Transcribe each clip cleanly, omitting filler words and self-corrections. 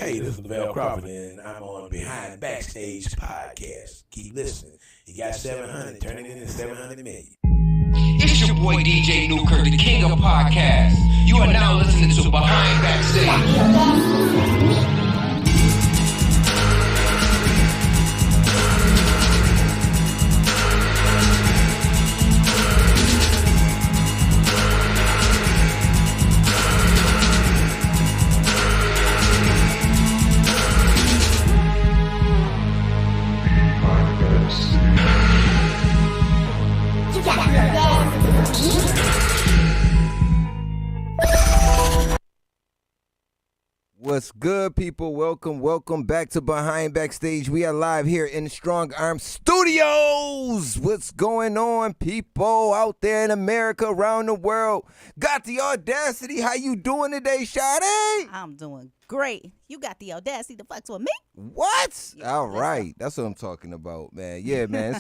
Hey, this is Lavelle Crawford, and I'm on Behind Backstage podcast. Keep listening. You got 700, turn it into 700 million. It's your boy DJ Newkirk, the king of podcasts. You are now listening to Behind Backstage. What's good, people? Welcome back to Behind Backstage. We are live here in Strong Arm Studios. What's going on, people out there in America, around the world? Got the Audacity. How you doing today, Shawty? I'm doing great. You got the audacity to fuck with me? What? All right. That's what I'm talking about, man. Yeah, man.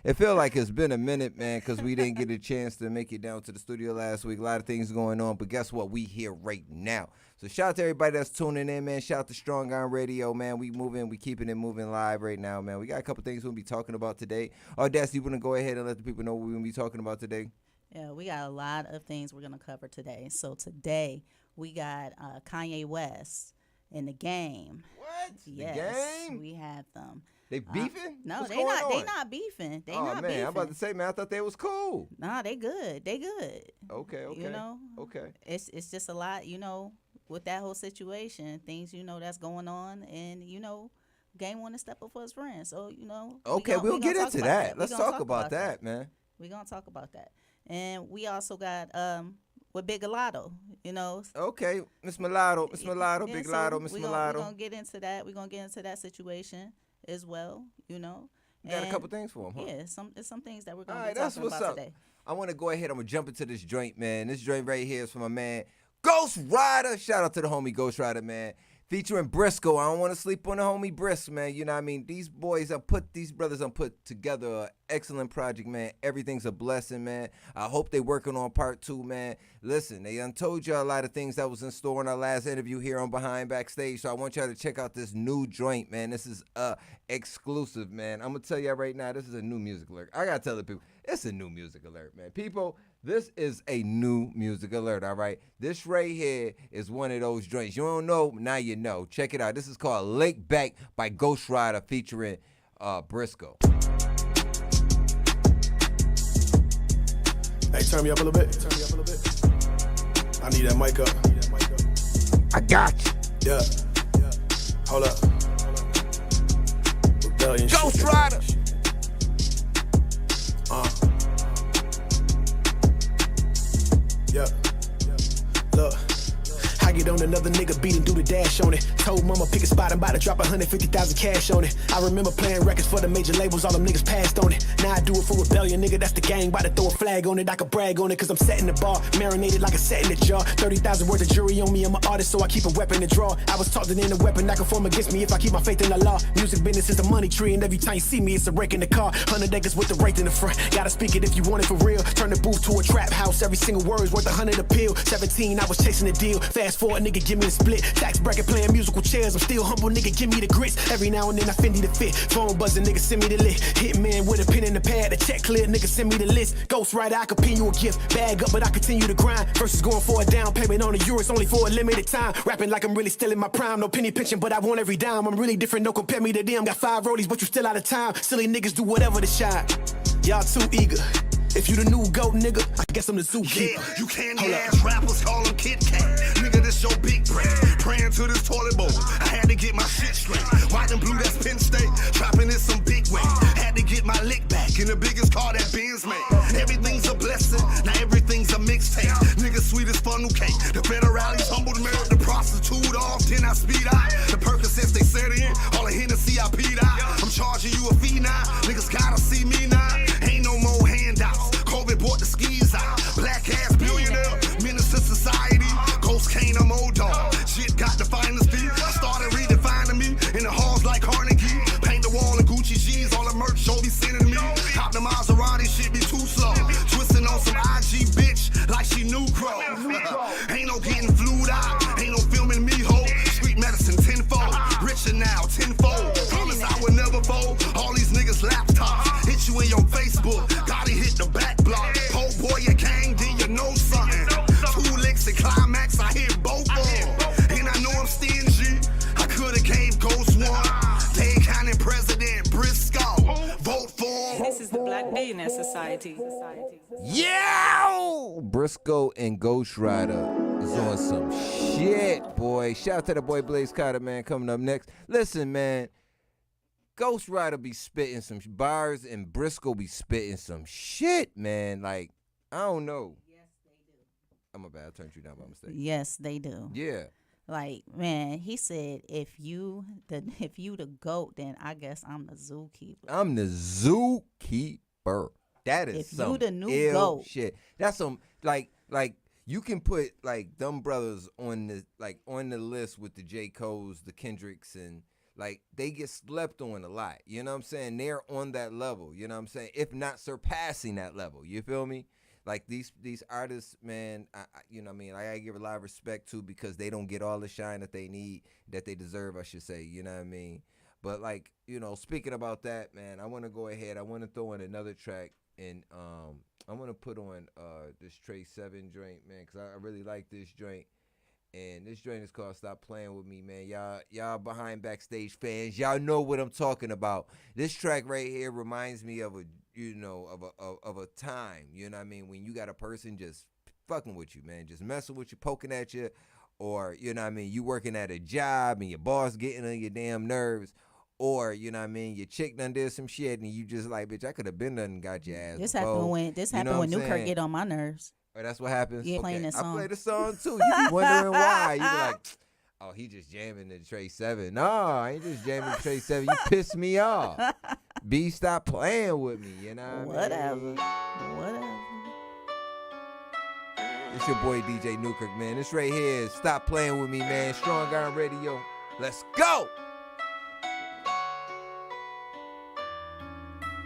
It feel like it's been a minute, man, because we didn't get a chance to make it down to the studio last week. A lot of things going on, but guess what? We here right now. So shout out to everybody that's tuning in, man. Shout out to Strong Arm Radio, man. We keeping it moving live right now, man. We got a couple things we'll be talking about today. Audacity, you want to go ahead and let the people know what we're going to be talking about today? Yeah, we got a lot of things we're going to cover today. So today we got Kanye West in the game. What? Yes, the game? We have them. They beefing? No, What's they going not. on? They not beefing. They not man, beefing. I'm about to say, man, I thought they was cool. Nah, they good. They good. Okay. You know. Okay. It's just a lot, you know, with that whole situation, things, you know, that's going on, and you know, Game want to step up for his friends. So you know. Okay, we'll get into that. Let's talk about that, man. We're gonna talk about that, and we also got with Big Mulatto, you know. Okay, Miss Mulatto, Big Mulatto, Miss Mulatto. We're going to get into that. We're going to get into that situation as well, you know. You got a couple things for him, huh? Yeah, some things that we're going All to be right, talking about today. I want to go ahead. I'm going to jump into this joint, man. This joint right here is from my man, Ghost Rider. Shout out to the homie Ghost Rider, man. Featuring Briscoe. I don't want to sleep on the homie Brisk, man. You know what I mean? These brothers put together an excellent project, man. Everything's a blessing, man. I hope they working on part 2, man. Listen, they done told y'all a lot of things that was in store in our last interview here on Behind Backstage. So I want y'all to check out this new joint, man. This is exclusive, man. I'm going to tell y'all right now, this is a new music alert. I got to tell the people, it's a new music alert, man. People, this is a new music alert, all right? This right here is one of those joints. You don't know, now you know. Check it out. This is called Lake Back by Ghost Rider featuring Briscoe. Hey, turn me up a little bit. I need that mic up. I got you. Yeah. Hold up. Rebellion Ghost shit. Rider. Yeah. Look. I get on another nigga beat and do the dash on it. Told mama pick a spot, I'm about to drop 150,000 cash on it. I remember playing records for the major labels, all them niggas passed on it. Now I do it for rebellion, nigga, that's the gang. About to throw a flag on it, I can brag on it, cause I'm setting the bar. Marinated like a set in the jar. 30,000 worth of jury on me, I'm an artist, so I keep a weapon to draw. I was taught that in a weapon that can form against me if I keep my faith in the law. Music business is a money tree, and every time you see me, it's a wreck in the car. 100 acres with the wraith in the front. Gotta speak it if you want it for real. Turn the booth to a trap house, every single word is worth 100 a pill. 17, I was chasing the deal. Fast forward, nigga, give me the split. Tax bracket playing musical chairs. I'm still humble, nigga, give me the grits. Every now and then I Fendi the fit. Phone buzzing, nigga, send me the lit. Hitman with a pen in the pad, the check clear, nigga, send me the list. Ghost Rider, I could pin you a gift. Bag up, but I continue to grind. Versus going for a down payment on the euros, only for a limited time. Rapping like I'm really still in my prime. No penny pinching, but I want every dime. I'm really different, don't compare me to them. Got 5 rollies, but you still out of time. Silly niggas do whatever to shine. Y'all too eager. If you the new GOAT, nigga, I guess I'm the zookeeper. Yeah, you candy ass rappers call them Kit Kat. Nigga, this your big brain. Praying to this toilet bowl. I had to get my shit straight. White and blue, that's Penn State. Trapping in some big weight. Had to get my lick back in the biggest car that Benz made. Everything's a blessing, now everything's a mixtape. Nigga, sweet as funnel cake. The federales humbled me. The prostitute off, then I speed out. The Percocets they set in. All the Hennessy I peed out. I'm charging you a fee now. Niggas gotta see me now. Ain't no more handouts. COVID bought the skis out. Black ass billionaire, menace to society. Ghost Kane, I'm old dog. Shit got the finest feet. I started redefining me in the halls like Carnegie. Paint the wall in Gucci jeans, all the merch show be sending me. Cop the Maserati, shit be too slow. Twisting on some IG bitch like she new crow. Ain't no getting flued out, ain't no filming me, ho. Street medicine tenfold. Yo! Briscoe and Ghost Rider is on some shit, boy. Shout out to the boy Blaze Carter, man, coming up next. Listen, man, Ghost Rider be spitting some bars and Briscoe be spitting some shit, man. Like, I don't know. Yes, they do. I'm a bad. I turned you down by mistake. Yes, they do. Yeah. Like, man, he said, if you the GOAT, then I guess I'm the zookeeper. I'm the zookeeper. That is If you some the new ill GOAT. shit. That's some like you can put like them brothers on the list with the J. Cole's, the Kendricks, and like they get slept on a lot. You know what I'm saying? They're on that level. You know what I'm saying? If not surpassing that level. You feel me? Like these artists, man, I you know what I mean? I gotta give a lot of respect to because they don't get all the shine that they need, that they deserve, I should say. You know what I mean? But like, you know, speaking about that, man, I want to go ahead. I want to throw in another track, and I want to put on this Trey 7 joint, man, because I really like this joint. And this joint is called Stop Playing With Me, man. Y'all Behind Backstage fans, y'all know what I'm talking about. This track right here reminds me of a time, you know what I mean, when you got a person just fucking with you, man, just messing with you, poking at you, or, you know what I mean, you working at a job and your boss getting on your damn nerves, or, you know what I mean, your chick done did some shit and you just like, bitch, I could have been done and got your ass. This before. happened when Newkirk get on my nerves. Oh, that's what happens? Yeah, playing this song. I play the song too. You be wondering why. You be like, oh, he just jamming the Trey 7. No, I ain't just jamming the Trey 7. You pissed me off. B, stop playing with me, you know what I mean? Whatever. It's your boy DJ Newkirk, man. This right here is Stop Playing With Me, man. Strong Arm Radio. Let's go!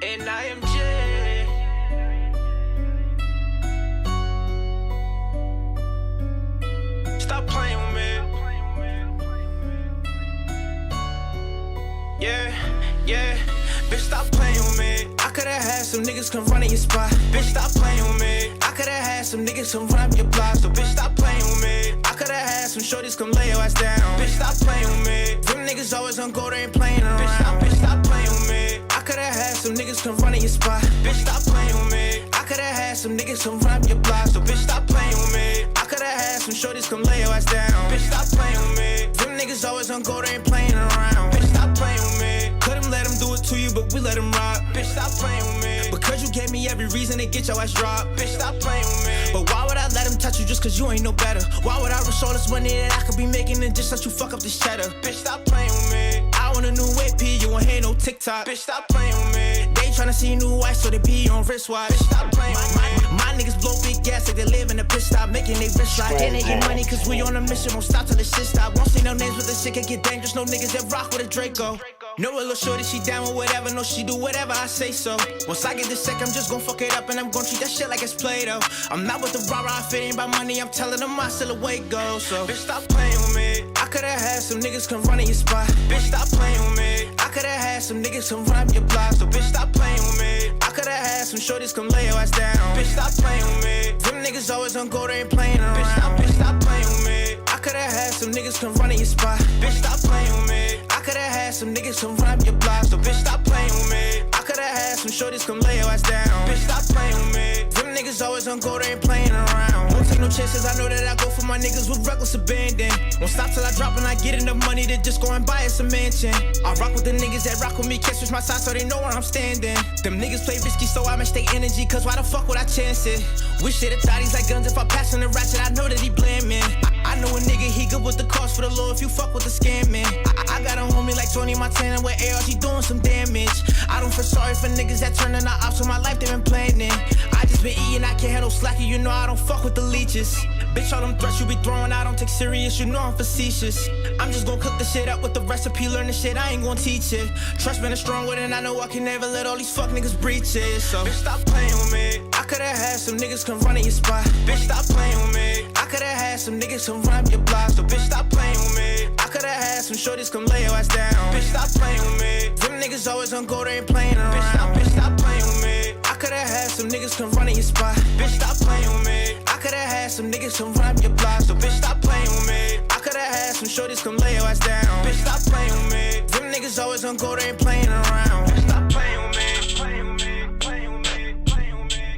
And I am Jay. Stop playing with me. Yeah. Bitch, stop playing with me. I coulda had some niggas come run in your spot. Bitch, stop playing with me. I coulda had some niggas come run up your block. So bitch, stop playing with me. I coulda had some shorties come lay your ass down. Bitch, stop playing with me. Them niggas always on go, they ain't playing around. Bitch, stop playing with me. I coulda had some niggas come run in your spot. Bitch, stop playing with me. I coulda had some niggas come run up your block. So bitch, stop playing with me. I coulda had some shorties come lay your ass down. Bitch, stop playing with me. Them niggas always on go, they ain't playing around. Bitch, stop playing with me. Couldn't let them do it to you, but we let them rock. Bitch, stop playing with me. Because you gave me every reason to get your ass dropped. Bitch, stop playing with me. But why would I let them touch you just cause you ain't no better? Why would I risk all this money that I could be making and just let you fuck up this cheddar? Bitch, stop playing with me. I want a new AP, you won't hear no TikTok. Bitch, stop playing with me. They tryna see a new wife, so they be on wristwatch. Bitch, stop playing with me. My niggas blow big gas like they live in a pit stop, making they wrist slide. And they get money cause we on a mission, won't stop till the shit stop. Won't say no names, but the shit can get dangerous. No niggas that rock with a Draco. No a little shorty, she down with whatever. No, she do whatever I say so. Once I get this sick, I'm just gon' fuck it up and I'm gon' treat that shit like it's Play-Doh. I'm not with the rah-rah, if it ain't about money, I'm telling them I still away go. So, bitch, stop playing with me. I coulda had some niggas come run in your spot. Bitch, stop playing with me. I coulda had some niggas come run up your block. So, bitch, stop playing with me. I coulda had some shorties come lay your ass down. Bitch, stop playing with me. Them niggas always on go, they ain't playing around. Bitch, stop playing with me. I coulda had some niggas come run in your spot. Bitch, stop playing with me. I coulda had some niggas come run up your block. So bitch, stop playing with me. I coulda had some shorties come lay your ass down. Bitch, stop playing with me. Them niggas always on go, they ain't playing around. Won't take no chances, I know that I go for my niggas with reckless abandon. Won't stop till I drop and I get enough money to just go and buy us a mansion. I rock with the niggas that rock with me, can't switch my side so they know where I'm standing. Them niggas play risky, so I match their energy, cause why the fuck would I chance it? Wish they the thotties like guns, if I pass on the ratchet, I know that he blaming. I know a nigga, he good with the cost for the low if you fuck with the scam, man. I got a homie like Tony Montana with AR, he doing some damage. I don't feel sorry for niggas that turning the ops on my life, they been planning. I just been eating, I can't handle slacking, you know I don't fuck with the leeches. Bitch, all them threats you be throwing, I don't take serious, you know I'm facetious. I'm just gon' cook the shit up with the recipe, learn the shit, I ain't gon' teach it. Trust been a strong word and I know I can never let all these fuck niggas breach it. So, bitch, stop playing with me. I coulda had some niggas come run in your spot. Bitch, stop playing with me. I coulda had some niggas come run up your block. So, bitch, stop playing with me. I coulda had some shorties come lay your ass down. Bitch, stop playing with me. Them niggas always on go, they ain't playing around. Bitch, stop playing with me. I coulda had some niggas come run in your spot. Bitch, stop playing with me. I coulda had some niggas come run up your block. So, bitch, stop playing with me. I coulda had some shorties come lay your ass down. Bitch, stop playing with me. Them niggas always on go, they ain't playing around. Bitch, stop playing with me. Playing with me. Playing with me. Playing with me.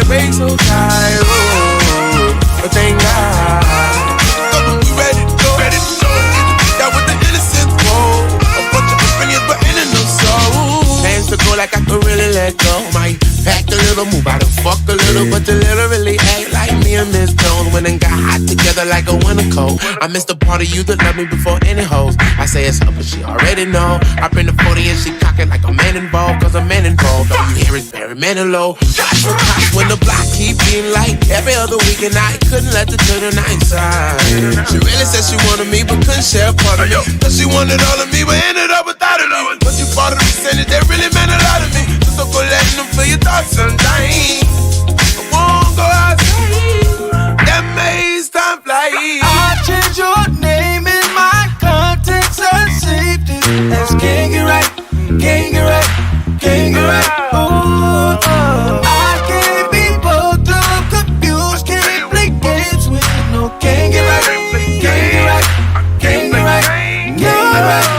that bass so tight, oh, but thank God. We ready to go, down with the innocent roll. A bunch of opinions, but ain't no soul. Plans to go like I could really let go. Might pack a little, move out and fuck a little, but to literally act like me and Miss Jones when they got hot together like a winter coat. I missed the part of you that loved me before any hoes. I say it's up, but she already know. I bring the 40 and she cock it like a man involved, cause a man involved. All you hear is very Manilow. Shots for cops when the block keep being like every other weekend. I couldn't let the to the night side. She really said she wanted me, but couldn't share a part of me. Cause she wanted all of me, but ended up without it. But you part of the percentage, that really meant a lot to me. So go letting them feel your thoughts sometimes. I won't go outside. That maze time flight. I change your name in my contacts and safety. As Can't Get Right, Can't Get Right, Can't Get Right. Oh, I can't be both up, confused, can't play games with no Can't Get Right, Can't Get Right, Can't Get Right, Can't Get Right.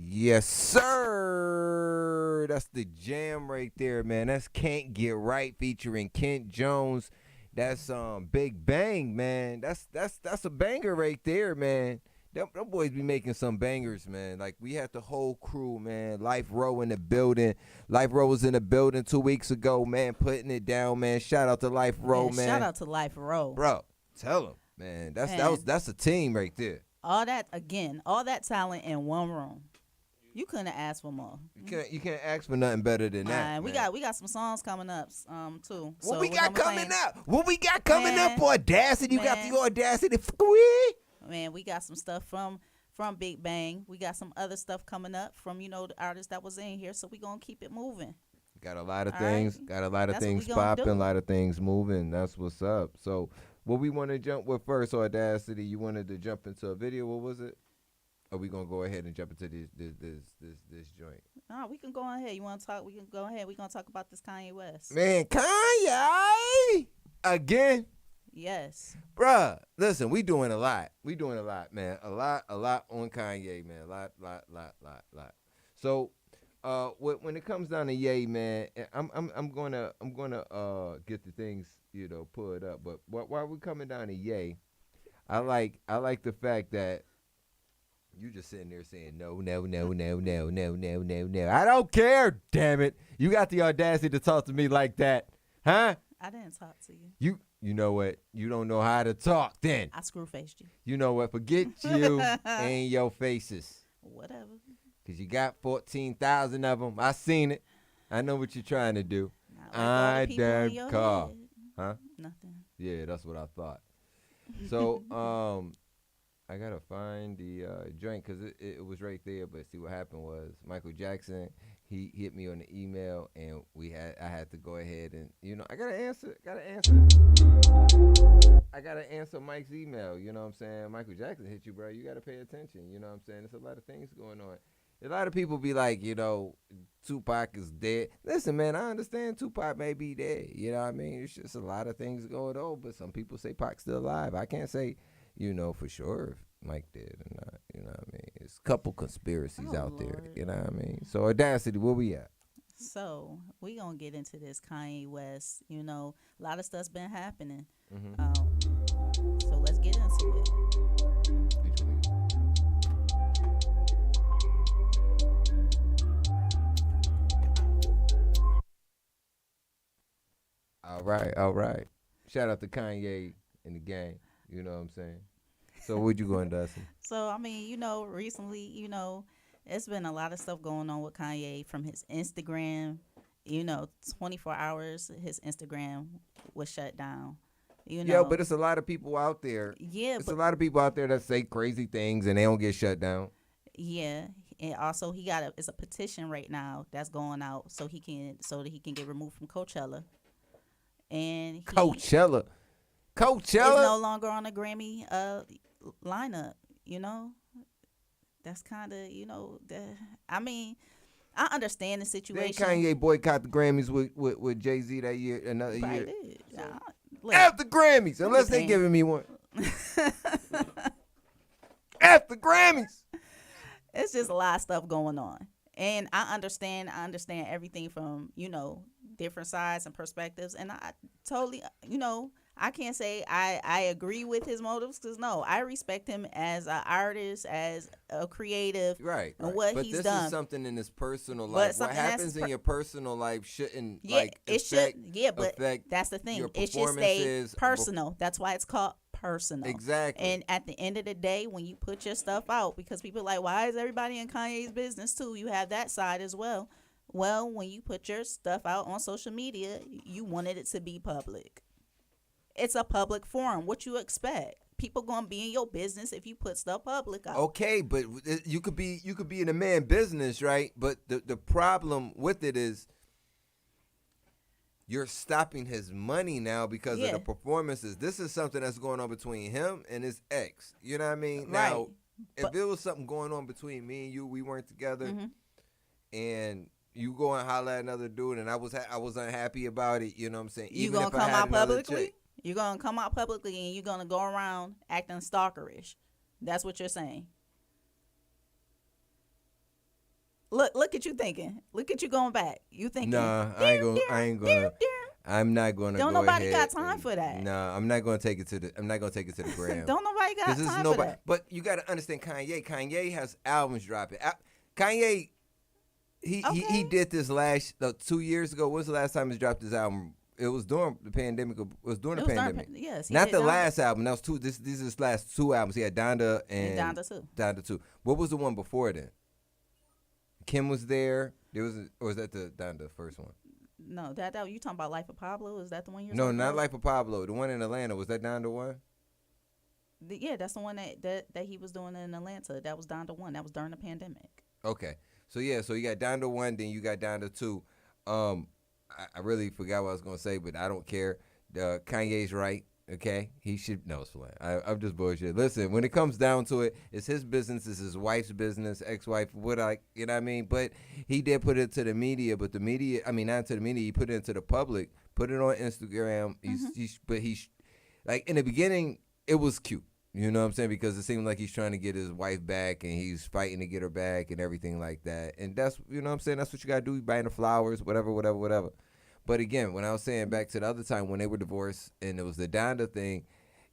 Yes, sir. That's the jam right there, man. That's Can't Get Right featuring Kent Jones. That's Big Bang, man. That's a banger right there, man. Them boys be making some bangers, man. Like, we had the whole crew, man. Life Row in the building. Life Row was in the building 2 weeks ago, man, putting it down, man. Shout out to Life Row, man. Shout out to Life Row. Bro, tell them, man. That's a team right there. All that talent in one room. You couldn't have asked for more. You can't ask for nothing better than that. We got some songs coming up too. What we got coming up? What we got coming up for Audacity? You got the Audacity. Man, we got some stuff from Big Bang. We got some other stuff coming up from the artists that was in here. So we gonna keep it moving. Got a lot of things. Got a lot of things popping. A lot of things moving. That's what's up. So what we want to jump with first, Audacity? You wanted to jump into a video. What was it? Are we gonna go ahead and jump into this joint? No, we can go ahead. You want to talk? We can go ahead. We gonna talk about this Kanye West. Man, Kanye again. Yes, bruh. Listen, we doing a lot. Man. A lot on Kanye, man. A lot. So, when it comes down to Ye, man, I'm gonna get the things pulled up. But while we're coming down to Ye, I like the fact that you just sitting there saying no. I don't care, damn it. You got the audacity to talk to me like that, huh? I didn't talk to you. You know what? You don't know how to talk then. I screw-faced you. You know what? Forget you and your faces. Whatever. Because you got 14,000 of them. I seen it. I know what you're trying to do. I don't call. Huh? Nothing. Yeah, that's what I thought. So, I gotta find the joint because it was right there. But see, what happened was Michael Jackson. He hit me on the email, and I had to go ahead and I gotta answer. I gotta answer Mike's email. You know what I'm saying? Michael Jackson hit you, bro. You gotta pay attention. You know what I'm saying? There's a lot of things going on. A lot of people be like, Tupac is dead. Listen, man, I understand Tupac may be dead. You know what I mean? It's just a lot of things going on. But some people say Pac's still alive. I can't say, for sure if Mike did or not. You know what I mean? It's a couple conspiracies out there. You know what I mean? So Audacity, where we at? So we gonna get into this Kanye West. A lot of stuff's been happening. Mm-hmm. So let's get into it. All right. Shout out to Kanye and the gang. You know what I'm saying? So where'd you going, Dustin? So, recently, it's been a lot of stuff going on with Kanye from his Instagram. 24 hours, his Instagram was shut down. You know. Yo, but it's a lot of people out there. Yeah, It's a lot of people out there that say crazy things and they don't get shut down. yeah, and also it's a petition right now that's going out so that he can get removed from Coachella. And Coachella. is no longer on the Grammy lineup. You know, that's kind of I mean, I understand the Then situation. Kanye boycott the Grammys with Jay-Z that year, another Probably year. did. Look, F the Grammys, unless they depends. giving me one. F the Grammys. it's just a lot of stuff going on, and I understand everything from different sides and perspectives, and I totally I can't say I agree with his motives, because no, I respect him as an artist, as a creative, Right. and what but he's this done. is something in his personal But life. What something that's happens in your personal life shouldn't it should. Yeah, but affect that's the thing. your It should stay performances personal. That's why it's called personal. Exactly. And at the end of the day, when you put your stuff out, because people are like, why is everybody in Kanye's business too? You have that side as well. Well, when you put your stuff out on social media, you wanted it to be public. It's a public forum. What you expect? People gonna be in your business if you put stuff public out. Okay, but you could be in a man business, right? But the problem with it is you're stopping his money now because of the performances. This is something that's going on between him and his ex. You know what I mean? Right. Now, if there was something going on between me and you, we weren't together, and you go and holler at another dude, and I was unhappy about it. You know what I'm saying? You Even gonna if I come had out another publicly? chick. You're gonna come out publicly and you're gonna go around acting stalkerish. That's what you're saying. Look at you thinking. Look at you going back. You thinking? Nah, I'm not gonna. Don't go nobody ahead got time for that. Nah, I'm not gonna take it to the gram. Don't nobody got time for that. But you gotta understand Kanye. Kanye has albums dropping. Kanye, he did this last 2 years ago. When was the last time he dropped his album? It was during the pandemic. It was during the pandemic. Yes, not the last album. That was two. These are his last two albums. He had Donda and Donda 2. What was the one before then? Kim was there. Or was that the Donda first one? No, that you talking about Life of Pablo? Is that the one you're? No, talking not about? Life of Pablo. The one in Atlanta, was that Donda 1? Yeah, that's the one that he was doing in Atlanta. That was Donda 1. That was during the pandemic. Okay, so you got Donda 1, then you got Donda 2. I really forgot what I was gonna say, but I don't care. Kanye's right. Okay, he should. No, it's fine. I'm just bullshit. Listen, when it comes down to it, it's his business. It's his wife's business, ex-wife. You know what I mean? But he did put it to the media. But the media, not to the media. He put it into the public. Put it on Instagram. But he's like in the beginning, it was cute. You know what I'm saying? Because it seemed like he's trying to get his wife back and he's fighting to get her back and everything like that. And that's, you know what I'm saying? That's what you got to do. Buying the flowers, whatever. But again, when I was saying back to the other time when they were divorced and it was the Donda thing,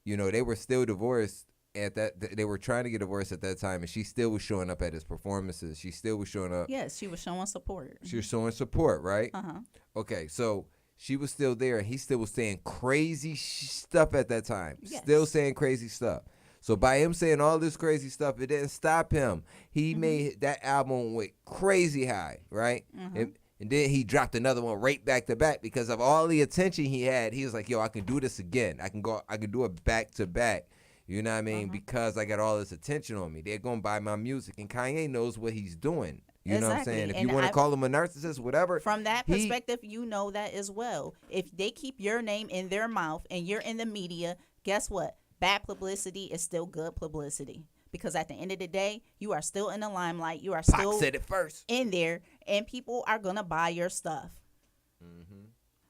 they were still divorced at that. They were trying to get divorced at that time, and she still was showing up at his performances. She still was showing up. Yes, she was showing support. She was showing support, right? Uh-huh. Okay, so she was still there, and he still was saying crazy stuff at that time. Yes. Still saying crazy stuff. So by him saying all this crazy stuff, it didn't stop him. He made that album went crazy high, right? And then he dropped another one right back to back because of all the attention he had. He was like, yo, I can do this again. I can do it back to back. You know what I mean? Because I got all this attention on me. They're going to buy my music. And Kanye knows what he's doing. You know what I'm saying? If you want to call him a narcissist, whatever. From that perspective, you know that as well. If they keep your name in their mouth and you're in the media, guess what? Bad publicity is still good publicity. Because at the end of the day, you are still in the limelight. You are still said it first. In there, and people are going to buy your stuff.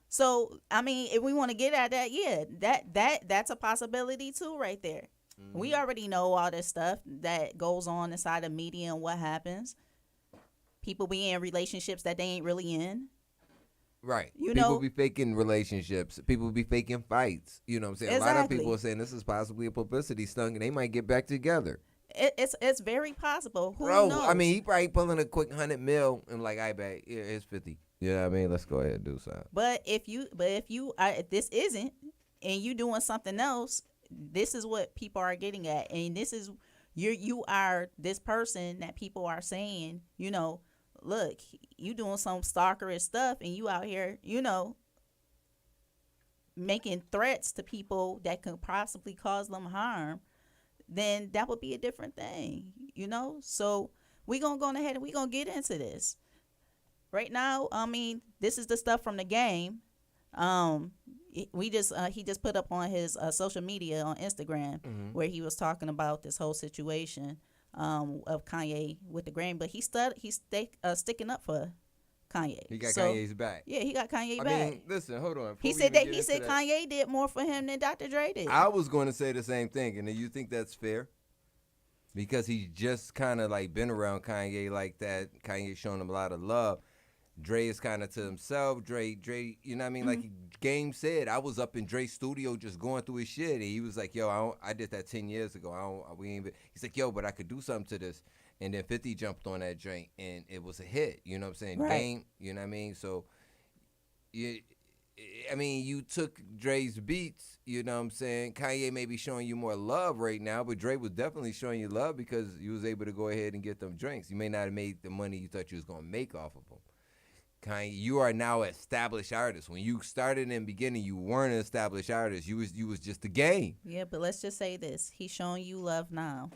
So, if we want to get at that, yeah, that's a possibility too right there. We already know all this stuff that goes on inside the media and what happens. People be in relationships that they ain't really in. Right. You people know, be faking relationships. People be faking fights. You know what I'm saying? Exactly. A lot of people are saying this is possibly a publicity stunt and they might get back together. It's very possible. Who Bro, knows? he probably pulling a quick $100 million and like, I bet, yeah, it's 50. You know what I mean? Let's go ahead and do something. But if this isn't, and you doing something else, this is what people are getting at, and this is you are this person that people are saying, look, you doing some stalkerish stuff, and you out here, making threats to people that could possibly cause them harm, then that would be a different thing, you know? So we're going to go ahead and we're going to get into this. Right now, I mean, this is the stuff from the game. He just put up on his social media on Instagram where he was talking about this whole situation of Kanye with the Grammy, but he's sticking up for Kanye. He got Kanye's back. Yeah, he got Kanye back. I mean, listen, hold on. He said Kanye did more for him than Dr. Dre did. I was going to say the same thing, and do you think that's fair? Because he just kind of like been around Kanye like that. Kanye showing him a lot of love. Dre is kind of to himself. Dre, you know what I mean? Like Game said, I was up in Dre's studio just going through his shit, and he was like, "Yo, I did that 10 years ago. He's like, "Yo, but I could do something to this." And then 50 jumped on that joint, and it was a hit. You know what I'm saying? Right. Game, you know what I mean? So, you took Dre's beats, you know what I'm saying? Kanye may be showing you more love right now, but Dre was definitely showing you love because you was able to go ahead and get them drinks. You may not have made the money you thought you was going to make off of them. Kanye, you are now an established artist. When you started in the beginning, you weren't an established artist. You was just a game. Yeah, but let's just say this. He's showing you love now.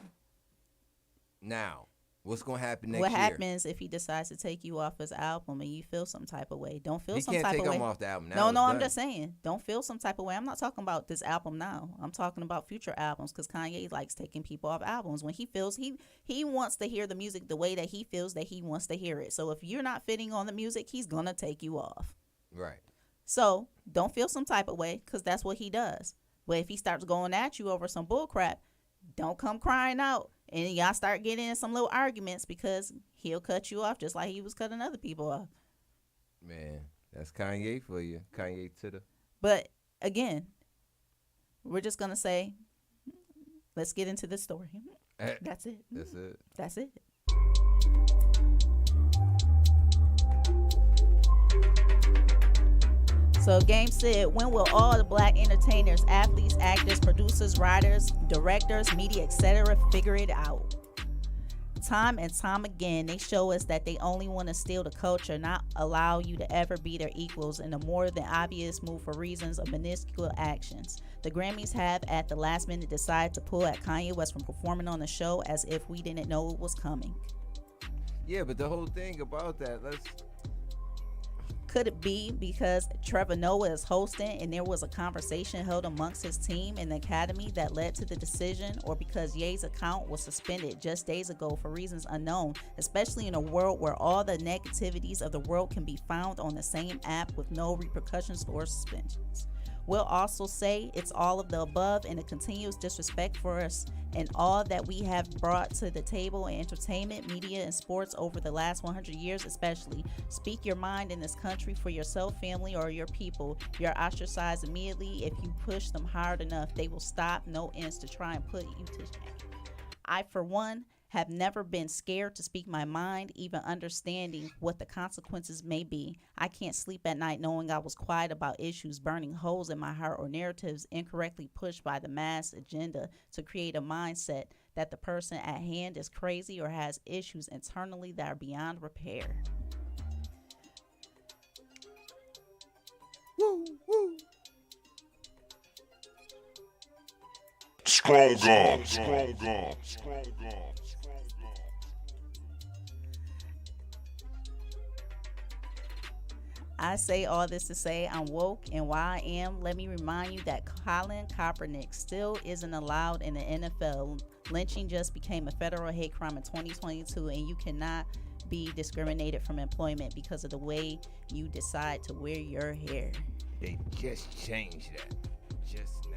Now, what's going to happen next What year? happens if he decides to take you off his album and you feel some type of way? Don't feel He some can't type take of way. him off the album now. No, It's I'm done. just saying. Don't feel some type of way. I'm not talking about this album now. I'm talking about future albums because Kanye likes taking people off albums when he feels he wants to hear the music the way that he feels that he wants to hear it. So if you're not fitting on the music, he's going to take you off. Right. So don't feel some type of way because that's what he does. But if he starts going at you over some bull crap, don't come crying out. And y'all start getting in some little arguments because he'll cut you off just like he was cutting other people off. Man, that's Kanye for you. Kanye to the... But again, we're just going to say, let's get into the story. That's it. That's it. That's it. So Game said, when will all the black entertainers, athletes, actors, producers, writers, directors, media, etc. figure it out? Time and time again, they show us that they only want to steal the culture, not allow you to ever be their equals in a more than obvious move for reasons of minuscule actions. The Grammys have at the last minute decided to pull at Kanye West from performing on the show as if we didn't know it was coming. Yeah, but the whole thing about that, Could it be because Trevor Noah is hosting and there was a conversation held amongst his team and the academy that led to the decision, or because Ye's account was suspended just days ago for reasons unknown, especially in a world where all the negativities of the world can be found on the same app with no repercussions or suspensions? We'll also say it's all of the above and a continuous disrespect for us and all that we have brought to the table in entertainment, media, and sports over the last 100 years especially. Speak your mind in this country for yourself, family, or your people. You're ostracized immediately. If you push them hard enough, they will stop, no ends, to try and put you to shame. I, for one, have never been scared to speak my mind, even understanding what the consequences may be. I can't sleep at night knowing I was quiet about issues burning holes in my heart or narratives incorrectly pushed by the mass agenda to create a mindset that the person at hand is crazy or has issues internally that are beyond repair. Woo, woo. Strong gum. Strong gum. Strong gum. I say all this to say I'm woke, and while I am, let me remind you that Colin Kaepernick still isn't allowed in the NFL. Lynching just became a federal hate crime in 2022, and you cannot be discriminated from employment because of the way you decide to wear your hair. They just changed that just now.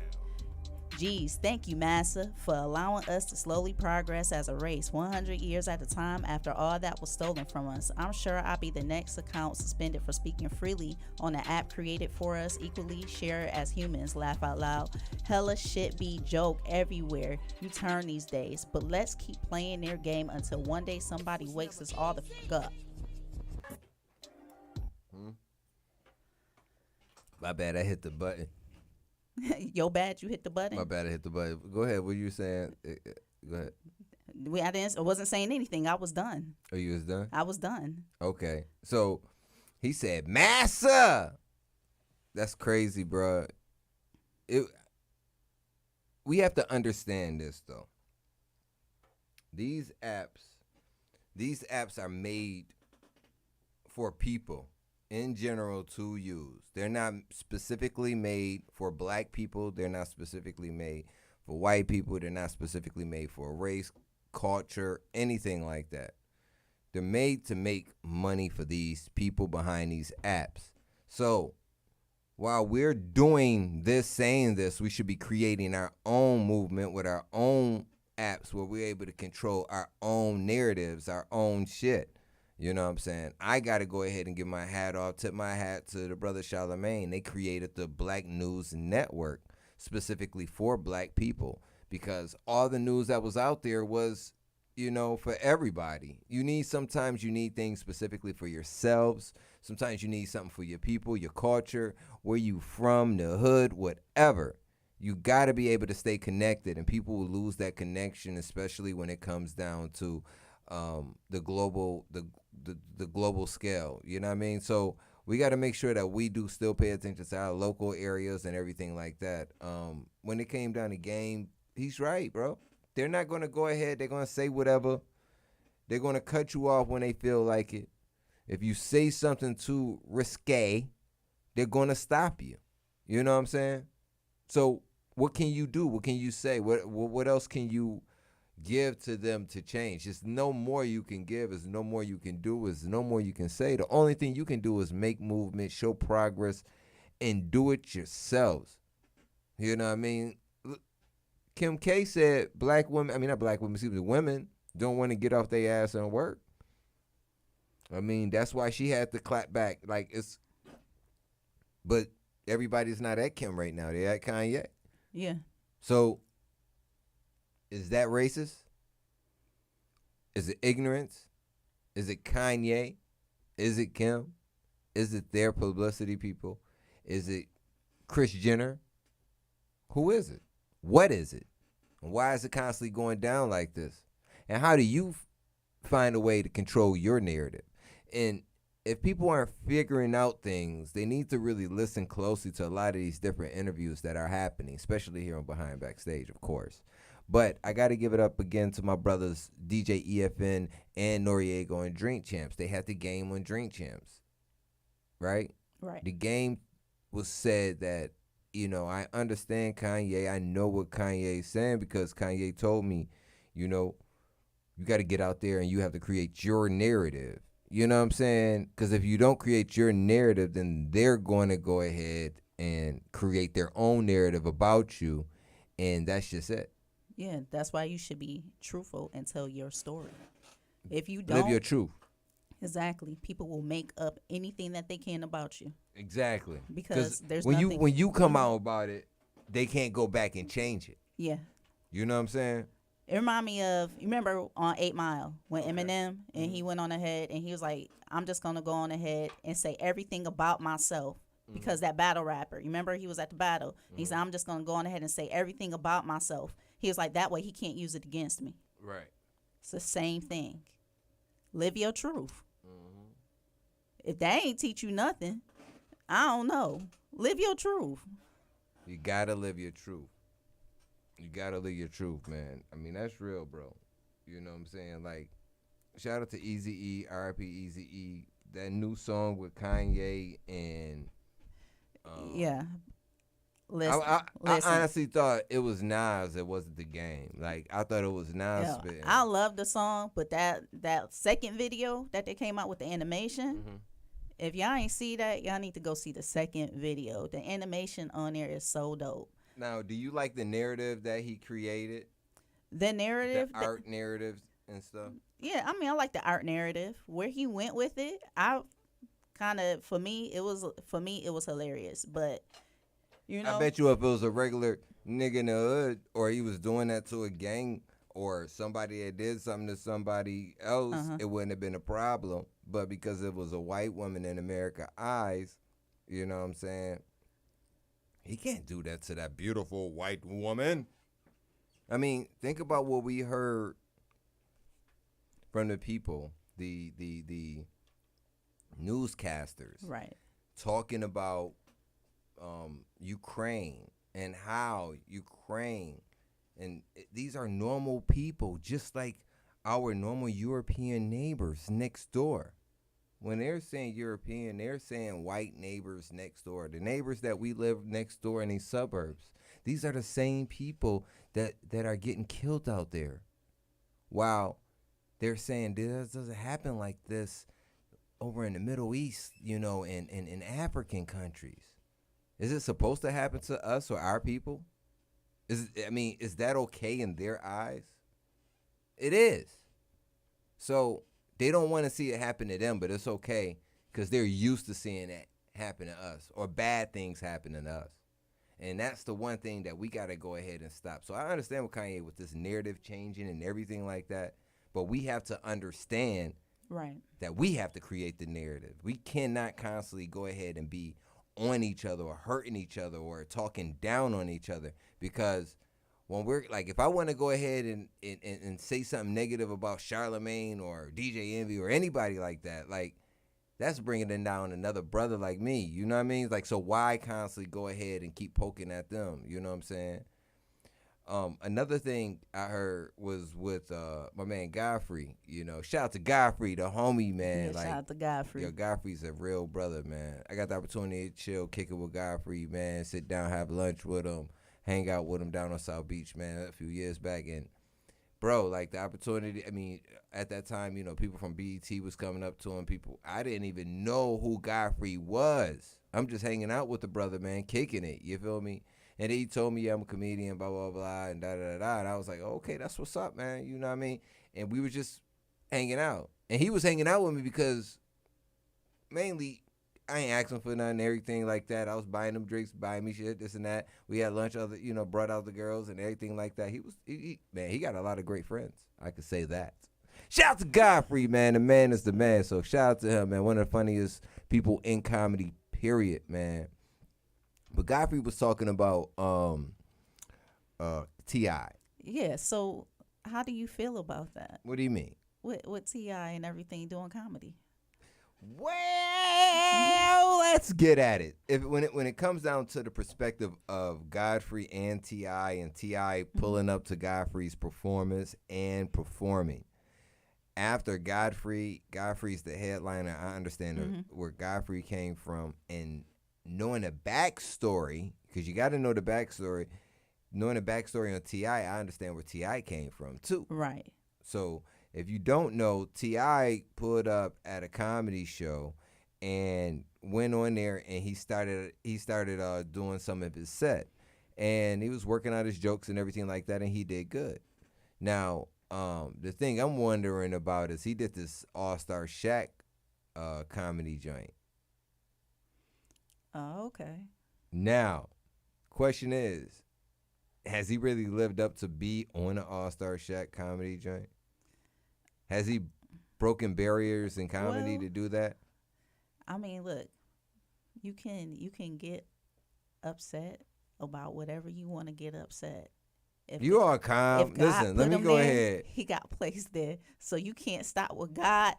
Geez, thank you, Massa, for allowing us to slowly progress as a race 100 years at a time after all that was stolen from us. I'm sure I'll be the next account suspended for speaking freely on an app created for us, equally share as humans, laugh out loud. Hella shit be joke everywhere you turn these days, but let's keep playing their game until one day somebody wakes us all the fuck up. My bad, I hit the button. Yo, bad you hit the button. My bad, I hit the button. Go ahead. What you saying? Go ahead. I wasn't saying anything. I was done. Oh, you was done? I was done. Okay. So he said, Massa. That's crazy, bro. we have to understand this though. These apps are made for people in general to use. They're not specifically made for black people. They're not specifically made for white people. They're not specifically made for race, culture, anything like that. They're made to make money for these people behind these apps. So while we're doing this, saying this, we should be creating our own movement with our own apps where we're able to control our own narratives, our own shit. You know what I'm saying? I got to go ahead and give my hat off, tip my hat to the brother Charlemagne. They created the Black News Network specifically for black people because all the news that was out there was, for everybody. Sometimes you need things specifically for yourselves. Sometimes you need something for your people, your culture, where you from, the hood, whatever. You got to be able to stay connected, and people will lose that connection, especially when it comes down to the global scale. You know what I mean? So we got to make sure that we do still pay attention to our local areas and everything like that. When it came down to game, he's right, bro. They're not going to go ahead. They're going to say whatever. They're going to cut you off when they feel like it. If you say something too risque, they're going to stop you. You know what I'm saying? So what can you do? What can you say? What else can you give to them to change? There's no more you can give. There's no more you can do. There's no more you can say. The only thing you can do is make movement, show progress, and do it yourselves. You know what I mean? Kim K said women don't want to get off their ass and work. I mean, that's why she had to clap back. But everybody's not at Kim right now. They're at Kanye. Yeah. So, is that racist? Is it ignorance? Is it Kanye? Is it Kim? Is it their publicity people? Is it Kris Jenner? Who is it? What is it? And why is it constantly going down like this? And how do you find a way to control your narrative? And if people aren't figuring out things, they need to really listen closely to a lot of these different interviews that are happening, especially here on Behind Backstage, of course. But I got to give it up again to my brothers, DJ EFN and Noriega and Drink Champs. They had the game on Drink Champs, right? Right. The game was said that, I understand Kanye. I know what Kanye is saying because Kanye told me, you got to get out there and you have to create your narrative. You know what I'm saying? Because if you don't create your narrative, then they're going to go ahead and create their own narrative about you, and that's just it. Yeah, that's why you should be truthful and tell your story. If you don't, live your truth. Exactly. People will make up anything that they can about you. Exactly. Because there's when nothing. when you come out about it, they can't go back and change it. Yeah. You know what I'm saying? It remind me of, you remember on 8 Mile when Eminem and he went on ahead and he was like, I'm just going to go on ahead and say everything about myself because that battle rapper, you remember he was at the battle. He said, I'm just going to go on ahead and say everything about myself. He was like, that way he can't use it against me. Right. It's the same thing. Live your truth. If they ain't teach you nothing, I don't know. Live your truth. You got to live your truth. You got to live your truth, man. I mean, that's real, bro. You know what I'm saying? Like, shout out to Eazy-E, R.I.P. Eazy-E. That new song with Kanye and... yeah. Listen, I honestly thought it was Nas. It wasn't the game. Like, I thought it was Nas spitting. I love the song, but that second video that they came out with the animation, if y'all ain't see that, y'all need to go see the second video. The animation on there is so dope. Now, do you like the narrative that he created? The narrative? The art narratives and stuff? Yeah, I mean, I like the art narrative. Where he went with it, for me, it was hilarious. But, I bet you if it was a regular nigga in the hood or he was doing that to a gang or somebody that did something to somebody else, it wouldn't have been a problem. But because it was a white woman in America's eyes, you know what I'm saying? He can't do that to that beautiful white woman. I mean, think about what we heard from the people, the newscasters, right, talking about Ukraine and how Ukraine, and these are normal people, just like our normal European neighbors next door. When they're saying European, they're saying white neighbors next door, the neighbors that we live next door in these suburbs. These are the same people that are getting killed out there. While they're saying this doesn't happen like this over in the Middle East, in African countries. Is it supposed to happen to us or our people? Is that okay in their eyes? It is. So they don't want to see it happen to them, but it's okay because they're used to seeing that happen to us or bad things happen to us. And that's the one thing that we got to go ahead and stop. So I understand what Kanye with this narrative changing and everything like that, but we have to understand that we have to create the narrative. We cannot constantly go ahead and be on each other or hurting each other or talking down on each other, because when we're like, if I want to go ahead and say something negative about Charlemagne or DJ Envy or anybody like that, like, that's bringing it down another brother like me. You know what I mean? Like, so why constantly go ahead and keep poking at them? You know what I'm saying? Another thing I heard was with my man Godfrey. Shout out to Godfrey, the homie, man. Yeah, shout out to Godfrey. Yo, Godfrey's a real brother, man. I got the opportunity to chill, kick it with Godfrey, man. Sit down, have lunch with him, hang out with him down on South Beach, man, a few years back. And bro, like, the opportunity, at that time, people from BET was coming up to him. I didn't even know who Godfrey was. I'm just hanging out with the brother, man, kicking it. You feel me? And then he told me, yeah, I'm a comedian, blah, blah, blah, and da-da-da-da. And I was like, okay, that's what's up, man. You know what I mean? And we were just hanging out. And he was hanging out with me because mainly I ain't asking for nothing, everything like that. I was buying them drinks, buying me shit, this and that. We had lunch, brought out the girls and everything like that. He got a lot of great friends. I could say that. Shout out to Godfrey, man. The man is the man. So shout out to him, man. One of the funniest people in comedy, period, man. But Godfrey was talking about T.I. Yeah, so how do you feel about that? What do you mean? With T.I. and everything doing comedy? Well, let's get at it. When it comes down to the perspective of Godfrey and T.I. pulling up to Godfrey's performance and performing. After Godfrey's the headliner, I understand where Godfrey came from, and knowing the backstory, because you got to know the backstory. Knowing the backstory on T.I., I understand where T.I. came from too. Right. So if you don't know, T.I. pulled up at a comedy show and went on there, and he started doing some of his set, and he was working out his jokes and everything like that, and he did good. Now, the thing I'm wondering about is he did this All-Star Shaq comedy joint. Oh, okay. Now, question is, has he really lived up to be on an All-Star Shaq comedy joint? Has he broken barriers in comedy to do that? I mean, look, you can get upset about whatever you want to get upset. You are calm. Listen, let me go ahead. He got placed there, so you can't stop with God.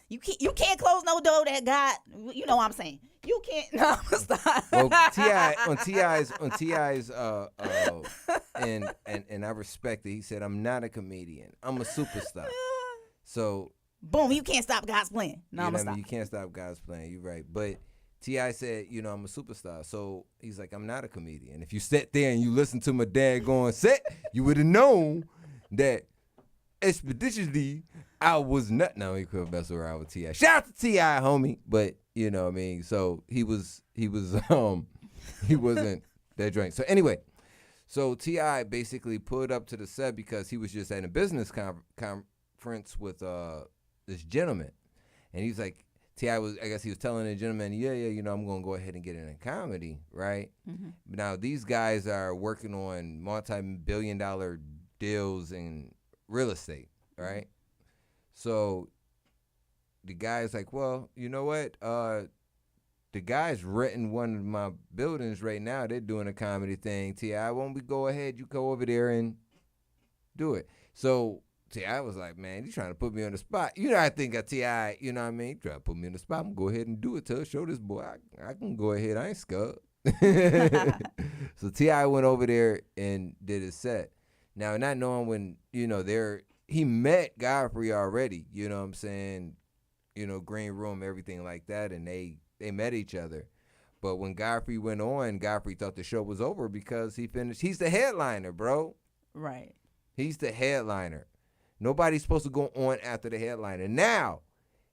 You can't close no door that God. You know what I'm saying? You can't. No, stop. Well, T.I.'s and I respect it. He said, "I'm not a comedian. I'm a superstar." So boom, you can't stop God's plan. No, I'm stop. You can't stop God's plan. You're right. But T.I. said, I'm a superstar. So he's like, I'm not a comedian. If you sat there and you listened to my dad going set, you would have known that expeditiously I was not. No, he couldn't mess around with T.I. Shout out to T.I., homie. But you know what I mean. So he wasn't that drink. So anyway, so T.I. basically pulled up to the set because he was just at a business conference with this gentleman, and he's like, T.I. was, I guess he was telling the gentleman, yeah, I'm gonna go ahead and get into comedy, right? Mm-hmm. Now these guys are working on multi-billion-dollar deals in real estate, right? So the guy's like, well, you know what? The guy's renting one of my buildings right now. They're doing a comedy thing. T.I., won't we go ahead? You go over there and do it. So T.I. was like, man, you trying to put me on the spot. I think of T.I., you know what I mean? Trying to put me on the spot. I'm going to go ahead and do it. Show this boy. I can go ahead. I ain't scared. So T.I. went over there and did his set. Now, not knowing when, he met Godfrey already, you know what I'm saying? Green room, everything like that, and they met each other. But when Godfrey went on, Godfrey thought the show was over because he finished. He's the headliner, bro. Right. He's the headliner. Nobody's supposed to go on after the headliner. Now,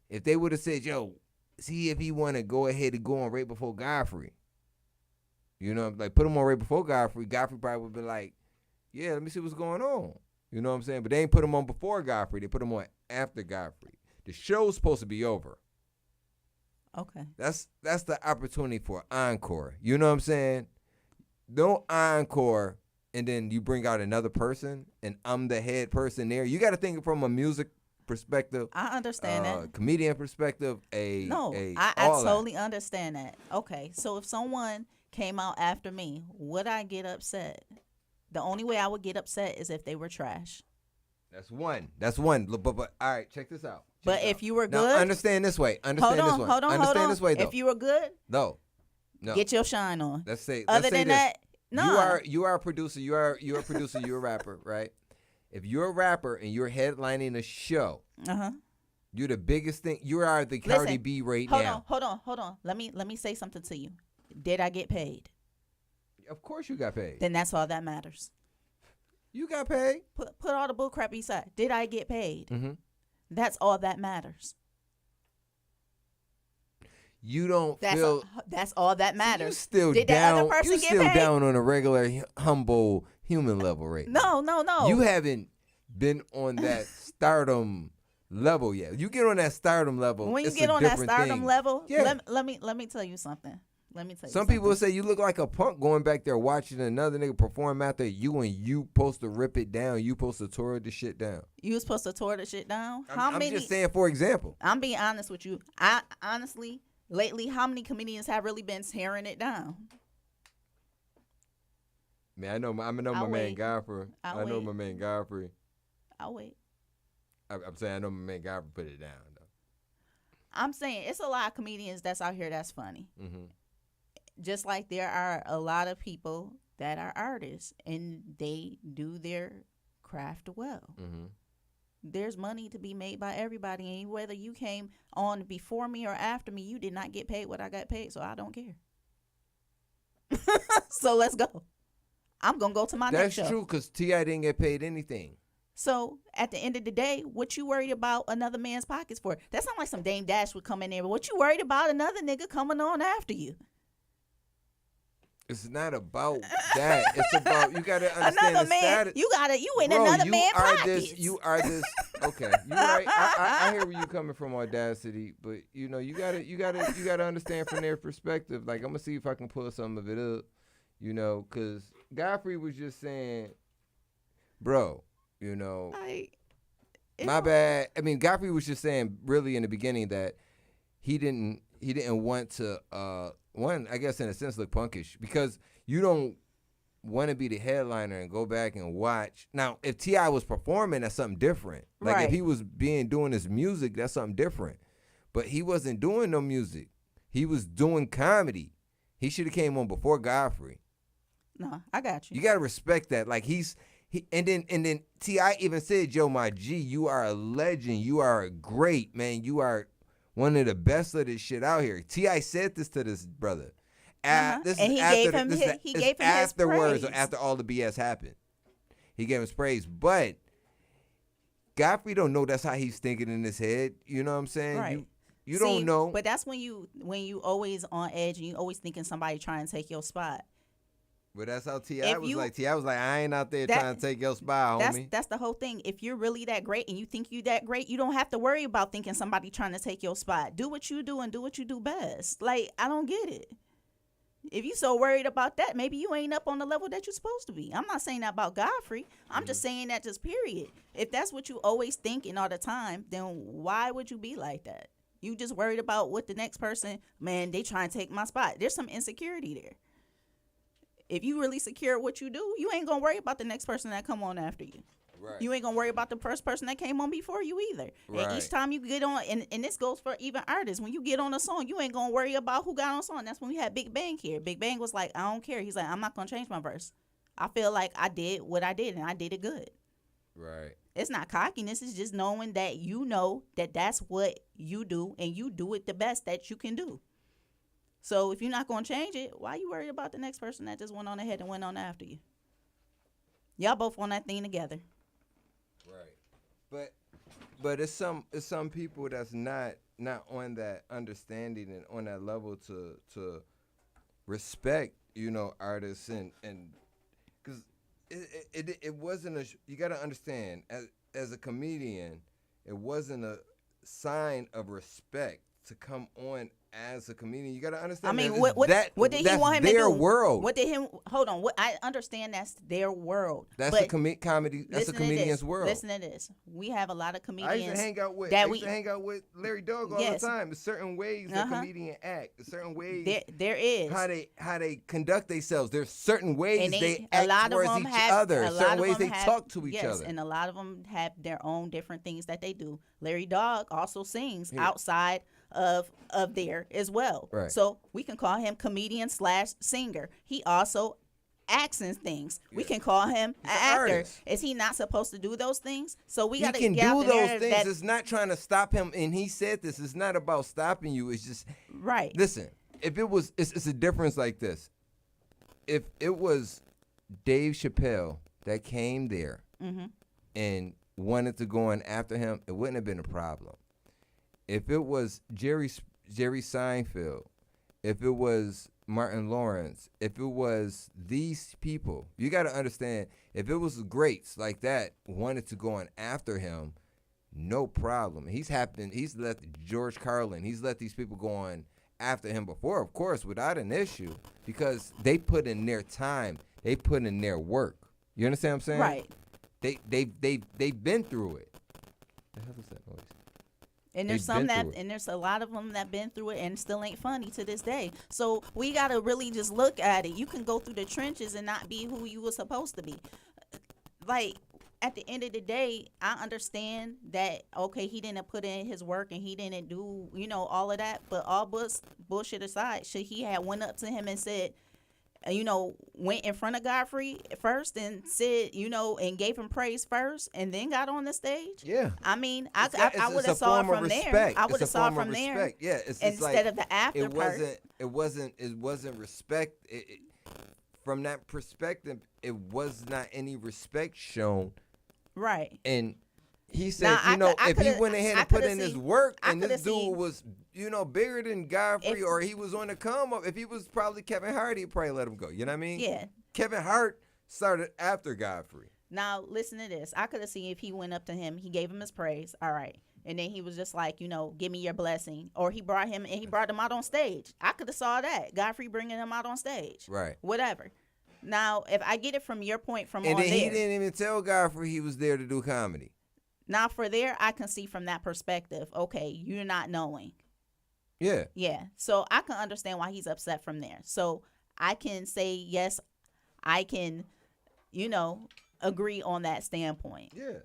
if they would have said, yo, see if he want to go ahead and go on right before Godfrey. Like put him on right before Godfrey. Godfrey probably would be like, yeah, let me see what's going on. You know what I'm saying? But they ain't put him on before Godfrey. They put him on after Godfrey. The show's supposed to be over. Okay. That's the opportunity for encore. You know what I'm saying? No encore, and then you bring out another person, and I'm the head person there. You got to think from a music perspective. I understand that. Comedian perspective. I totally understand that. Okay, so if someone came out after me, would I get upset? The only way I would get upset is if they were trash. That's one. But all right, check this out. But if you were good, now, understand this way. Hold on. This way, though. If you were good, no, get your shine on. Let's say. Other let's say than this. that, no. You are a producer. You're a producer. You're a rapper, right? If you're a rapper and you're headlining a show, you're the biggest thing. You are the Cardi B right now. Hold on. Let me say something to you. Did I get paid? Of course you got paid. Then that's all that matters. You got paid. Put all the bull crap aside. Did I get paid? Mm-hmm. That's all that matters. You don't feel. That's all that matters. You still Did down. That other person you get still paid? Down on a regular humble human level right now. No. You haven't been on that stardom level yet. You get on that stardom level. When you it's get a on that different stardom thing. level, Yeah. let me tell you something. Some people will say you look like a punk going back there watching another nigga perform after you, and you supposed to rip it down. You supposed to tore the shit down. You was supposed to tore the shit down? I'm just saying, for example. I'm being honest with you. I honestly, lately, how many comedians have really been tearing it down? Man, I know my man Godfrey. I know my man Godfrey. I'll wait. I'm saying I know my man Godfrey put it down, though. I'm saying it's a lot of comedians that's out here that's funny. Mm-hmm. Just like there are a lot of people that are artists and they do their craft well. Mm-hmm. There's money to be made by everybody, and whether you came on before me or after me, you did not get paid what I got paid, so I don't care. So let's go. I'm going to go to my next show. That's true, because T.I. didn't get paid anything. So at the end of the day, what you worried about another man's pockets for? That sounds like some Dame Dash would come in there, but what you worried about another nigga coming on after you? It's not about that. It's about, you got to understand another the man. status. You in another man's pockets. You are this. Okay, you're right. I hear where you coming from, Audacity, but you gotta understand from their perspective. Like, I'm gonna see if I can pull some of it up. Because Godfrey was just saying, bro, my bad. I mean, Godfrey was just saying, really, in the beginning, that he didn't want to. One, I guess in a sense, look punkish, because you don't want to be the headliner and go back and watch. Now, if T.I. was performing, that's something different. Like, right. If he was doing his music, that's something different. But he wasn't doing no music. He was doing comedy. He should have came on before Godfrey. No, I got you. You got to respect that. Like, and then T.I. even said, yo, my G, you are a legend. You are great, man. You are one of the best of this shit out here. T.I. said this to this brother. This and is he gave him his afterwards, praise. or after all the BS happened. He gave him his praise. But Godfrey don't know that's how he's thinking in his head. You know what I'm saying? Right. You don't know. But that's when you always on edge and you always thinking somebody trying to take your spot. But that's how T.I. was like. T.I. was like, I ain't out there trying to take your spot, homie. That's the whole thing. If you're really that great and you think you that great, you don't have to worry about thinking somebody trying to take your spot. Do what you do and do what you do best. Like, I don't get it. If you so worried about that, maybe you ain't up on the level that you're supposed to be. I'm not saying that about Godfrey. I'm just saying that just period. If that's what you always thinking all the time, then why would you be like that? You just worried about what the next person, man, they trying to take my spot. There's some insecurity there. If you really secure what you do, you ain't gonna worry about the next person that come on after you. Right. You ain't gonna worry about the first person that came on before you either. Right. And each time you get on, and this goes for even artists, when you get on a song, you ain't gonna worry about who got on a song. That's when we had Big Bang here. Big Bang was like, I don't care. He's like, I'm not gonna change my verse. I feel like I did what I did, and I did it good. Right. It's not cockiness. It's just knowing that you know that that's what you do, and you do it the best that you can do. So if you're not going to change it, why you worried about the next person that just went on ahead and went on after you? Y'all both on that thing together. Right. But it's some people that's not on that understanding and on that level to respect, artists and because it wasn't you got to understand as a comedian, it wasn't a sign of respect to come on as a comedian. You got to understand. I mean, what did he want him to do? Their world. What did him? Hold on. What I understand, that's their world. That's but a comedy. That's a comedian's world. Listen to this. We have a lot of comedians. I used to hang out with Larry Dog all the time. There's certain ways that comedians act. There's certain ways there is how they conduct themselves. There's certain ways and they act towards each other. Certain ways they talk to each other. And a lot of them have their own different things that they do. Larry Dog also sings outside of there as well. Right. So we can call him comedian / singer. He also acts in things. We can call him an actor. Artist. Is he not supposed to do those things? So we got to He can get out do there those things. It's not trying to stop him. And he said this. It's not about stopping you. It's just right. Listen, if it was, it's a difference like this. If it was Dave Chappelle that came there and wanted to go in after him, it wouldn't have been a problem. If it was Jerry Seinfeld, if it was Martin Lawrence, if it was these people, you got to understand, if it was greats like that wanted to go in after him, no problem. He's let George Carlin, he's let these people go on after him before, of course, without an issue, because they put in their time, they put in their work. You understand what I'm saying? Right. They've been through it. The hell is that noise? And there's a lot of them that been through it and still ain't funny to this day. So we gotta really just look at it. You can go through the trenches and not be who you were supposed to be. Like at the end of the day, I understand that he didn't put in his work and he didn't do all of that. But all bullshit aside, should he have went up to him and said, went in front of Godfrey first and said, and gave him praise first and then got on the stage? Yeah. I mean, I would have saw it from there. I would have saw it from there. Yeah. Instead like, of the after part. It wasn't respect. From that perspective, it was not any respect shown. Right. And he said, if he went ahead and put in his work and this dude was, bigger than Godfrey or he was on the come up, if he was probably Kevin Hart, he'd probably let him go. You know what I mean? Yeah. Kevin Hart started after Godfrey. Now, listen to this. I could have seen if he went up to him, he gave him his praise. All right. And then he was just like, give me your blessing. Or he brought him out on stage. I could have saw that. Godfrey bringing him out on stage. Right. Whatever. Now, if I get it from your point from and on then there. he didn't even tell Godfrey he was there to do comedy. Now, for there, I can see from that perspective, okay, you're not knowing. Yeah. Yeah. So I can understand why he's upset from there. So I can say, yes, I can, agree on that standpoint. Yeah.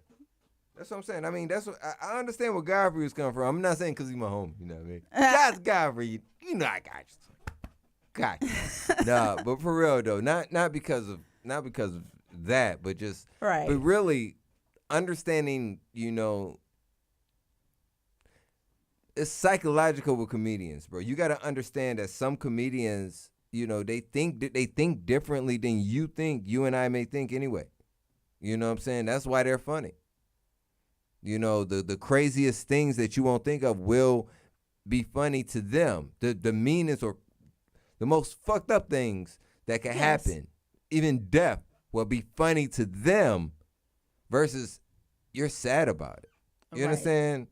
That's what I'm saying. I mean, that's what I understand where Godfrey was coming from. I'm not saying because he's my homie, you know what I mean? That's Godfrey. I got you. Got you. Nah, but for real though, not because of that, but just right. But really understanding, it's psychological with comedians, bro. You got to understand that some comedians, they think differently than you think. You and I may think anyway. You know what I'm saying? That's why they're funny. The craziest things that you won't think of will be funny to them. The meanest or the most fucked up things that can happen, even death, will be funny to them versus you're sad about it. You understand?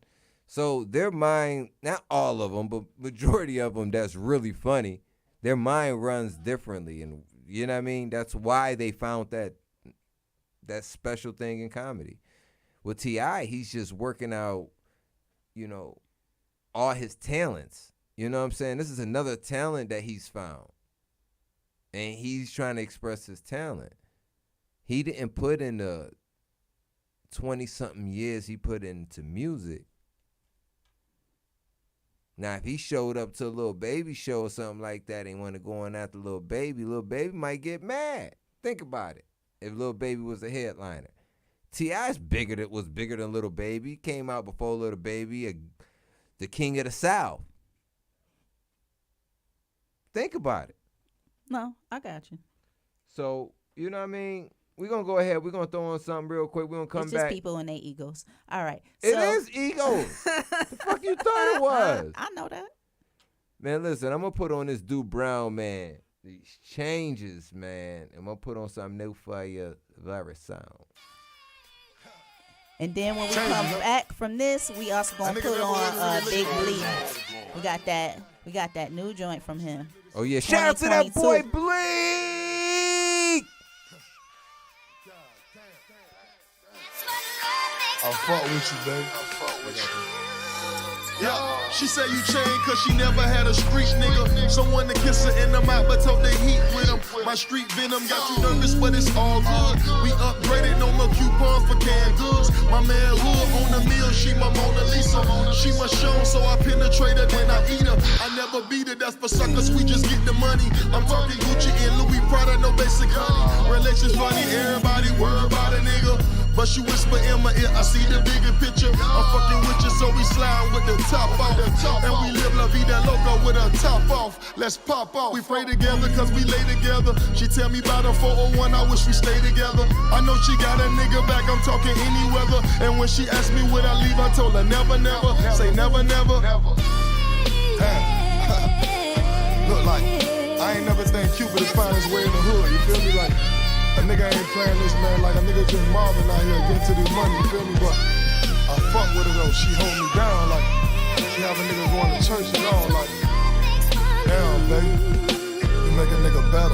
So their mind, not all of them, but majority of them that's really funny, their mind runs differently. And you know what I mean? That's why they found that special thing in comedy. With T.I., he's just working out, all his talents. You know what I'm saying? This is another talent that he's found. And he's trying to express his talent. He didn't put in the 20-something years he put into music. Now, if he showed up to a Lil Baby show or something like that and want to go on after Lil Baby might get mad. Think about it. If Lil Baby was a headliner. T.I.'s was bigger than Lil Baby. Came out before Lil Baby, the king of the South. Think about it. No, I got you. So, you know what I mean? We're going to go ahead. We're going to throw on something real quick. We're going to come back. It's just people and their egos. All right. It is egos. The fuck you thought it was? I know that. Man, listen, I'm going to put on this Dude Brown, man. These changes, man. I'm going to put on something new for you very soon. And then when we come back from this, we also going to put on Big Bleak. We got that new joint from him. Oh, yeah. Shout out to that boy Bleak. I fuck with you, baby. Yeah, she say you changed cause she never had a street nigga. Someone to kiss her in the mouth but told the heat with him. My street venom got you nervous but it's all good. We upgraded, no more coupons for canned goods. My man Hood on the meal, she my Mona Lisa. She my shown so I penetrate her then I eat her. I never beat her, that's for suckers, we just get the money. I'm talking Gucci and Louis Prada, no basic honey. Relations funny, everybody worry about a nigga. But she whisper in my ear, I see the bigger picture. I'm fucking with you, so we slide with the top off. And we live La Vida Loca with a top off. Let's pop off. We pray together, cause we lay together. She tell me about a 401, I wish we stay together. I know she got a nigga back, I'm talking any weather. And when she asked me would I leave, I told her never, never. Say never, never. Look like, I ain't never think Cupid is find his way in the hood, you feel me? Like, a nigga ain't playing this, man, like a nigga just Marvin out here getting to this money, you feel me? But I fuck with her though, she hold me down, like, she have a nigga going to church and all, like, damn, baby, you make a nigga better.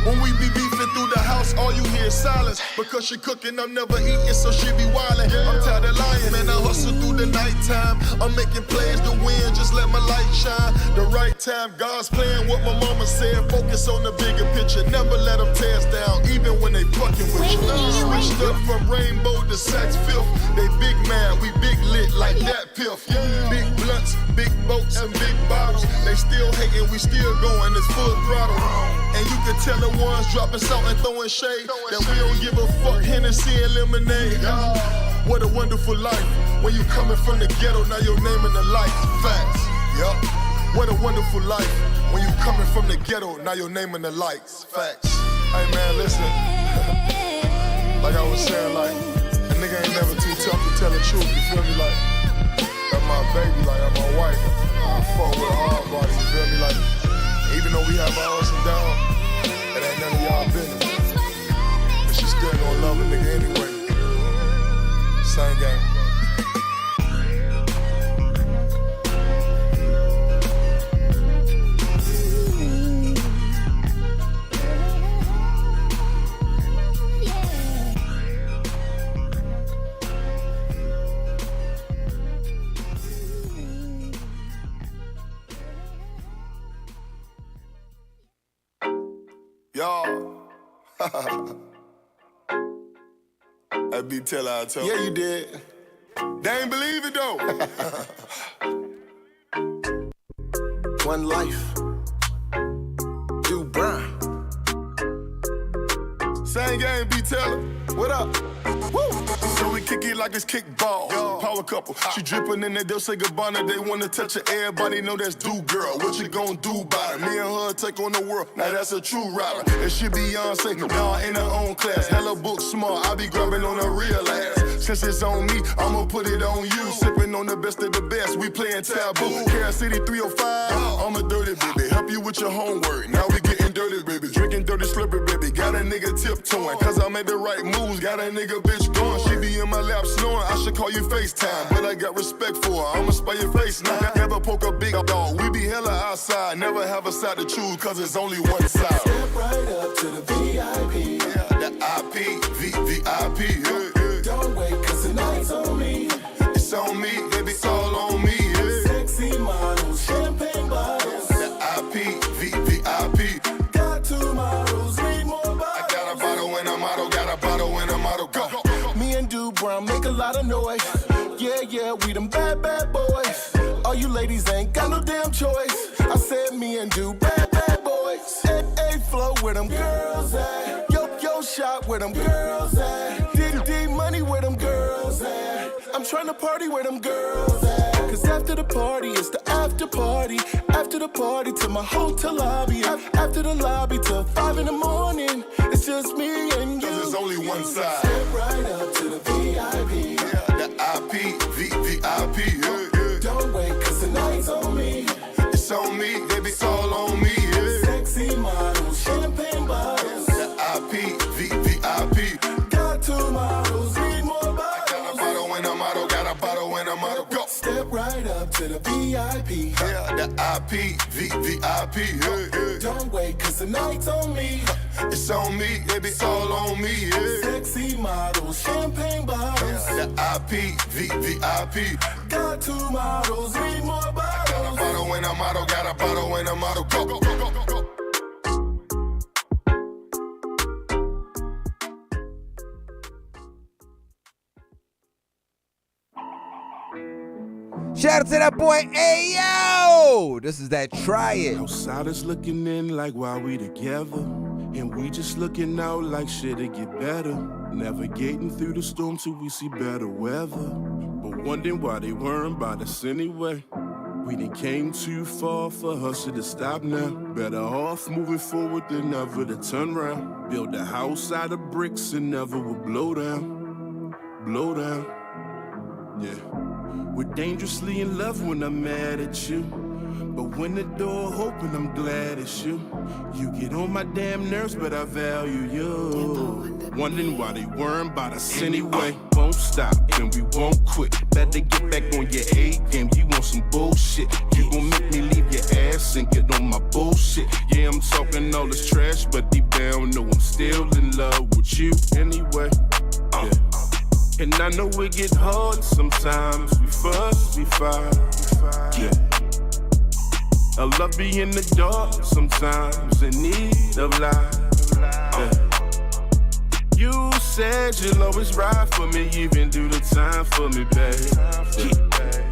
When we be beefing through the house, all you hear is silence. Because she cooking, I'm never eating, so she be wildin'. I'm tired of lying, man, I hustle through the nighttime. I'm making plays to win, just let my light shine. The right time, God's playing what my mama said. Focus on the bigger picture, never let them tear us down, even when they fucking with you. Switched up from rainbow to Saks Fifth. They big mad, we big lit like that piff. Big blunts, big boats, and big bottles. They still hating, we still going, it's full throttle. And you can tell the ones dropping salt and throwing shade that we don't give a fuck, Hennessy and lemonade. What a wonderful life when you coming from the ghetto, now your name in the lights. Facts, yup. What a wonderful life when you coming from the ghetto, now your name in the lights. Facts. Hey man, listen. Like I was saying, like, a nigga ain't never too tough to tell the truth, you feel me? Like, that's my baby, like, that's my wife. I fuck with her hard body, you feel me? Like, even though we have our ups and downs, it ain't none of y'all business. But she still gonna love a nigga anyway. Same game. Y'all. I be tell I told. Yeah, you did. They ain't believe it though. One life. Dude Brown. Same game, be telling. What up? Woo! So we kick it like it's kickball. Power couple. She drippin' in that Dolce Gabbana. They wanna touch her. Everybody know that's do girl. What you gon' do about it? Me and her take on the world. Now that's a true rider. And she Beyonce. Nah, in her own class. Hella book smart. I be grabbing on her real ass. Since it's on me, I'ma put it on you. Sippin' on the best of the best. We playin' taboo. Carol City 305. I'm a dirty baby. Help you with your homework. Now we getting dirty, baby. Drinking dirty slippery, baby. Got a nigga tiptoeing. Cause I made the right moves. Got a nigga bitch going. She be in my lap snoring. I should call you FaceTime. But I got respect for her. I'ma spy your face now. Never poke a big dog. We be hella outside. Never have a side to choose. Cause it's only one side. Step right up to the VIP. Yeah, the IP. VIP. Yeah, yeah. Don't wait, cause tonight's on me. It's on me, baby. It's all on me. Yeah. Sexy models, champagne bottles. The IP. VIP. Got two models, need more bottles. I got a bottle and a model. Got a bottle and a model. Go. Me and Dude Brown around, make a lot of noise. Yeah, we them bad boys. All you ladies ain't got no damn choice. I said me and do bad boys. A flow where them girls at. Yo shot where them girls at. D money where them girls at. I'm tryna party where them girls at. Cause after the party, it's the after party. After the party to my hotel lobby. After the lobby till 5 in the morning. It's just me and you. Cause there's only one side. Step right up to the VIP. The IP, VIP, yeah. Don't wait, cause tonight's on me. It's on me, baby, it's all on me, yeah. Sexy models, champagne bottles. The IP, VIP. Got 2 models, need more bottles. Got a bottle and a model, got a bottle and a model, go. Step right up to the VIP. Yeah, the IP, VIP, yeah. Don't wait, cause tonight's on me. It's on me, baby, it's all on me, yeah. Sexy models, champagne bottles. The IP, VIP. Got 2 models, need more Got a bottles. bottle and a model, got a bottle and a model, go, go, go, go, go. Shout out to that boy, Ayo! This is that Try It. Outsiders looking in like why we together, and we just looking out like shit'll get better. Navigating through the storm till we see better weather, but wondering why they weren't about us anyway. We done came too far for hustle to stop now. Better off moving forward than ever to turn round. Build a house out of bricks and never will blow down. Blow down, yeah. We're dangerously in love when I'm mad at you, but when the door open, I'm glad it's you. You get on my damn nerves, but I value you. Wondering why they weren't about us anyway. Won't stop, and we won't quit. Better get back on your A game. You want some bullshit? You gon' make me leave your ass and get on my bullshit. Yeah, I'm talking all this trash, but deep down, know I'm still in love with you anyway. Yeah. And I know it get hard sometimes. We fuss, we fight. Yeah. I love being in the dark sometimes, in need of light. Yeah. You said you'll always ride for me, even do the time for me, babe. Yeah.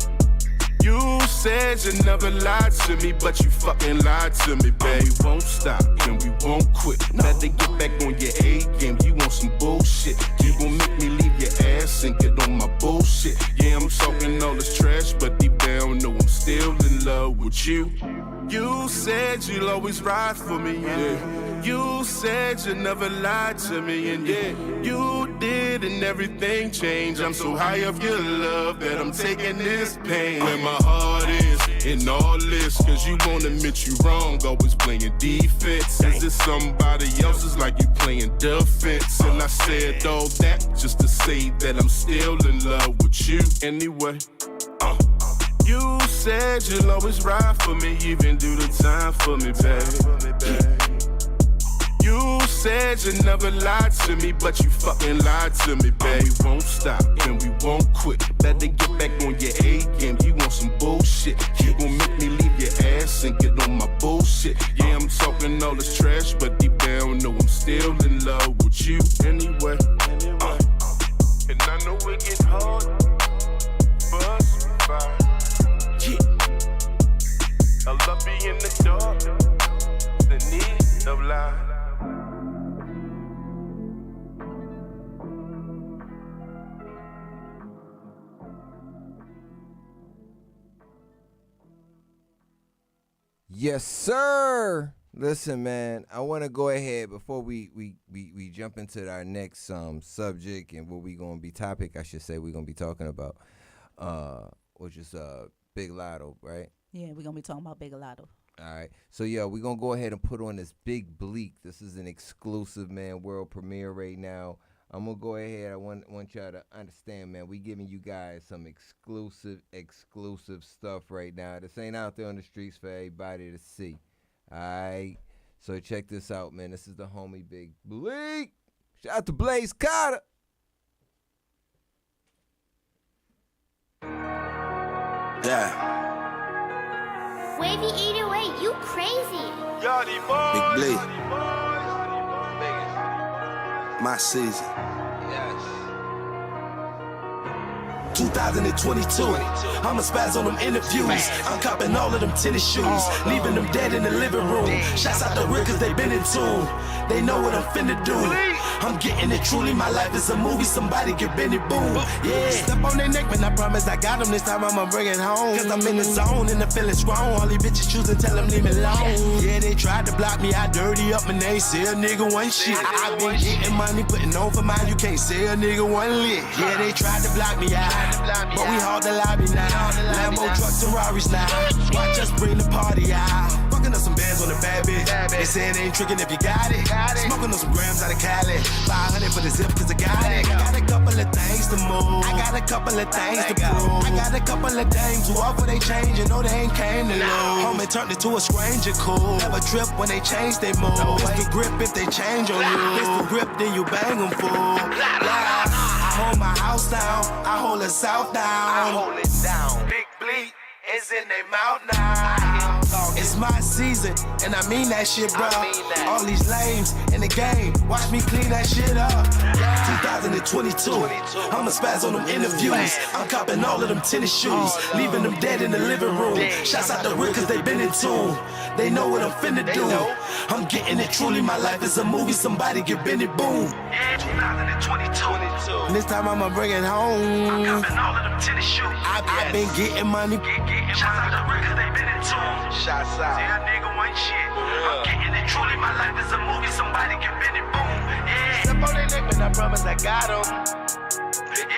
You said you never lied to me, but you fucking lied to me, babe. We won't stop and we won't quit. Better get back on your A game. You want some bullshit? You gon' make me leave your ass and get on my bullshit. Yeah, I'm talking all this trash, but deep down, know I'm still in love with you. You said you'll always ride for me, yeah. You said you never lied to me, and yeah, you did, and everything changed. I'm so high off your love that I'm taking this pain. Where my heart is in all this, cause you won't admit you wrong, always playing defense. Is this somebody else's like you playing defense? And I said all that just to say that I'm still in love with you anyway. You said you'll always ride for me, even do the time for me, babe. You said you never lied to me, but you fucking lied to me, babe. We won't stop and we won't quit. Better get back on your A game. You want some bullshit? You gon' make me leave your ass and get on my bullshit. Yeah, I'm talking all this trash, but deep down, know I'm still in love with you anyway. And I know it get hard for us to fight. I love being in the dark, the need of light. Yes, sir. Listen, man, I want to go ahead before we jump into our next subject and what we gonna be topic. I should say we're gonna be talking about, which is Big Lotto, right? Yeah, we're going to be talking about Big Lotto. All right. So, yeah, we're going to go ahead and put on this Big Bleak. This is an exclusive, man, world premiere right now. I'm going to go ahead. I want y'all to understand, man, we giving you guys some exclusive stuff right now. This ain't out there on the streets for everybody to see. All right. So check this out, man. This is the homie Big Bleak. Shout out to Blaze Carter. Yeah. Wavy 808, you crazy. Big Bleak. My season. 2022, I'ma spaz on them interviews. I'm copping all of them tennis shoes, leaving them dead in the living room. Shouts out the real cause they been in tune. They know what I'm finna do. I'm getting it truly, my life is a movie, somebody get Benny Boom. Yeah, step on their neck, man, I promise I got them. This time I'ma bring it home. Cause I'm in the zone and the feeling strong. All these bitches choosing, tell them leave me alone. Yeah, they tried to block me, I dirty up my name. Say a nigga one shit. I been getting money, putting on for mine. You can't say a nigga one lick. Yeah, they tried to block me out, but we hold the lobby now. Lambo trucks and Rarries now. Watch us bring the party out. Fucking up some bands on the bad bitch. They saying they ain't tricking if you got it. Smoking on some grams out of Cali. 500 for the zip cause I got it. I got a couple of things to move. I got a couple of things to prove. I got a couple of dames who offer they change and know they ain't came to lose. Homie turned into a stranger cool. Never trip when they change they move. It's the grip if they change on you. It's the grip then you bang them fool. I hold my house down. I hold the south down. I hold it down. Big bleed is in their mouth now. It's my season, and I mean that shit, bro. All these lames in the game, watch me clean that shit up. 2022, I'ma spaz on them interviews. I'm copping all of them tennis shoes, leaving them dead in the living room. Shouts out the real cause they been in tune. They know what I'm finna do. I'm getting it truly, my life is a movie, somebody get Benny Boom. 2022, and this time I'ma bring it home. I'm copping all of them tennis shoes. I've been getting money. Shouts out the real cause they been in tune. Shouts out. Say a nigga one shit. I'm getting it truly, my life is a movie, somebody get Benny Boom. Yeah. Step on their neck, but I promise I got them. Yeah.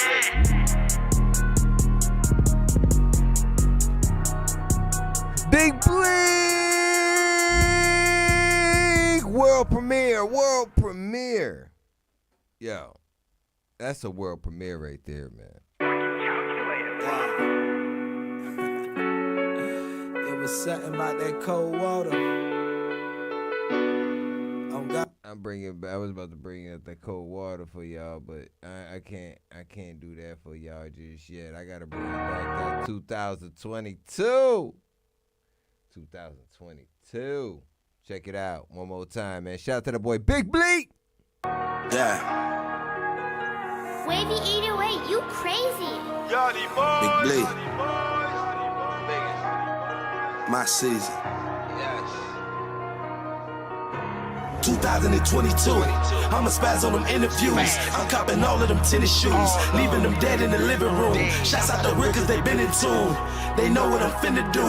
Big Bleak! World premiere. Yo, that's a world premiere right there, man. It was something about that cold water. Oh God. I was about to bring up that cold water for y'all, but I can't do that for y'all just yet. I gotta bring back that 2022. 2022. Check it out one more time, man. Shout out to the boy Big Bleak. Yeah. Wavy 808, you crazy. Big Bleak. My season. 2022, I'ma spaz on them interviews. I'm copping all of them tennis shoes, leaving them dead in the living room. Shouts out the real cause they been in tune. They know what I'm finna do.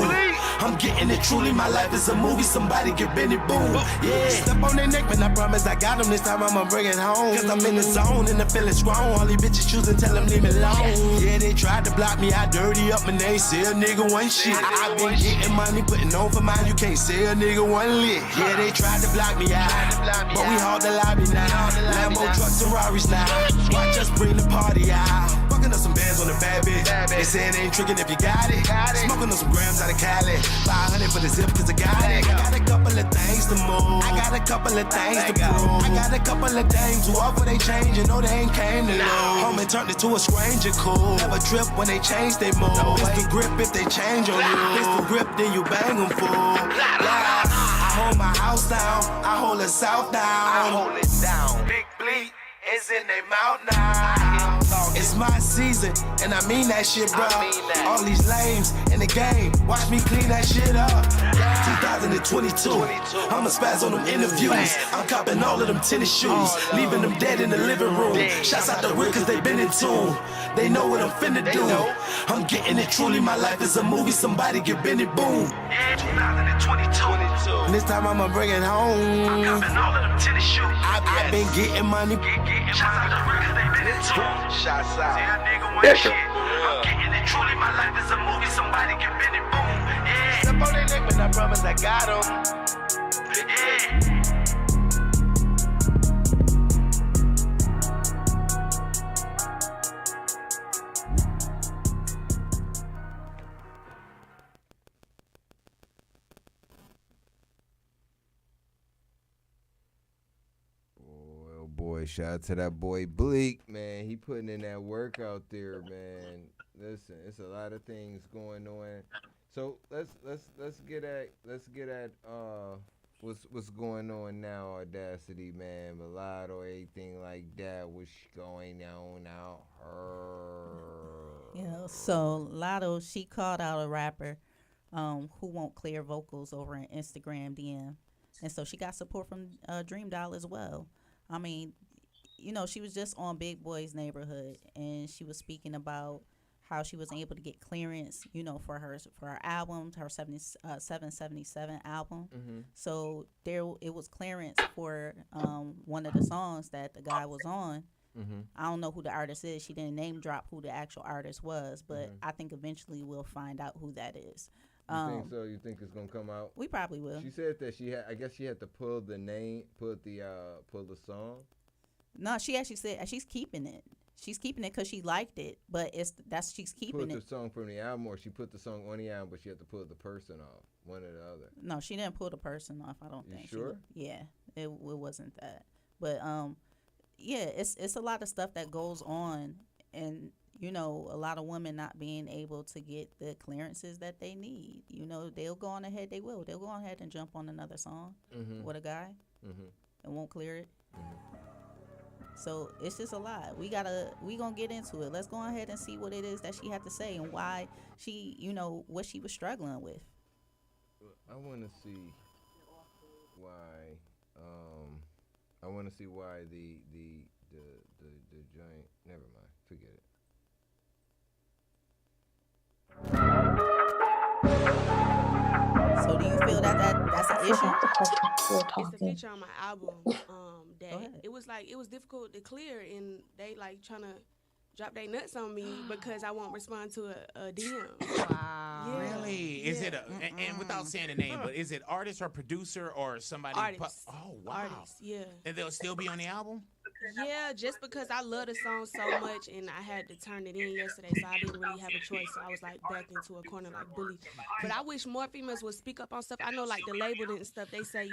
I'm getting it truly, my life is a movie, somebody get Benny Boom. Yeah, step on their neck, man, I promise I got them. This time I'ma bring it home. Cause I'm in the zone and the feeling strong. All these bitches choosing, tell them leave me alone. Yeah, they tried to block me, I dirty up my name. Say a nigga one shit. I been getting money, putting on for mine. You can't say a nigga one lick. Yeah, they tried to block me out, but we hold the lobby now. Lambo trucks and Rarries now. Watch us bring the party out. Fucking up some bands on the bad bitch. They saying they ain't tricking if you got it. Smoking on some grams out of Cali. 500 for the zip cause I got it. I got a couple of things to move. I got a couple of things to prove. I got a couple of dames who offer they change and know they ain't came to lose. Homie turned into a stranger cool. Never trip when they change they move. It's the grip if they change on you. It's the grip then you bang them fool. I hold my house down. I hold the south down. I hold it down. Big bleed is in their mouth now. It's my season, and I mean that shit, bro. All these lames in the game, watch me clean that shit up. 2022, I'ma spaz on them interviews. I'm copping all of them tennis shoes, leaving them dead in the living room. Shouts out the real cause they been in tune. They know what I'm finna do. I'm getting it truly, my life is a movie, somebody get Benny Boom. 2022, and this time I'ma bring it home. I'm copping all of them tennis shoes. I've been getting money. Shouts out the real cause they been in tune. Shouts out. Say a nigga one shit. I'm getting it truly, my life is a movie, somebody get Benny Boom. Yeah. Step on their neck, but I promise I got them. Yeah. Boy, shout out to that boy Bleak, man. He putting in that work out there, man. Listen, it's a lot of things going on. So let's get at what's going on now, Audacity, man. Mulatto, anything like that. What's going on out here? So Lotto, she called out a rapper who won't clear vocals over an Instagram DM. And so she got support from Dream Doll as well. I mean, she was just on Big Boy's Neighborhood, and she was speaking about how she was able to get clearance, for her album, her 777 album. Mm-hmm. So it was clearance for one of the songs that the guy was on. Mm-hmm. I don't know who the artist is. She didn't name drop who the actual artist was, but I think eventually we'll find out who that is. You think so? You think it's gonna come out? We probably will. She said that I guess she had to pull the song. No, she actually said she's keeping it. She's keeping it because she liked it, but she's keeping Put it. the song from the album, or she put the song on the album, but she had to pull the person off, one or the other. No, she didn't pull the person off. I don't You think. sure? It wasn't that. But it's a lot of stuff that goes on, and a lot of women not being able to get the clearances that they need. They'll go on ahead. They'll go on ahead and jump on another song with a guy and won't clear it. So it's just a lot. We gonna get into it. Let's go ahead and see what it is that she had to say and why she, what she was struggling with. I want to see why. I want to see why the joint. Never mind. Forget it. So do you feel that's an issue? It's the feature on my album. That it was difficult to clear, and they trying to drop their nuts on me because I won't respond to a DM. Wow. Yeah. Really? Is it and without saying the name, but is it artist or producer or somebody? Artist. Oh wow. Artist. Yeah. And they'll still be on the album? Yeah, just because I love the song so much and I had to turn it in yesterday, so I didn't really have a choice. So I was backed into a corner like Billy. But I wish more females would speak up on stuff. I know the label and stuff, they say,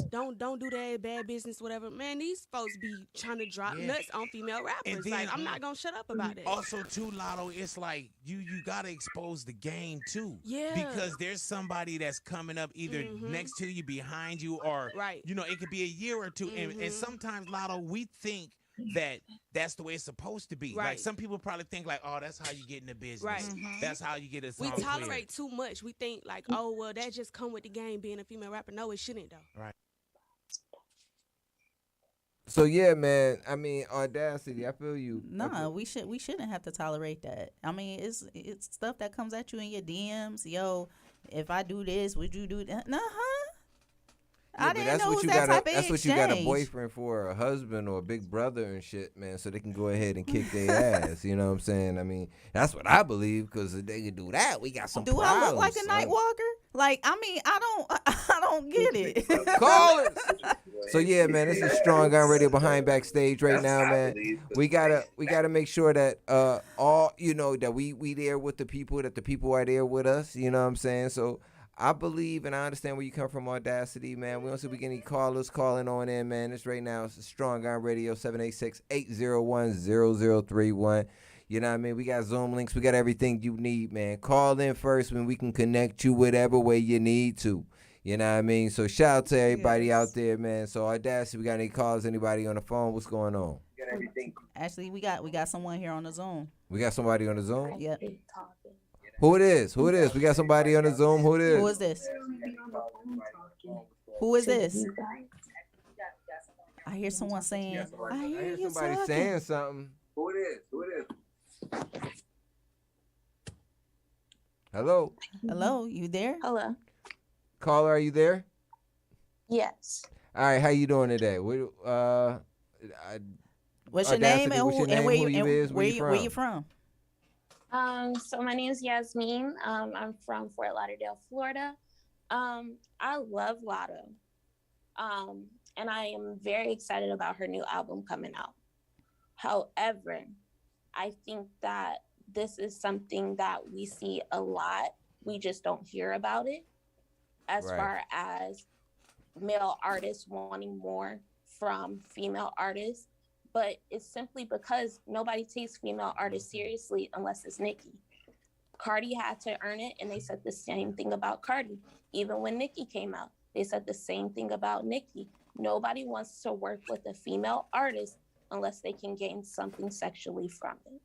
don't do that, bad business, whatever. Man, these folks be trying to drop nuts on female rappers. Then, I'm not gonna shut up about it. Also too, Lotto, it's you gotta expose the game too. Yeah. Because there's somebody that's coming up either next to you, behind you, or it could be a year or two. And sometimes, Lotto, we think that that's the way it's supposed to be. Right. Some people probably think that's how you get in the business. Right. That's how you get a song We tolerate clear. too much. We think that just come with the game being a female rapper. No, it shouldn't though. Right. So yeah, man. I mean, Audacity. I feel you. No, we shouldn't have to tolerate that. I mean, it's stuff that comes at you in your DMs. Yo, if I do this, would you do that? I didn't know it was that type of That's what you exchange. got a boyfriend for, a husband or a big brother and shit, man, so they can go ahead and kick their ass. You know what I'm saying? I mean, that's what I believe, because if they can do that, we got some problems. Do I look like a night walker? I don't get it. Call it. So yeah, man, this is Strong Gun Radio Behind Backstage right now, man. We gotta make sure that all that we there with the people, that the people are there with us. You know what I'm saying? So I believe and I understand where you come from, Audacity, man. We don't see we get any callers calling on in, man. It's right now. It's Strong Gun Radio 786-801-0031. You know what I mean? We got Zoom links. We got everything you need, man. Call in first when we can connect you whatever way you need to. You know what I mean? So shout out to everybody out there, man. So Audacity, we got any calls? Anybody on the phone? What's going on? Actually, we got someone here on the Zoom. We got somebody on the Zoom? Yep. Who it is? Who it is? We got somebody on the Zoom. Who it is? Who is this? Who is this? I hear someone saying, I hear you somebody talking. saying something. Who it is? Who it is? Hello? Hello, you there? Hello. Caller, are you there? Yes. All right, how you doing today? What's your Audacity, name and what's your name, where who you is, where you from? So my name is Yasmin. I'm from Fort Lauderdale, Florida. I love Lotto. And I am very excited about her new album coming out. However, I think that this is something that we see a lot. We just don't hear about it as far as male artists wanting more from female artists. But it's simply because nobody takes female artists seriously unless it's Nicki. Cardi had to earn it, and they said the same thing about Cardi. Even when Nicki came out, they said the same thing about Nicki. Nobody wants to work with a female artist unless they can gain something sexually from it.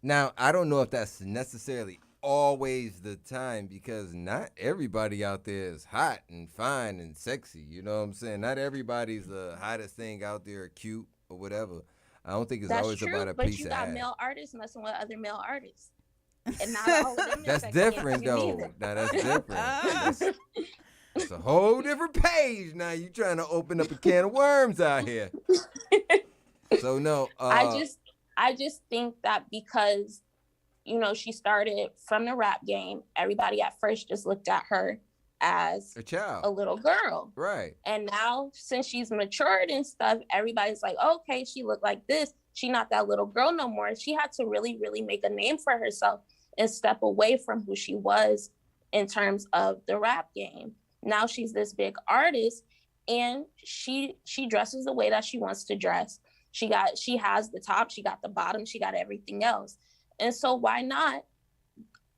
Now, I don't know if that's necessarily always the time because not everybody out there is hot and fine and sexy. You know what I'm saying? Not everybody's the hottest thing out there, or cute or whatever. I don't think it's always about a but piece you of got ass. male artists messing with other male artists. And not all of them That's different, though. Now, that's different. That's a whole different page. Now you trying to open up a can of worms out here. So no, I just think that because, you know, she started from the rap game, everybody at first just looked at her as a child, a little girl. Right. And now since she's matured and stuff, everybody's like, okay, she looked like this. She not that little girl no more. She had to really, really make a name for herself and step away from who she was in terms of the rap game. Now she's this big artist and she dresses the way that she wants to dress. She has the top, she got the bottom, she got everything else. And so why not?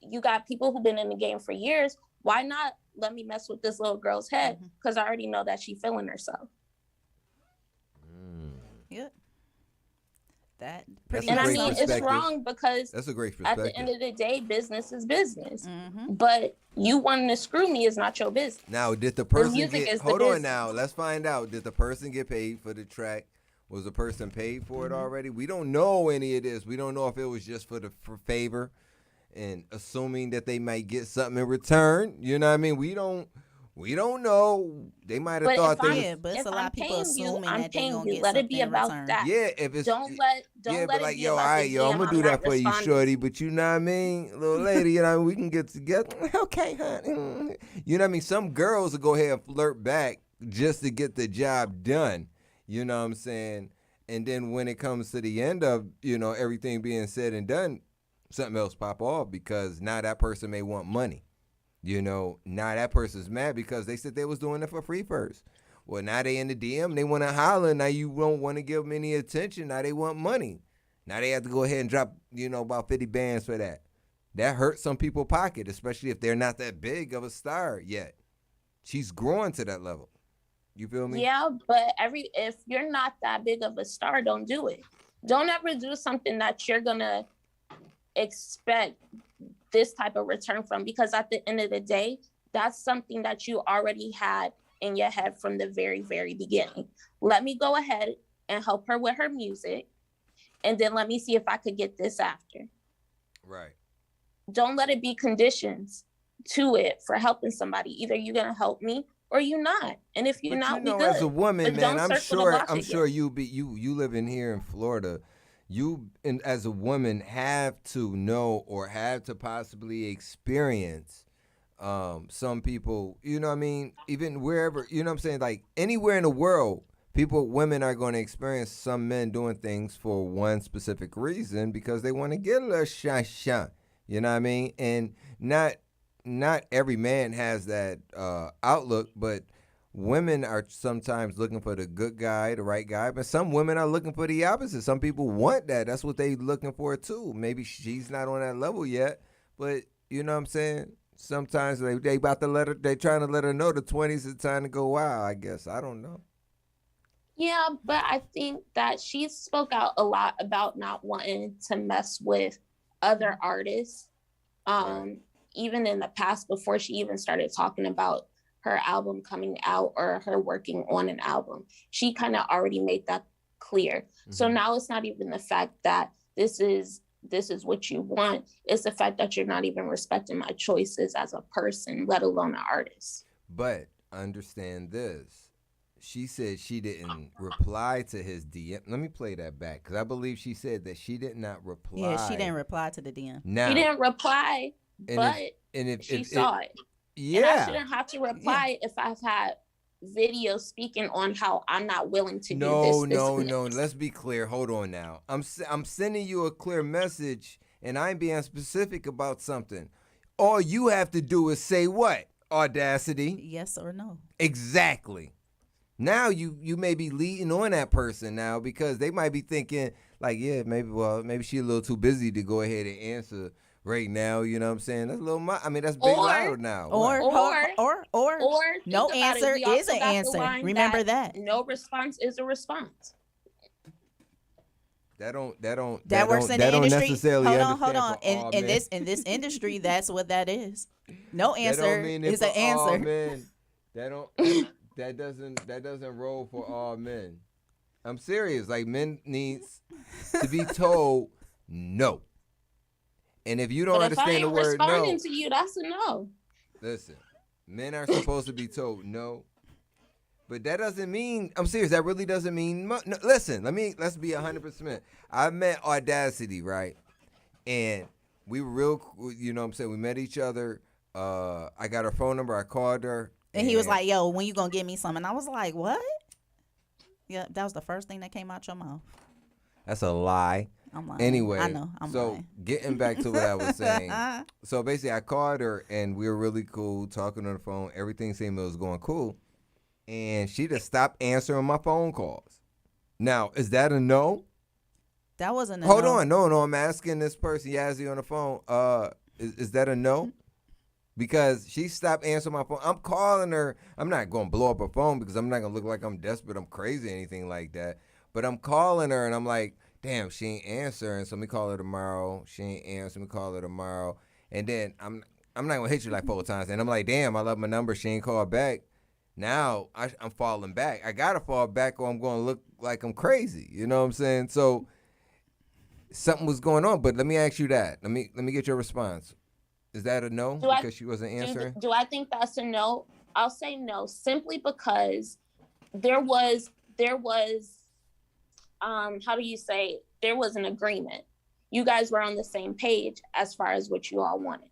You got people who've been in the game for years. Why not let me mess with this little girl's head? Because I already know that she's feeling herself. Yep. That's and I mean, it's wrong because that's a great at the end of the day, business is business. But you wanting to screw me is not your business. Now, did the person get? Hold on now. Let's find out. Did the person get paid for the track? Was the person paid for it already? We don't know any of this. We don't know if it was just for favor and assuming that they might get something in return. You know what I mean? We don't know. They might have thought they was. But it's a lot of people assuming that they're gonna get let it be something in about return. that. Yeah, if it's don't let but like, it be yo, all about right, yo, I'm gonna do that for you, shorty. But you know what I mean, little lady, you know, we can get together. Okay, honey. You know what I mean? Some girls will go ahead and flirt back just to get the job done. You know what I'm saying? And then when it comes to the end of, you know, everything being said and done, something else pop off because now that person may want money. You know, now that person's mad because they said they was doing it for free first. Well, now they in the DM, they want to holler. Now you don't want to give them any attention. Now they want money. Now they have to go ahead and drop, you know, about 50 bands for that. That hurts some people's pocket, especially if they're not that big of a star yet. She's growing to that level. You feel me? Yeah, but if you're not that big of a star, don't do it. Don't ever do something that you're gonna expect this type of return from, because at the end of the day, that's something that you already had in your head from the very, very beginning. Let me go ahead and help her with her music, and then let me see if I could get this after. Right. Don't let it be conditions to it for helping somebody. Either you're gonna help me or you not. And if you're not, you know, we good. as a woman, but man, I'm sure you living here in Florida, as a woman have to know or have to possibly experience some people, you know what I mean, even wherever, you know what I'm saying, like anywhere in the world, women are going to experience some men doing things for one specific reason because they want to get a little shot. You know what I mean? And not every man has that outlook, but women are sometimes looking for the good guy, the right guy, but some women are looking for the opposite. Some people want that. That's what they looking for too. Maybe she's not on that level yet, but you know what I'm saying? Sometimes they trying to let her know the 20s is time to go wild, I guess. I don't know. Yeah, but I think that she spoke out a lot about not wanting to mess with other artists. Even in the past, before she even started talking about her album coming out or her working on an album, she kind of already made that clear. Mm-hmm. So now it's not even the fact that this is what you want. It's the fact that you're not even respecting my choices as a person, let alone an artist. But understand this. She said she didn't reply to his DM. Let me play that back because I believe she said that she did not reply. Yeah, she didn't reply to the DM. Now, she didn't reply, if she saw it. Yeah. And I shouldn't have to reply if I've had video speaking on how I'm not willing to do this. No. Let's be clear. Hold on now. I'm sending you a clear message, and I'm being specific about something. All you have to do is say what? Audacity. Yes or no. Exactly. Now you may be leading on that person now because they might be thinking like, yeah, maybe she's a little too busy to go ahead and answer right now. You know what I'm saying? That's a little that's big loud now. Or no answer is an answer. Remember that. No response is a response. That works in the industry. Necessarily hold on. For all In men. this industry, that's what that is. No answer That don't mean is it an for all answer. men. That doesn't roll for all men. I'm serious. Like, men needs to be told no. And if you don't understand the word no, responding to you, that's a no. listen, men are supposed to be told no. But that doesn't mean, I'm serious, that really doesn't mean, no, listen, let's be 100%. I met Audacity, right? And we were real, you know what I'm saying, we met each other. I got her phone number, I called her. And he was like, yo, when you gonna give me some? And I was like, what? Yeah, that was the first thing that came out your mouth. That's a lie. I'm lying. Anyway, I know, I'm lying. Getting back to what I was saying. So basically, I called her, and we were really cool, talking on the phone. Everything seemed it was going cool. And she just stopped answering my phone calls. Now, is that a no? That wasn't a Hold no. on. No, I'm asking this person, Yazzie, on the phone, is that a no? Because she stopped answering my phone. I'm calling her. I'm not going to blow up her phone because I'm not going to look like I'm desperate, I'm crazy, anything like that. But I'm calling her, and I'm like, damn, she ain't answering, so let me call her tomorrow. She ain't answering, let me call her tomorrow. And then I'm not going to hit you like 4 times. And I'm like, damn, I love my number. She ain't called back. Now I'm falling back. I got to fall back or I'm going to look like I'm crazy. You know what I'm saying? So something was going on. But let me ask you that. Let me get your response. Is that a no because she wasn't answering? Do I think that's a no? I'll say no, simply because there was how do you say, there was an agreement. You guys were on the same page as far as what you all wanted.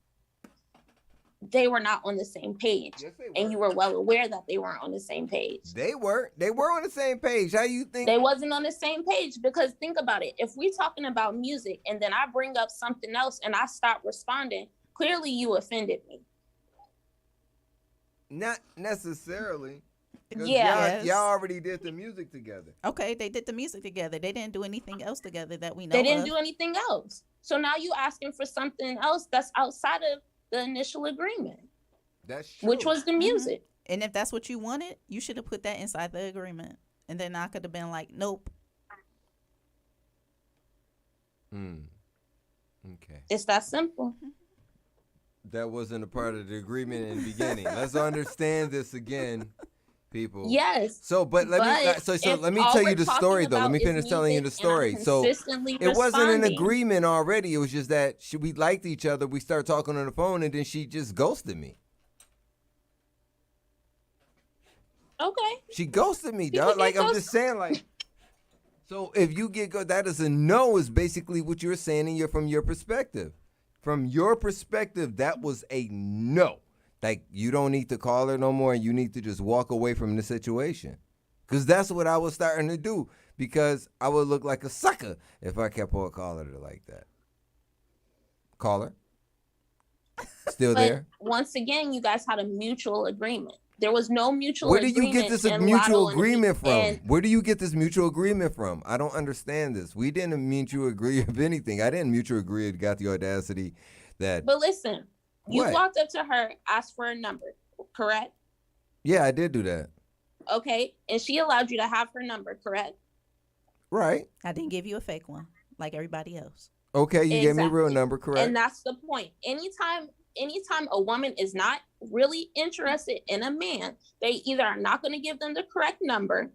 They were not on the same page. Yes, they were. And you were well aware that they weren't on the same page. They were on the same page. How you think? They wasn't on the same page because think about it. If we're talking about music and then I bring up something else and I stop responding, clearly you offended me. Not necessarily. Yeah. Y'all already did the music together. Okay, they did the music together. They didn't do anything else together that we know They didn't of. do anything else. So now you asking for something else that's outside of the initial agreement. That's true. Which was the music. Mm-hmm. And if that's what you wanted, you should have put that inside the agreement. And then I could have been like, nope. Okay. It's that simple. That wasn't a part of the agreement in the beginning. Let's understand this again, people. Yes. So, but let me tell you the story though. Let me finish telling you the story. So it wasn't an agreement already. It was just that we liked each other. We started talking on the phone, and then she just ghosted me. Okay. She ghosted me, dog. Like I'm just saying, like. So if you get that is a no, is basically what you're saying, from your perspective. From your perspective, that was a no. Like, you don't need to call her no more, and you need to just walk away from the situation. Because that's what I was starting to do, because I would look like a sucker if I kept on calling her like that. Call her? Still there? Once again, you guys had a mutual agreement. There was no mutual agreement. Where do you get this mutual agreement from? Where do you get this mutual agreement from? I don't understand this. We didn't mutually agree of anything. I didn't mutually agree. Got the audacity that. But listen, you walked up to her, asked for a number, correct? Yeah, I did do that. Okay, and she allowed you to have her number, correct? Right. I didn't give you a fake one like everybody else. Okay, you gave me a real number, correct? And that's the point. Anytime a woman is not really interested in a man, they either are not going to give them the correct number,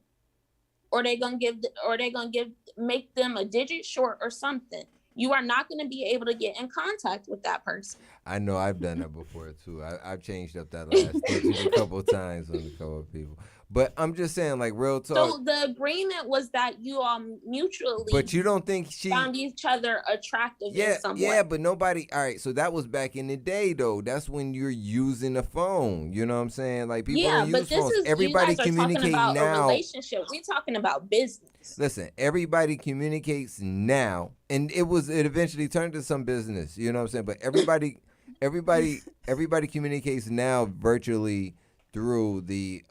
or they're going to make them a digit short or something. You are not going to be able to get in contact with that person. I know I've done that before too. I've changed up that last digit a couple of times on a couple of people. But I'm just saying, like, real talk. So the agreement was that you all mutually. But you don't think she found each other attractive in some way? Yeah, but nobody. All right, so that was back in the day, though. That's when you're using a phone. You know what I'm saying? Like, people don't use phones. Everybody communicates now. A relationship. We're talking about business. Listen, everybody communicates now, and it eventually turned to some business. You know what I'm saying? But everybody communicates now virtually through the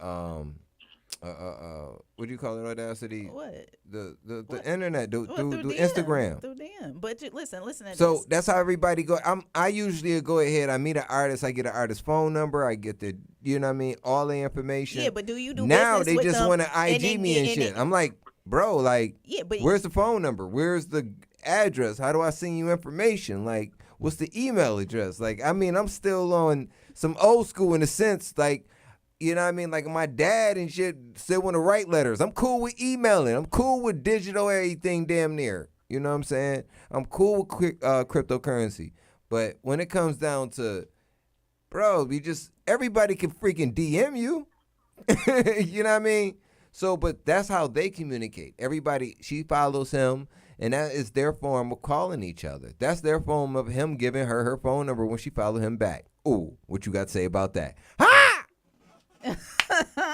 what do you call it? Audacity? What? The internet, through Instagram. Through DM. But listen to this. So that's how everybody go. I usually go ahead. I meet an artist. I get an artist's phone number. I get the, you know what I mean, all the information. Yeah, but do you do now? Business They with just them, want to IG me and shit. I'm like, bro, like, Yeah, but where's the phone number? Where's the address? How do I send you information? Like, what's the email address? Like, I mean, I'm still on some old school in the sense, like, you know what I mean? Like, my dad and shit still want to write letters. I'm cool with emailing. I'm cool with digital everything damn near. You know what I'm saying? I'm cool with cryptocurrency. But when it comes down to, bro, everybody can freaking DM you. You know what I mean? So, but that's how they communicate. Everybody, she follows him, and that is their form of calling each other. That's their form of him giving her phone number when she followed him back. Ooh, what you got to say about that? Ha!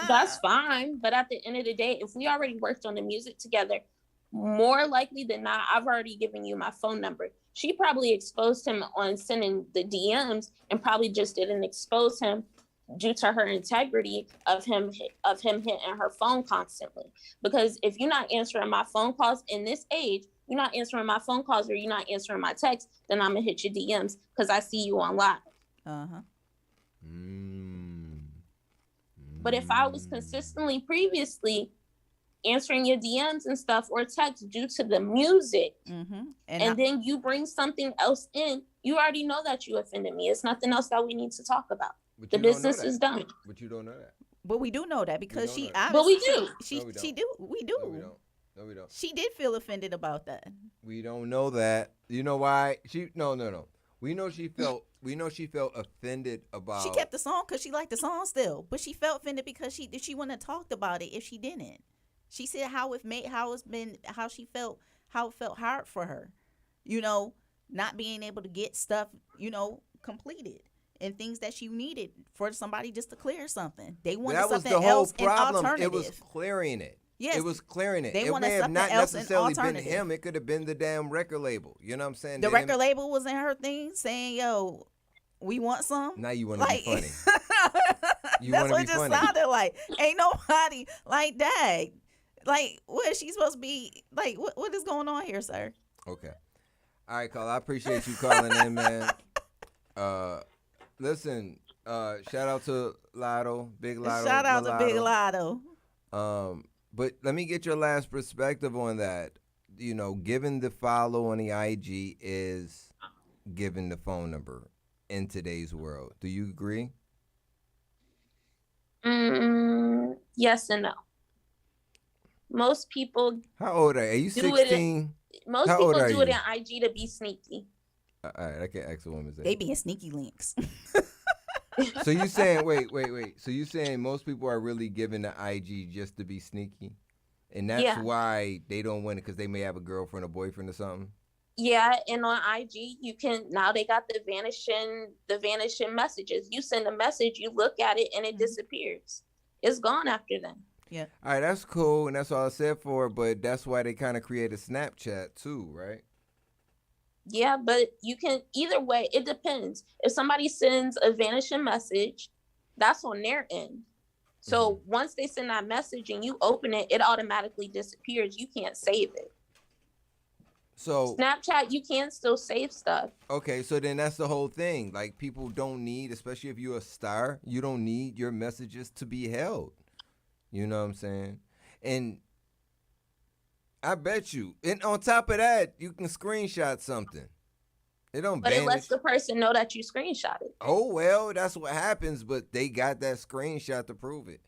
That's fine. But at the end of the day, if we already worked on the music together, more likely than not, I've already given you my phone number. She probably exposed him on sending the DMs and probably just didn't expose him due to her integrity of him hitting her phone constantly. Because if you're not answering my phone calls in this age, you're not answering my phone calls or you're not answering my texts, then I'm gonna hit your DMs because I see you on live. But if I was consistently previously answering your DMs and stuff or texts due to the music, and then you bring something else in, you already know that you offended me. It's nothing else that we need to talk about. The business is done. But you don't know that. But we do know that because she obviously. But we do. She do. We do. No, we don't. She did feel offended about that. We don't know that. You know why? No. We know she felt offended about. She kept the song because she liked the song still, but she felt offended because she wouldn't have talked about it if she didn't. She said how she felt hard for her, not being able to get stuff, completed and things that she needed for somebody just to clear something. They wanted something else and alternative. It was clearing it. Yes, it was clearing it. They it wanted may have something not else necessarily and been him. It could have been the damn record label. You know what I'm saying? The record label was in her thing saying, "Yo, we want some." Now you want to be funny. That's what it just sounded like. Ain't nobody like that. Like, what is she supposed to be? Like, what is going on here, sir? Okay. All right, Carl. I appreciate you calling in, man. Listen, shout out to Lotto, Big Lotto. Shout out to Big Lotto. But let me get your last perspective on that. Giving the follow on the IG is giving the phone number in today's world. Do you agree? Yes and no. Most people. How old are you? 16? Most people do it on IG to be sneaky. All right, I can't ask a woman's age. They being sneaky links. So you saying, wait. So you saying most people are really giving the IG just to be sneaky? And that's why they don't want it because they may have a girlfriend or boyfriend or something? Yeah, and on IG, now they got the vanishing messages. You send a message, you look at it, and it disappears. It's gone after then. Yeah. All right, that's cool, and that's all I said for it, but that's why they kind of created Snapchat too, right? Yeah, but you can, either way, it depends. If somebody sends a vanishing message, that's on their end. So once they send that message and you open it, it automatically disappears. You can't save it. So Snapchat, you can still save stuff. Okay, so then that's the whole thing. Like, people don't need, especially if you're a star, you don't need your messages to be held. You know what I'm saying? And I bet you, and on top of that, you can screenshot something. It don't But vanish. it lets the person know that you screenshot it. Oh, well, that's what happens, but they got that screenshot to prove it.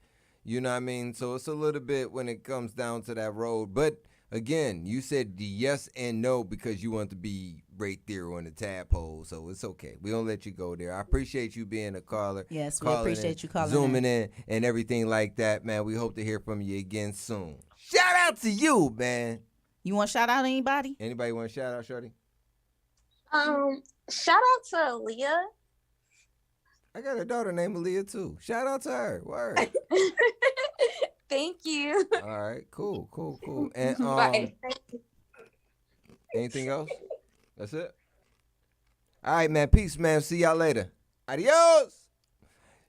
You know what I mean? So it's a little bit when it comes down to that road. But again, you said yes and no because you want to be right there on the tadpole, so it's okay. We don't let you go there. I appreciate you being a caller. Yes, we appreciate you calling Zooming in and everything like that, man. We hope to hear from you again soon. Shout out to you, man. You want to shout out anybody? Anybody want to shout out, Shorty? Shout out to Aaliyah. I got a daughter named Aaliyah too. Shout out to her. Word. Thank you. All right, cool. And Bye. Anything else? That's it? All right, man. Peace, man. See y'all later. Adios.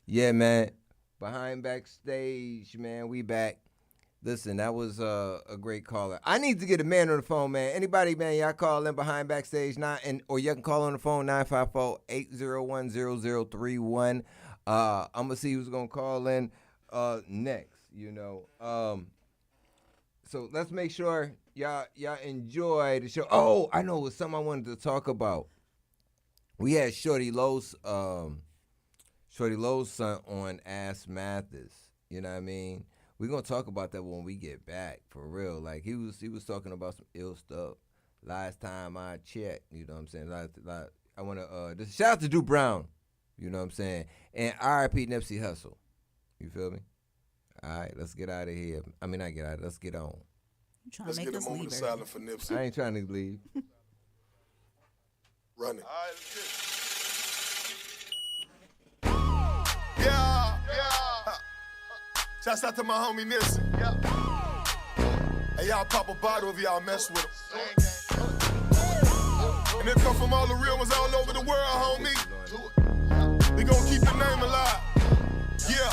Yeah, man. Behind Backstage, man. We back. Listen, that was a great caller. I need to get a man on the phone, man. Anybody, man, y'all call in Behind Backstage, or you can call on the phone, 954-801-0031. I'm going to see who's going to call in next, So let's make sure y'all enjoy the show. Oh, I know it was something I wanted to talk about. We had Shorty Lowe's son on Ask Mathis. You know what I mean? We're gonna talk about that when we get back, for real. Like he was talking about some ill stuff. Last time I checked, you know what I'm saying? I wanna just shout out to Drew Brown, you know what I'm saying? And R.I.P. Nipsey Hussle. You feel me? All right, let's get out of here. I mean, not get out. Let's get on. Let's get a moment of silence for Nipsey. I ain't trying to leave. Run it. All right, let's get it. Yeah. Shouts out to my homie Nipsey. Hey, y'all pop a bottle if y'all mess with him. And it come from all the real ones all over the world, homie. We gon' keep the name alive. Yeah.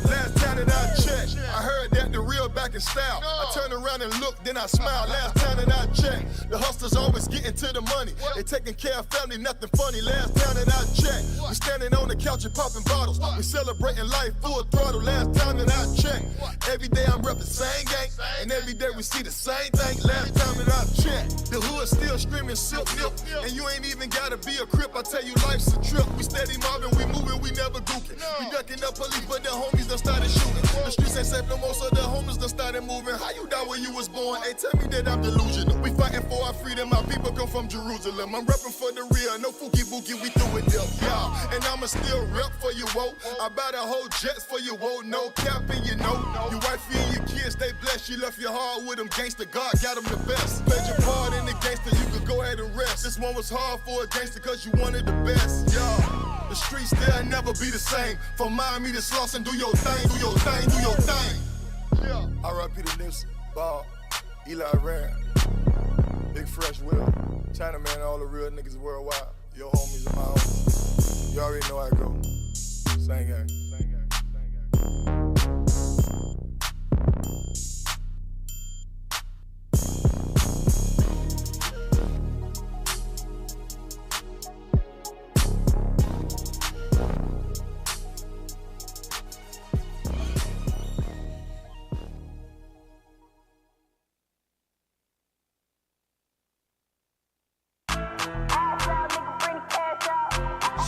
Last time that I checked, I heard that the real back in style. I turned around and looked, then I smiled. Last time that I checked, the hustlers always getting to the money. They taking care of family, nothing funny. Last time that I checked, we standing on the couch and popping bottles. We celebrating life full throttle. Last time that I checked, every day I'm repping same gang, and every day we see the same thing. Last time that I checked, the hood still screaming silk nip, and you ain't even gotta be a crip. I tell you, life's a trip. We steady mobbing, we moving, we never gooking. We ducking the police, but the homies done started shooting. The streets ain't safe no more, so the homies done started moving. How you die when you was born? Hey, tell me that I'm delusional. We fighting for our freedom, my people come from Jerusalem. I'm repping for the real, no fookie bookie, we do it up, y'all. And I'ma still rep for you, whoa. I buy the whole jets for you, whoa. No capping, you know. Your wifey and your kids, they blessed. You left your heart with them gangster. God got them the best. Played your part in the gangster, you could go ahead and rest. This one was hard for a gangster, cause you wanted the best, y'all. The streets, they'll never be the same. From Miami to Slauson, do your thing, do your thing, do your thing. Yeah. R.I.P. to Nipsey, Bob, Eli Rare, Big Fresh Will, Chinaman, all the real niggas worldwide. Your homies and my homies. You already know how it go. Same gang.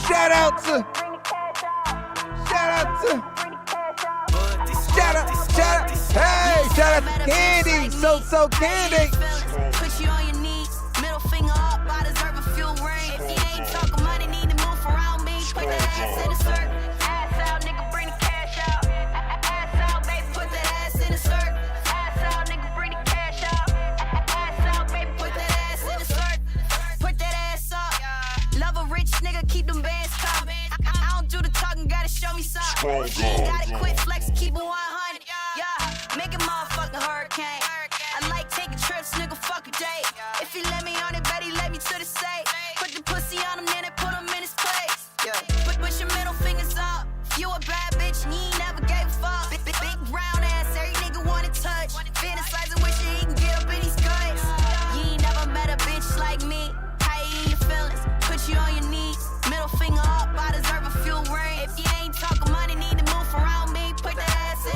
Shout out to Candy, so Candy. Put you on your knees, middle finger up, I deserve a few rings. If you ain't talking money, need to move around me. Put that ass in a circle. Ass out, nigga, bring the cash out. Ass out, baby, put that ass in a circle. Ass out, nigga, bring the cash out. Ass out, baby, put that ass in a circle. Put that ass up. Love a rich nigga, keep them bands coming. I don't do the talking, gotta show me something. Gotta quit flex, keep it 100. Yeah, make a motherfucking hurricane. I like taking trips, nigga, fuck a date. If he let me on it, bet he let me to the safe. Put the pussy on him, then and put him in his place. Yeah, push your middle fingers up. You a bad bitch, and you ain't never gave a fuck. Big brown ass, every nigga wanna touch. Fantasizing, wishing he can get up in these guts. You ain't never met a bitch like me. How you in your feelings? Put you on your knees, middle finger up. I deserve a few rings. If you ain't talking money, need to move around me. Put that ass in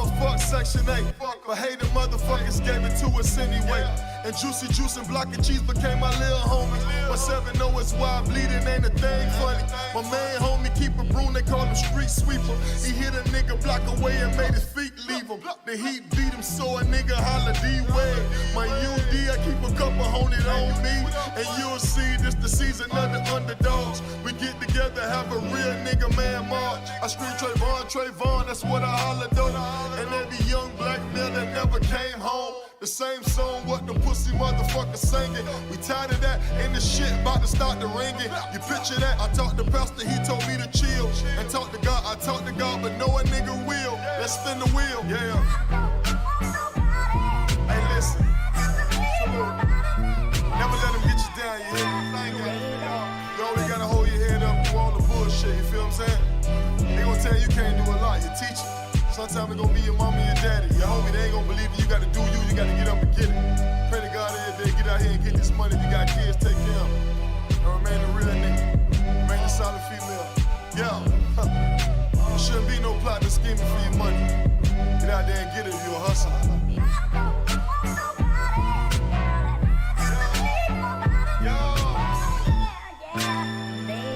I'ma fuck Section 8. But hey, the motherfuckers gave it to us anyway. And Juicy Juice and Block of Cheese became my little homies. My 7 know it's why bleeding ain't a thing funny. My main homie keep a broom, they call him Street Sweeper. He hit a nigga block away and made his feet leave him. The heat beat him, so a nigga holla D-Way. My UD, I keep a couple hundred on me. And you'll see this the season of the underdogs. We get together, have a real nigga man march. I scream Trayvon, that's what I holla though. And every young black male that never came home. The same song, what the pussy motherfucker singing. We tired of that, and the shit about to start to ringing. You picture that, I talked to Pastor, he told me to chill. And talk to God, I talk to God, but no a nigga will. Let's spin the wheel, yeah. Hey, listen. Salute. Never let him get you down, you hear me? You always gotta hold your head up through all the bullshit, you feel what I'm saying? They gonna tell you can't do a lot, your teacher. Sometimes it's gonna be your mama and your daddy. Your homie, they ain't gonna believe you. You gotta do you gotta get up and get it. Pray to God every day, get out here and get this money. If you got kids, take care of them. And remain a real nigga. Remain a solid female. Yeah. There shouldn't be no plot to scheming for your money. Get out there and get it if you're a hustler.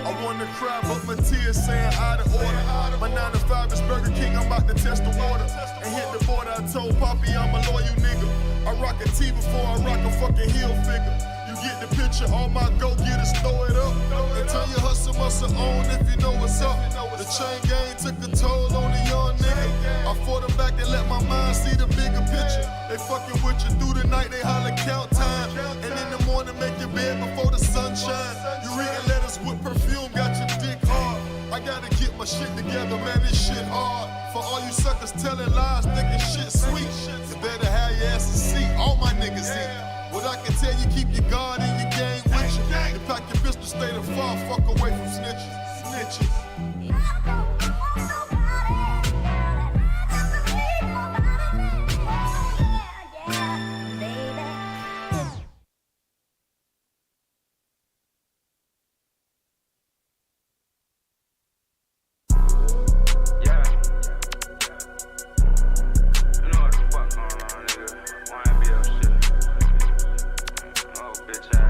I wanna cry, but my tears saying out of order. My 9 to 5 is Burger King, I'm about to test the water. And hit the border, I told Poppy I'm a loyal nigga. I rock a T before I rock a fucking heel figure. You get the picture, all my go-getters throw it up. And turn your hustle muscle on if you know what's up. The chain gang took a toll on the young nigga. I fought them back and let my mind see the bigger picture. They fucking with you through the night, they holler count time. And in the morning make your bed before the sun shine. You reading letters with perfume, got your dick hard. I gotta get my shit together, man, this shit hard. For all you suckers telling lies, thinking shit sweet, you better have your ass a seat, all my niggas eat. What I can tell you, keep your guard in your gang with you. You pack your pistol, stay the far, fuck away from snitches.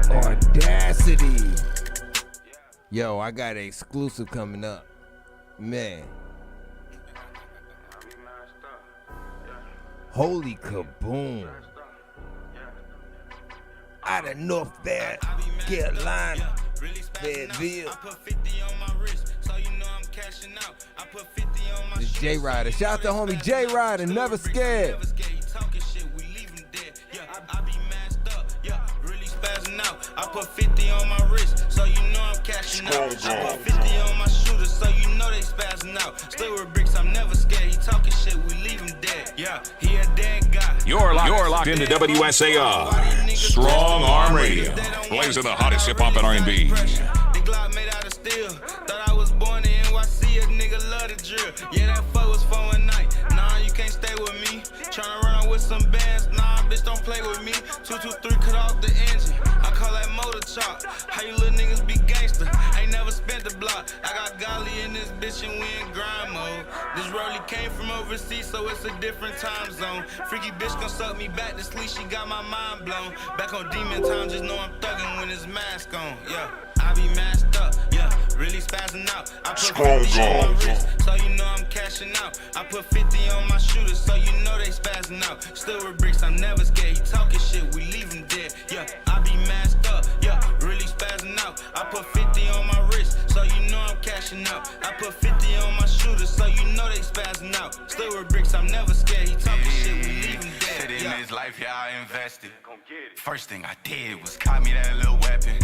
Audacity. Yo, I got an exclusive coming up. Man. Holy kaboom. Out of North Carolina, Fayetteville. This J Ryder. Shout out to homie J Ryder, never scared. I put 50 on my wrist, so you know I'm cashing out. I put 50 on my shooter, so you know they spazzing out. Still with bricks, I'm never scared. He talking shit, we leave him dead. Yeah, he a dead guy. You're locked into WSAR, Strong Arm Radio, blazing the hottest hip hop and R&B. The Glock made out of steel. Thought I was born in NYC, a nigga love the drill. Yeah, that fuck was fun one night. Nah, you can't stay with me. Tryna run with some bands, nah, bitch, don't play with me. 223 cut off the engine. I call that motor chop. How you little niggas be gangster? Ain't never spent the block. I got Golly in this bitch and we in grind mode. This rollie came from overseas, so it's a different time zone. Freaky bitch gon' suck me back to sleep, she got my mind blown. Back on demon time, just know I'm thuggin' when it's mask on. Yeah, I be masked up, yeah, really spazzing out. I put 50 on my wrist, so you know I'm cashing out. I put 50 on my shooter, so you know they spazzing out. Still with bricks, I'm never scared. He talking shit, we leave him dead. Yeah, I be masked up, yeah, really spazzing out. I put 50 on my wrist, so you know I'm cashing out. I put 50 on my shooter, so you know they spazzing out. Still with bricks, I'm never scared. He talking shit, we leave him dead. In his life, yeah, I invested. First thing I did was caught me that little weapon.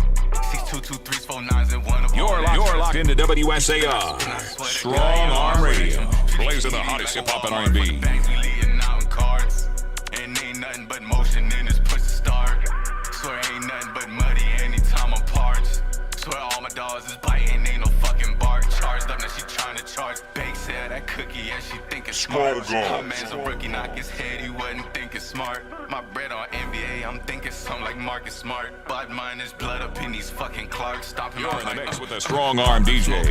622 349s and one of You're locked into WSAR, Strong Arm Radio, blazing the hottest hip hop and R&B. Banks we leading out in cards, and ain't nothing but motion in this pussy start. Swear ain't nothing but muddy anytime I'm parched. Swear all my dogs is biting, ain't no fucking bark. Charged up, now she tryna charge. Bank said that cookie, yeah, she think it's smart. My man's a rookie, knock his head, he wasn't thinking smart. My bread on NBA, I'm thinking something like Marcus Smart. But mine is blood up in these fucking Clarks. Stop him. You're in the mix with a Strong Arm DJ,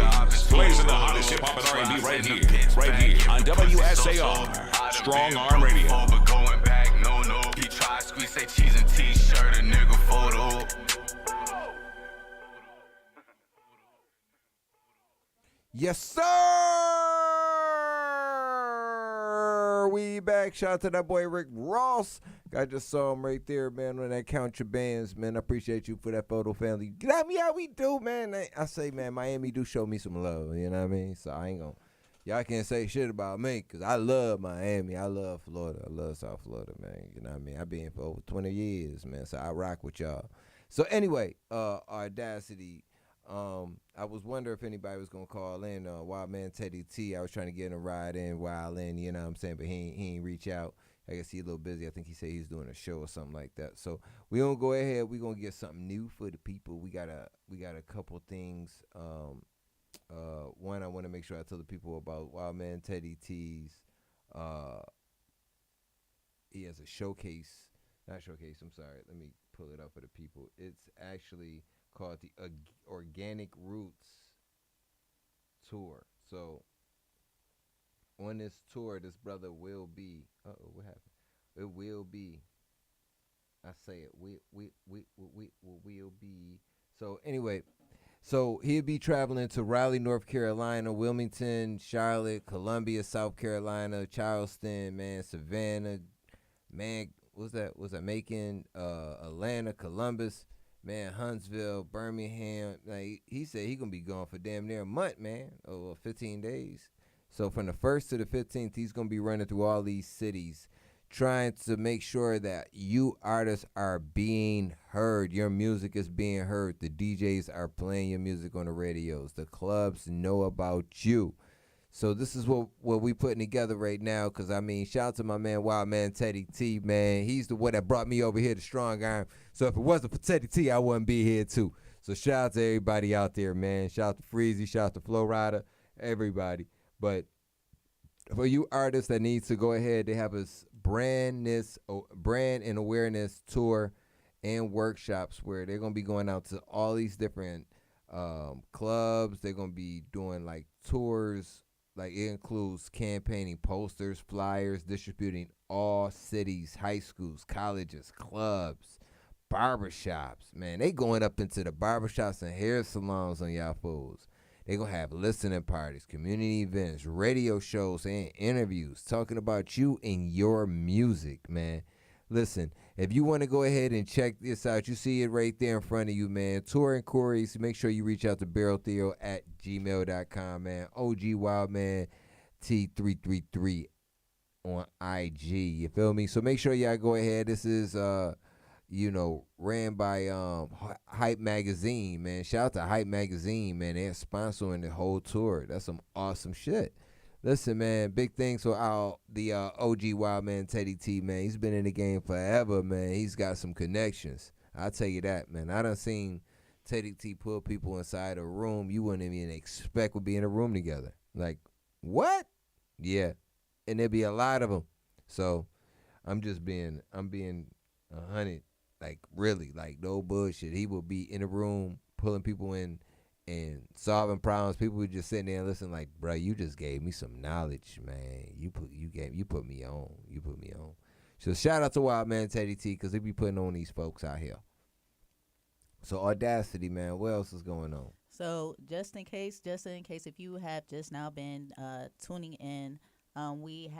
blazing the hottest hip hop and R&B right here on WSAR. Strong Arm Radio. But going back, no. He tried squeeze, say cheese and t-shirt, a nigga photo. Yes, sir. We back. Shout out to that boy Rick Ross. I just saw him right there, man, on that Count Your Bands, man. I appreciate you for that photo, family. Get me how we do, man. I say, man, Miami do show me some love, you know what I mean? So I ain't gonna, y'all can't say shit about me, because I love Miami. I love Florida. I love South Florida, man. You know what I mean? I've been here for over 20 years, man, so I rock with y'all. So anyway, Audacity. I was wondering if anybody was gonna call in. Wild Man Teddy T. I was trying to get him a ride in, Wild in, you know what I'm saying, but he ain't reach out. I guess he's a little busy. I think he said he's doing a show or something like that. So we gonna go ahead. We gonna get something new for the people. We got a couple things. One, I want to make sure I tell the people about Wild Man Teddy T's. He has a showcase. Not showcase. I'm sorry. Let me pull it up for the people. It's actually called the Organic Roots Tour. So on this tour, this brother will be. What happened? It will be. I say it. We will be. So anyway, so he'll be traveling to Raleigh, North Carolina, Wilmington, Charlotte, Columbia, South Carolina, Charleston, man, Savannah, man. Was that Macon, Atlanta, Columbus. Man, Huntsville, Birmingham. Like, he said he gonna be gone for damn near a month, man, or 15 days. So from the 1st to the 15th, he's gonna be running through all these cities, trying to make sure that you artists are being heard. Your music is being heard. The DJs are playing your music on the radios. The clubs know about you. So this is what we putting together right now, because, I mean, shout out to my man, Wild Man Teddy T, man. He's the one that brought me over here to Strong Arm. So if it wasn't for Teddy T, I wouldn't be here, too. So shout out to everybody out there, man. Shout out to Freezy, shout out to Flow Rider, everybody. But for you artists that need to go ahead, they have a brand and awareness tour and workshops where they're going to be going out to all these different clubs. They're going to be doing, like, tours. Like, it includes campaigning posters, flyers, distributing all cities, high schools, colleges, clubs, barbershops. Man, they going up into the barbershops and hair salons on y'all fools. They going to have listening parties, community events, radio shows, and interviews talking about you and your music, man. Listen, if you want to go ahead and check this out, you see it right there in front of you, man. Tour inquiries, make sure you reach out to barreltheo@gmail.com, man. OG Wildman T333 on IG, you feel me? So make sure y'all go ahead. This is, ran by Hype Magazine, man. Shout out to Hype Magazine, man. They're sponsoring the whole tour. That's some awesome shit. Listen, man, big things for the OG Wild Man Teddy T, man. He's been in the game forever, man. He's got some connections. I'll tell you that, man. I done seen Teddy T pull people inside a room you wouldn't even expect would be in a room together. Like, what? Yeah. And there'd be a lot of them. So I'm being 100, like, really, like, no bullshit. He would be in a room pulling people in and solving problems. People would just sitting there and listen, like, bro, you just gave me some knowledge, man. You put me on. So shout out to Wild Man Teddy T, because he be putting on these folks out here. So Audacity, man, what else is going on? So just in case, if you have just now been tuning in, we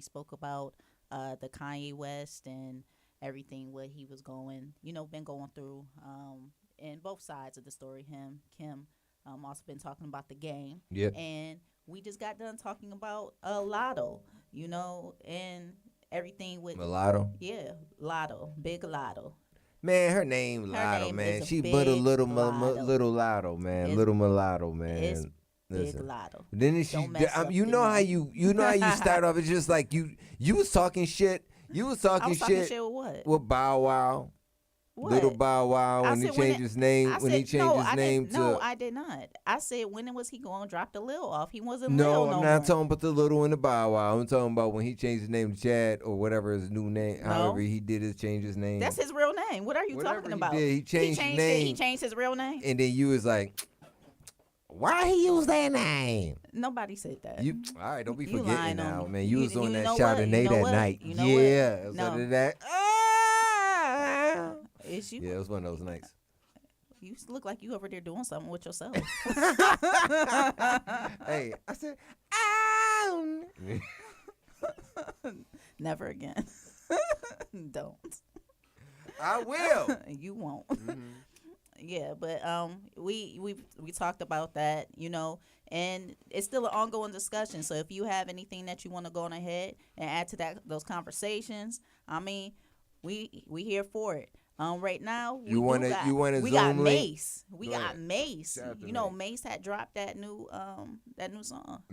spoke about the Kanye West and everything, what he was been going through. And both sides of the story, Kim, also been talking about the game. Yeah. And we just got done talking about Lotto, and everything with Mulatto? Yeah, Lotto, Big Lotto. Man, her name Lotto, man. She but a little Lotto, man. Little Mulatto, man. It's Big Lotto. Then you know how you start off. It's just like you was talking shit. You was talking shit with what? With Bow Wow. What? Little Bow Wow when he changed his name. No, I did not. I said, when was he going to drop the Lil off? He wasn't Lil I'm not talking about the Little and the Bow Wow. I'm talking about when he changed his name to Chad or whatever his new name. No. However he did it, change his name. That's his real name. What are you talking about? He changed his name. He changed his real name. And then you was like, Why he use that name? Nobody said that. You all right? Don't be You forgetting lying on now, me. man. You was on that know Chardonnay what? that night. You know Yeah, what? so No. did that. It's you. Yeah, it was one of those nights. You look like you over there doing something with yourself. Hey, I said, Never again. Don't. I will. You won't. Mm-hmm. Yeah, but we talked about that, you know, and it's still an ongoing discussion. So if you have anything that you want to go on ahead and add to those conversations, I mean, we here for it. Right now, we got Mace. We got Mace. You know, Mace had dropped that new song.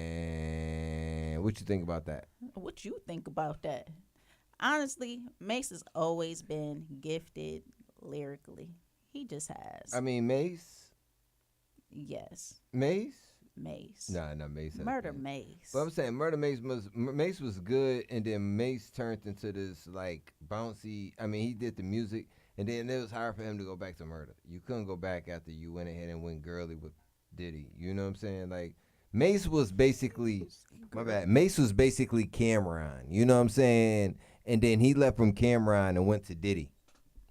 Man, what you think about that? What you think about that? Honestly, Mace has always been gifted lyrically. He just has. I mean, Mace. Yes. Mace. Nah, not Mace. Murder Mace. But I'm saying Murder Mace was good, and then Mace turned into this like bouncy. I mean, he did the music, and then it was hard for him to go back to Murder. You couldn't go back after you went ahead and went girly with Diddy. You know what I'm saying? Like Mace was basically Mace was basically Cameron. You know what I'm saying? And then he left from Cameron and went to Diddy.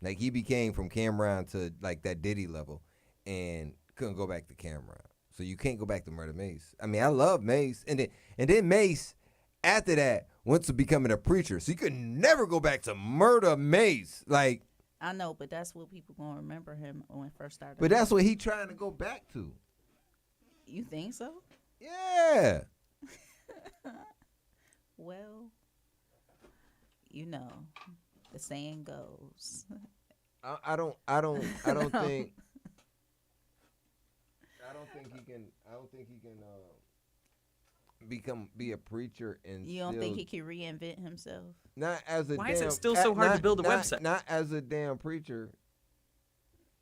Like he became from Cameron to like that Diddy level, and couldn't go back to Cameron. So you can't go back to Murder Mace. I mean, I love Mace. And then Mace, after that, went to becoming a preacher. So you could never go back to Murder Mace. Like, I know, but that's what people gonna remember him when he first started. But that's what he trying to go back to. You think so? Yeah. Well, you know, the saying goes. I don't think he can be a preacher and you don't think he can reinvent himself? Not as a Why is it still so hard to build a website? Not as a damn preacher.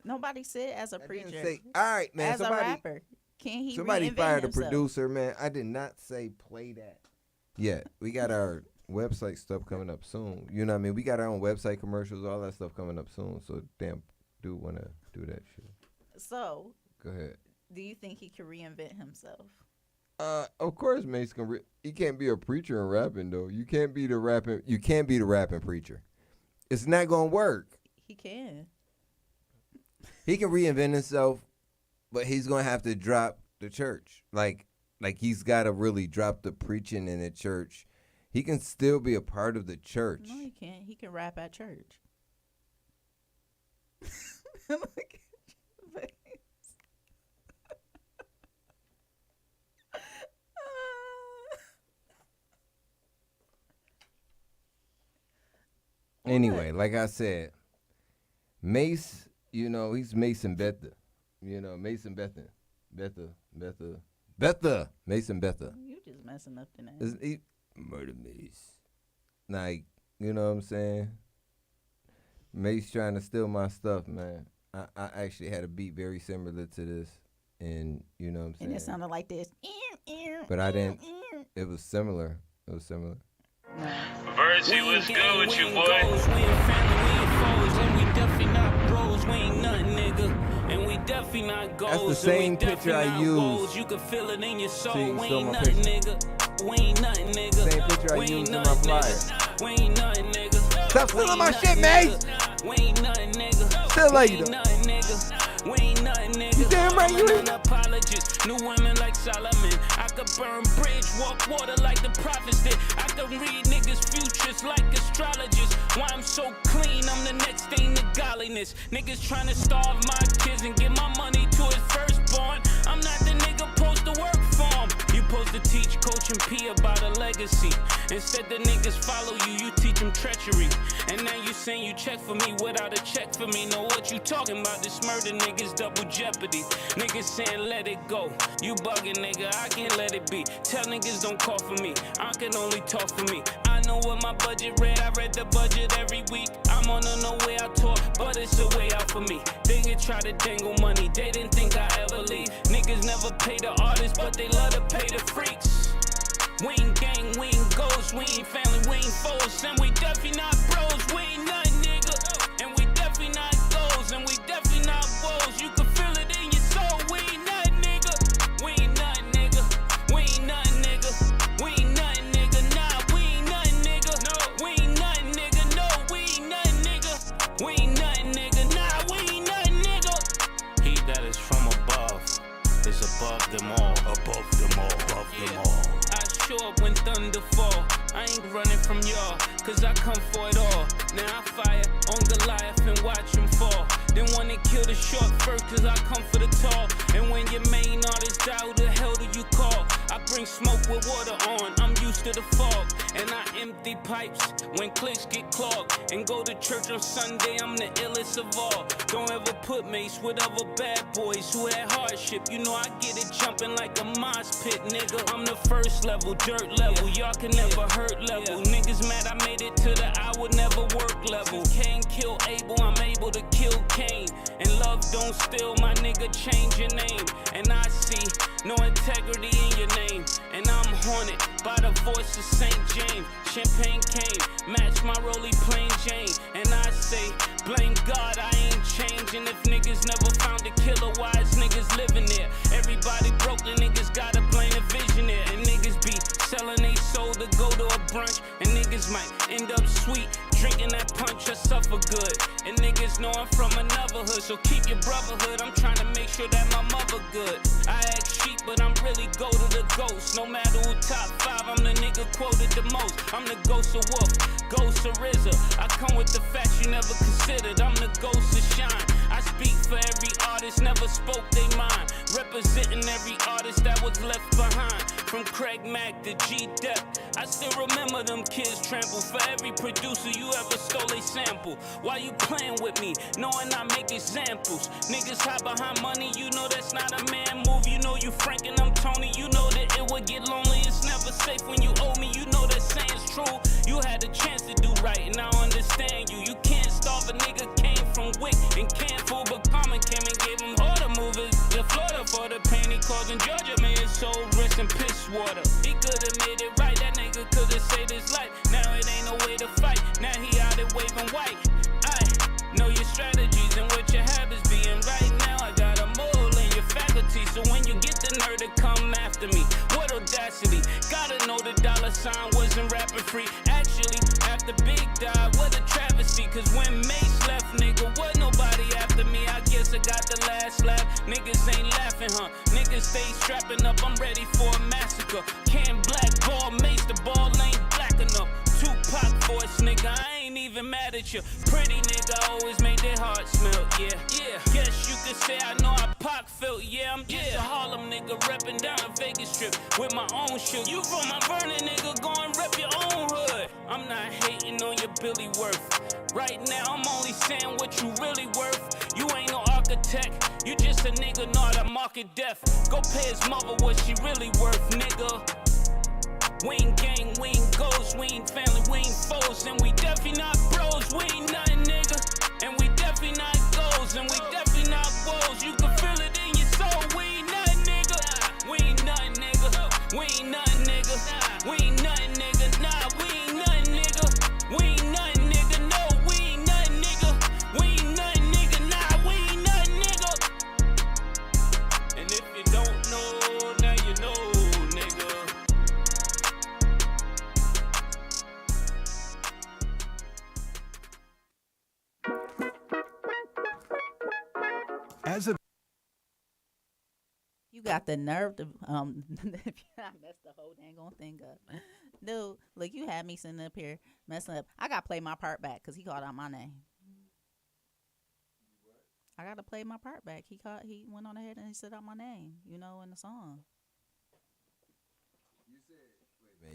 Nobody said as a preacher. All right, man. As a rapper, can he? Somebody reinvent fired himself? the producer, man. I did not say play that. Yeah, we got our website stuff coming up soon. You know what I mean? We got our own website commercials, all that stuff coming up soon. So damn, do want to do that shit. So go ahead. Do you think he can reinvent himself? Of course, Mace can. He can't be a preacher and rapping though. You can't be the rapping. You can't be the rapping preacher. It's not gonna work. He can. He can reinvent himself, but he's gonna have to drop the church. Like he's got to really drop the preaching in the church. He can still be a part of the church. No, he can't. He can rap at church. Anyway, like I said, Mace, you know, he's Mason Betha. You know, Mason Betha. Mason Betha. You just messing up the name. Murder Mace. Like, you know what I'm saying? Mace trying to steal my stuff, man. I actually had a beat very similar to this. And, you know what I'm saying? And it sounded like this. But I didn't. It was similar. Versi, what's good with you, boy? That's the same picture I used. You can feel it in your soul. See, We stole ain't my nothing, picture. nigga. We ain't nothing, nigga. Same picture I used in my flyer. We ain't nothing, nigga. Stop stealing my shit, Mace. We ain't nothing, nigga. Still like you, We ain't though. nothing, nigga. We ain't nothing, nigga. You damn right you I'm ain't. an apologist. New women like Solomon. I could burn bridge, walk water like the prophets did. I could read niggas' futures like astrologists. Why I'm so clean, I'm the next thing to godliness. Niggas trying to starve my kids and give my money to his firstborn. I'm not the nigga supposed to work for him. You supposed to teach Coach and P about a legacy. Instead the niggas follow you, you teach them treachery. And now you saying you check for me without a check for me. Know what you talking about? This murder niggas double jeopardy. Niggas saying let it go. You bugging, nigga, I can't let it be. Tell niggas don't call for me, I can only talk for me. I know what my budget read, I read the budget every week. I'm on a no way out tour, but it's a way out for me. They can try to dangle money, they didn't think I ever leave. Niggas never pay the artists, but they love to pay the freaks. We ain't gang, we ain't ghosts, we ain't family, we ain't foes. And we definitely not bros, we ain't nothing, nigga. And we definitely not goals, and we definitely not woes. You can feel it in your watch them fall. Then want to kill the short first, cause I come for the tall. And when your main artist die, who the hell do you call? I bring smoke with water on, I'm used to the fog. And I empty pipes when clicks get clogged. And go to church on Sunday, I'm the illest of all. Don't ever put mace with other bad boys who had hardship. You know I get it jumping like a mosh pit, nigga. I'm the first level, dirt level, y'all can never hurt level. Niggas mad I made it to the I would never work level. Cain kill Abel, I'm able to kill Cain. And love don't steal, my nigga, change your name. And I see no integrity in your name. And I'm haunted by the voice of St. James. Champagne came, match my Rollie plain Jane. And I say, blame God, I ain't changing. If niggas never found a killer, why is niggas living there? Everybody broke, the niggas gotta blame the visionary. And niggas be selling they soul to go to a brunch. And niggas might end up sweet, drinking that punch or suffer good. And niggas know I'm from another hood, so keep your brotherhood. I'm trying to make sure that my mother good. I act sheep, but I'm really go to the ghost. No matter who top 5, I'm the nigga quoted the most. I'm the ghost of Wolf, ghost of RZA. I come with the facts you never considered. I'm the ghost of Shine. I speak for every artist, never spoke they mind. Representing every artist that was left behind. From Craig Mack to G-Dep, I still remember them kids trample. For every producer you ever stole a sample. Why you playing with me, knowing I make examples? Niggas hide behind money, you know that's not a man move. You know you Frank and I'm Tony, you know that it would get lonely. It's never safe when you owe me, you know that saying's true. You had a chance to do right and I understand you. You can't starve a nigga, came from Wick and can't fool. But Common came and gave him all the movies to Florida for the pain he caused in Georgia. Man, his soul rich and piss water. He could've made it right, that nigga could've saved his life. Now it ain't no way to fight, now he out there waving white. I know your strategies and what your habits being. Right now I got a mole in your faculty, so when you get the nerve to come after me, what audacity? Gotta know the dollar sign wasn't rapping free. Actually, after Big died, what a travesty. Cause when Mace left, nigga, wasn't nobody after me. I guess I got the last laugh. Niggas ain't laughing, huh? Niggas stay strapping up, I'm ready for a massacre. Can't blackball Mace, the ball ain't black enough. Tupac voice, nigga, I ain't even mad at you. Pretty nigga always made their heart smell, yeah. Guess you could say I know how Pac felt, yeah. I'm just a Harlem nigga reppin' down a Vegas strip with my own shit. You from my Vernon, nigga, go and rep your own hood. I'm not hating on your Billy Worth. Right now, I'm only saying what you really worth. You ain't no architect, you just a nigga, not a market deaf. Go pay his mother what she really worth, nigga. We ain't gang, we ain't ghosts, we ain't family, we ain't foes. And we definitely not bros, we ain't nothing, nigga. And we definitely not goals, and we definitely not woes. You can feel it in your soul, we ain't nothing, nigga. We ain't nothing, nigga. We ain't nothing, nigga. We ain't nothing, nigga. Nah, we ain't nothing, nigga. We ain't nothing, nigga. No, we ain't nothing, nigga. We ain't nothing, nigga. Nah, we ain't nothing, nigga. And if you don't know, now you know, nigga. As a You got the nerve to I messed the whole dang on thing up. Dude, look, you had me sitting up here messing up. I gotta play my part back because he called out my name. I gotta play my part back. He went on ahead and he said out my name, you know, in the song.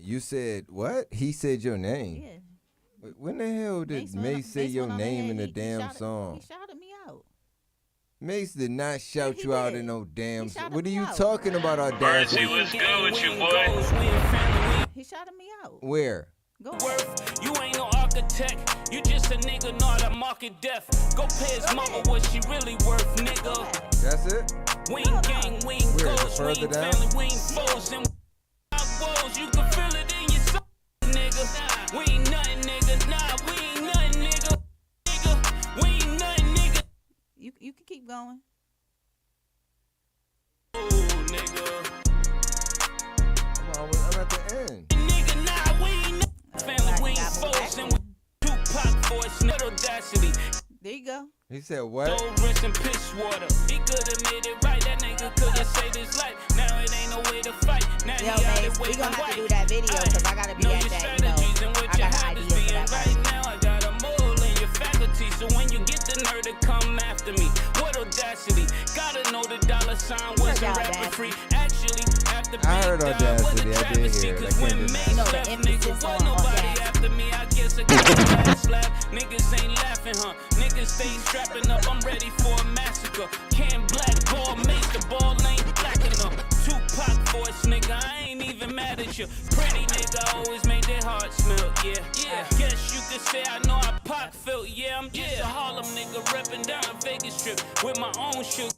You said what? He said your name. Yeah. When the hell did Mace say your name in the damn song? He shouted me out. Mace did not shout you out in no damn song. What are you out. talking about, Audacity? What's good with you, boy? He shouted me out. Where? Go Worth, you ain't no architect, you just a nigga, not a market deaf. Go pay his mama what she really worth, nigga. That's it? We ain't gang, we ain't Where, ghosts, we further ain't down? family, we ain't foes, and we not woes. You can feel it in your soul, nigga. We ain't nothing, nigga. Nah, we ain't nothing, nigga. Nigga, we ain't nothing, nigga. You can keep going. Oh, nigga. I'm at the end. Nigga, nah, we ain't family, we ain't foes, and we Tupac voice, not Audacity. There you go. He said what? Don't rinse and piss water. He could've made it right. That nigga could've saved his life. Now it ain't no way to fight. Now Yo, he out Mace, there we waving gonna have white. to do that video because I gotta be know at your that. strategies and what I your got habits ideas for being that right now. I got a mole in your faculty. So when you get the nerve her to come after me. What audacity? Gotta know the dollar sign wasn't rapper free. Actually, after I heard Audacity. I did hear it. I can't deny it. nigga, wasn't nobody after me. I guess I got the last laugh. Niggas ain't laughing, huh? Niggas stay strapping up. I'm ready for a massacre. Can blackball make the ball ain't black enough. Tupac voice, nigga. I ain't even mad at you. Pretty nigga always made their hearts melt. Yeah. Guess you could say I know how Pac felt. Yeah, I'm just a Harlem nigga repping down a Vegas strip with my own shoe.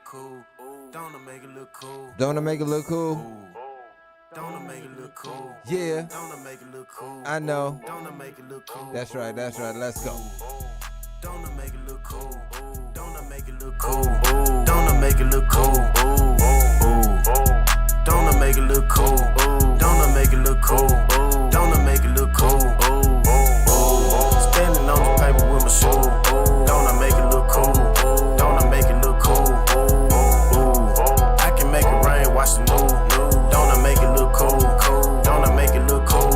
Cool. Don't it make it look cool? Don't it make it look cool? Don't it make it look cool? Yeah. Don't it make it look cool? I know. Don't it make it look cool? That's right. Let's go. Don't it make it look cool? Don't it make it look cool? Don't it make it look cool? Don't it make it look cool? Don't it make it look cool? Don't it make it look cool? Standing on the paper with my shoe. Don't it make it look cool? Don't it make it look cool? I can make it rain, watch the news. Don't it make it look cool? Don't it make it look cool?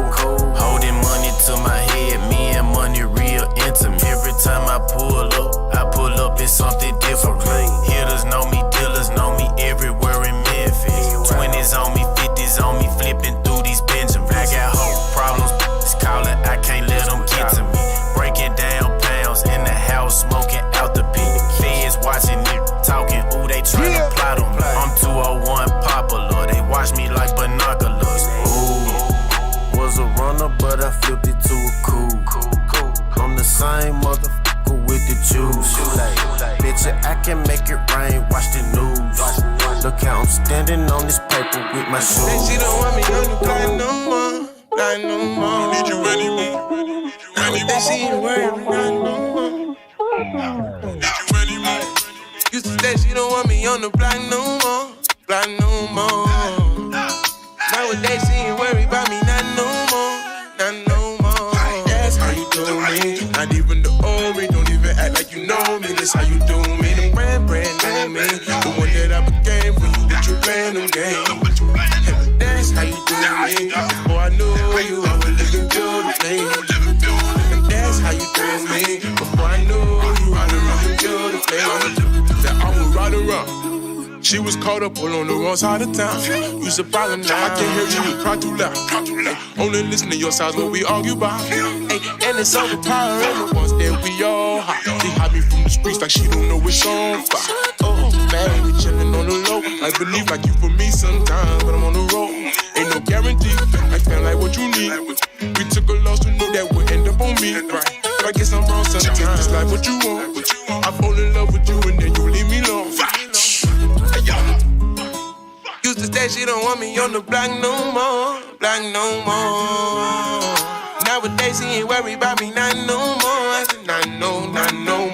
Holding money to my head, me and money real intimate. Every time I pull up in something different. Hitters know me, dealers know me everywhere in Memphis. 20s on me, 50s on me, flipping through these Benjamins. I got whole problems, it's calling, I can't let them get to me. Breaking down pounds in the house, smoking out the beat. Feds watching it, talking, ooh, they trying to plot on me. I'm 201 popular, they watch me like binoculars. Ooh, was a runner, but I flipped it to a cool. I'm the same motherfucker with the juice. Bitch, I can make it rain, watch the news. Look how I'm standing on this paper with my shoes. Say she don't want me on the block no more. Block no more. Need you anymore. That she ain't worried about no more. Need you anymore. Used to say she don't want me on the block no more. Block no more. Nowadays she ain't worried about me not no more. Not no more. That's how you do me. Not even the old me. Don't even act like you know me. That's how you do me. The brand name me. The one that I became for you. That you playing them games. That's how you do me. Before I knew you, I was looking beautifully. That's how you do me. Before I knew you, I was looking beautifully. That I would ride around. She was caught up all on the wrong side of town. You's a problem now. I can't hear you, cry too loud. Only listen to your sides what we argue about. Ay, and it's overpowering the ones that we all hide. She hide me from the streets like she don't know it's on fire. Oh, man, we chillin' on the low. I believe like you for me sometimes, but I'm on the road. Ain't no guarantee. I feel like what you need. We took a loss, we knew that would end up on me. Right? I guess I'm wrong sometimes. It's like what you want. I fall in love with you and then you leave me alone. Used to say she don't want me on the block no more. Block no more. Nowadays she ain't worried about me not no more. I said not no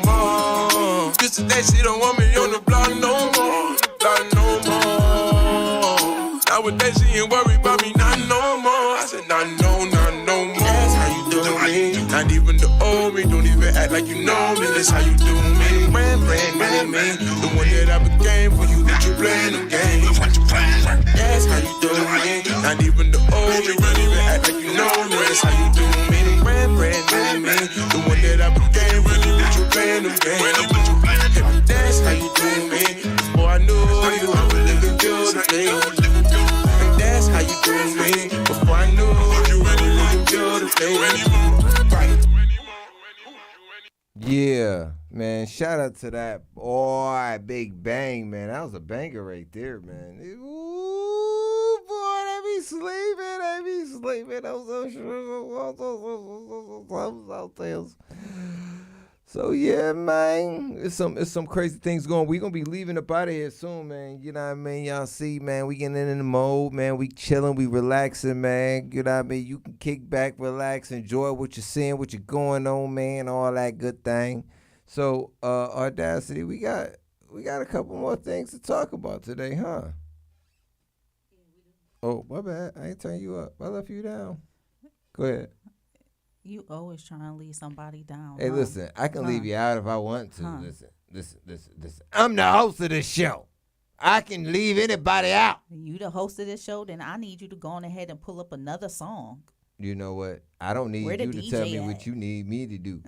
more. Used to say she don't want me on the block no more. Block no more. Nowadays she ain't worried about me not no more. I said not no more. That's how you do me. Not even the old me. Don't even act like you know me. That's how you do me. Brand me. The one that I became for you. That you playing them games. That's how you do me. Not even the old me. Don't even act like you know me. That's how you do me. Brand me. The one that I became for you. That you playing them games. That's how you do me. Before I knew you, I was living beautifully. That's how you do me. Before I knew you, I was living beautifully. Yeah, man. Shout out to that boy, Big Bang, man. That was a banger right there, man. Ooh, boy, they be sleeping. So yeah, man, it's some crazy things going. We gonna be leaving up out of here soon, man. You know what I mean? Y'all see, man, we getting in the mode, man. We chilling, we relaxing, man. You know what I mean? You can kick back, relax, enjoy what you're seeing, what you're going on, man, all that good thing. So, Audacity, we got a couple more things to talk about today, huh? Oh, my bad. I ain't turning you up. I left you down. Go ahead. You always trying to leave somebody down. Hey, listen, I can leave you out if I want to. Huh. Listen. I'm the host of this show. I can leave anybody out. You the host of this show, then I need you to go on ahead and pull up another song. You know what? I don't need Where the you to DJ tell me at? what you need me to do.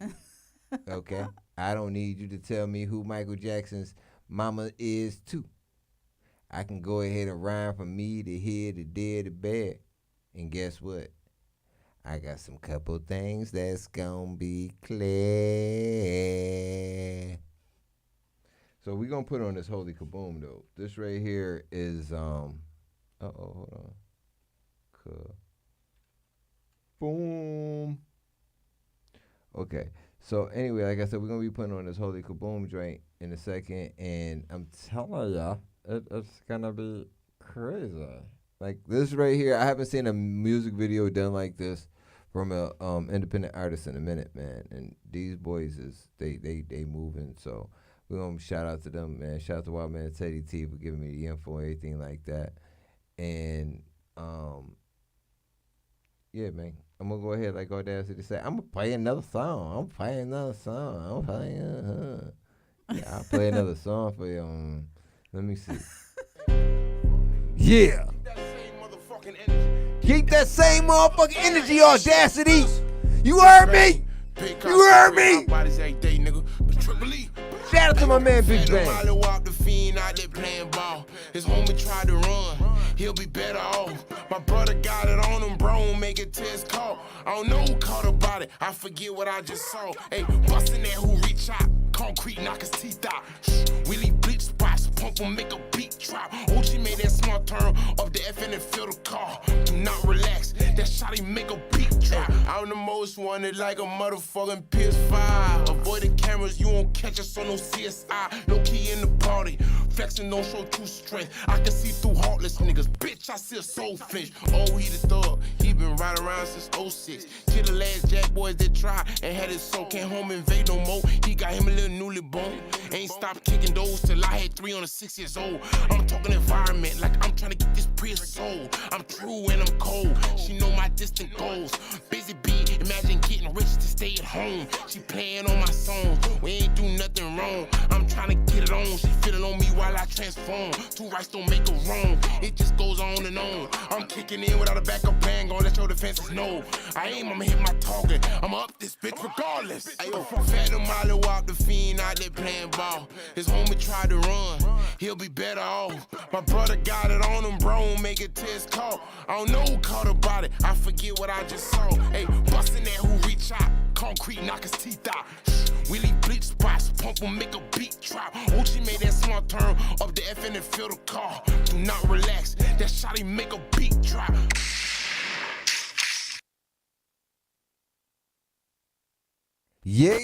Okay? I don't need you to tell me who Michael Jackson's mama is, too. I can go ahead and rhyme from me to here to there to bed. And guess what? I got some couple things that's gonna be clear. So we're gonna put on this holy kaboom though. This right here is hold on. Boom. Okay. So anyway, like I said, we're gonna be putting on this holy kaboom joint in a second, and I'm telling ya, it's gonna be crazy. Like this right here, I haven't seen a music video done like this from a independent artist in a minute, man. And these boys is they moving. So we're gonna shout out to them, man. Shout out to Wild Man Teddy T for giving me the info and everything like that. And yeah, man. I'm gonna go ahead like Audacity say. I'm gonna play another song. Yeah, I'll play another song for you. Let me see. Yeah. Keep that same motherfucking energy, Audacity. You heard me? You heard me? Shout out to my man Big Bang. His homie tried to run, he'll be better off. My brother got it on him, bro, make a test call. I don't know who caught about it, I forget what I just saw. Hey, bustin' that who reach out, concrete knock his teeth out. Willie bleach spots, pump him, make a beat drop. OG made that small turn up the FN and fill the car. Do not relax, that shot he make a beat drop. I'm the most wanted like a motherfucking PS5. Avoid the cameras, you won't catch us on no CSI. No key in the party, flexing don't show true strength. I can see through heartless niggas, bitch, I see a soul flinch. Oh, he the thug, he been right around since 06. Kill the last jack boys that tried and had his soul. Can't home invade no more, he got him a little newly bone. Ain't stopped kicking those till I had 3 on the 6 years old. I'm talking environment like I'm trying to get this Prius sold. I'm true and I'm cold, she know my distant goals. Busy bee, imagine getting rich to stay at home. She playing on my song, we ain't do nothing wrong. I'm trying to get it on, she feeling on me while I transform. 2 rights don't make a wrong, it just goes on and on. I'm kicking in without a backup plan, gon' let your defenses know. I aim, I'ma hit my target, I'ma up this bitch regardless. Ayo, fat the Molly walk the fiend out there playing ball. His homie tried to run, he'll be better off. My brother got it on him, bro, make a test call. I don't know who caught about it, I forget what I just saw. Hey, bustin' that who reach out, concrete knock his teeth out. Willie bleach spots, pump him, make a beat drop. OG made that small turn up the FN and fill the car. Do not relax, that shot he make a beat drop. Yeah,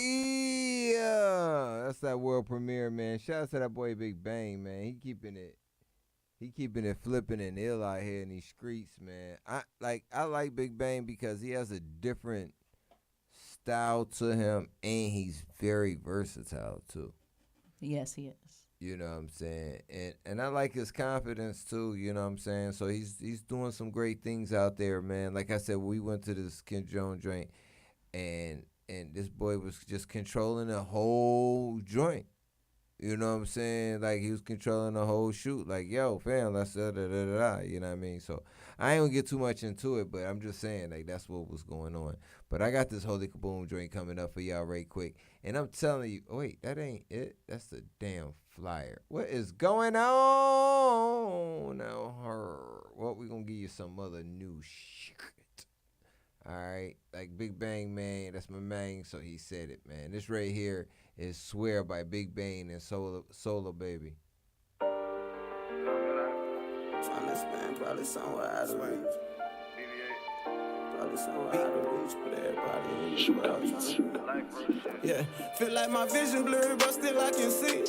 that's that world premiere, man. Shout out to that boy Big Bang, man. He keeping it flipping and ill out here in these streets, man. I like Big Bang because he has a different style to him, and he's very versatile too. Yes, he is. You know what I'm saying? And I like his confidence too, you know what I'm saying? So he's doing some great things out there, man. Like I said, we went to this Kim Jones joint, and this boy was just controlling the whole joint. You know what I'm saying? Like, he was controlling the whole shoot. Like, yo, fam, let's da-da-da-da-da. You know what I mean? So, I ain't gonna get too much into it, but I'm just saying, like, that's what was going on. But I got this Holy Kaboom joint coming up for y'all right quick. And I'm telling you, oh, wait, that ain't it. That's the damn flyer. What is going on now, her? Well, we gonna give you some other new shit. All right? Like Big Bang, man, that's my man, so he said it, man. This right here is Swear by Big Bang and Solar Baby. Trying to spend probably somewhere out of reach. Probably somewhere out of reach, but everybody in the world. Yeah, feel like my vision blurry, but still I can see.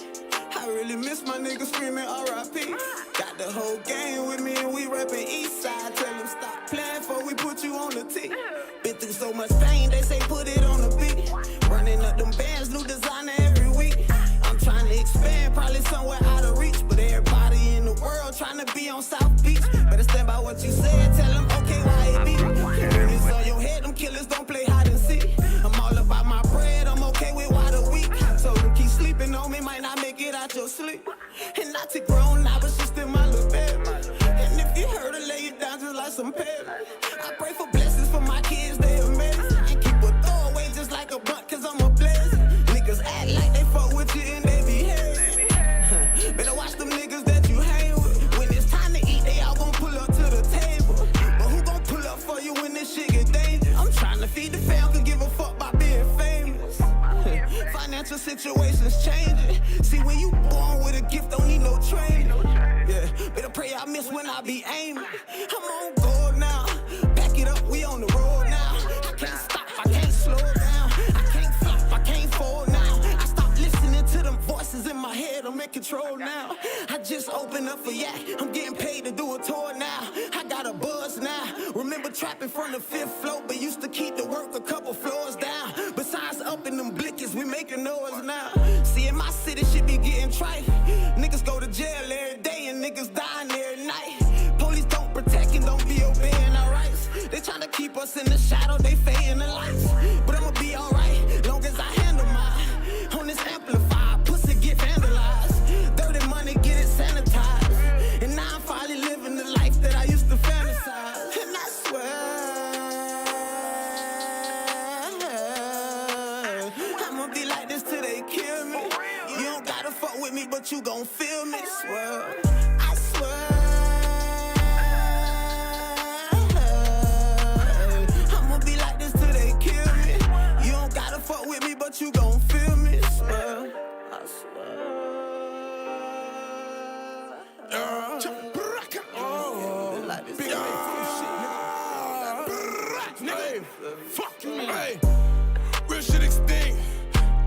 I really miss my niggas screaming R.I.P. Got the whole gang with me and we rapping East Side. Tell them stop playing before we put you on the tee. Been through so much pain, they say put it on the beat. Running up them bands, new designer every week. I'm trying to expand, probably somewhere out of reach. But everybody in the world trying to be on South Beach. Better stand by what you said, tell them okay why it be. It's on your head, them killers don't play hide and seek. I'm all about my bread, I'm okay with why the week. So to keep sleeping on me might not make it out your sleep. And not to grown, now but she's still my little baby. And if you heard her, lay it down just like some pebbles. I pray for blessings for my kids, they amazing. And keep a throwaway just like a butt, cause I'm a blessing. financial situation's changing. See, when you born with a gift, don't need no training. Yeah, better pray I miss when I be aiming. I'm on gold now. Back it up, we on the road now. I can't stop, I can't slow down. I can't flop, I can't fall now. I stopped listening to them voices in my head. I'm in control now. I just opened up for Yak. I'm getting paid to do a tour now. I got a buzz now. Remember trapping from the 5th floor, but used to keep the work a couple floors down. Besides up in them blickers, we making noise now. See, in my city, shit be getting trite. Niggas go to jail every day and niggas dying every night. Police don't protect and don't be obeying our rights. They tryna keep us in the shadow, they fading the lights. But I'ma be alright, long as I handle mine. On this amplifier, pussy get vandalized. Dirty money, get it sanitized. And now I'm finally living the life that I used to fantasize. And I swear, I'ma be like this till they kill me. You don't gotta fuck with me, but you gon' feel me. Swear, I swear. I'ma be like this till they kill me. You don't gotta fuck with me, but you gon' feel me. Swear, I swear. Like this till they Fuck you, hey. Real shit extinct,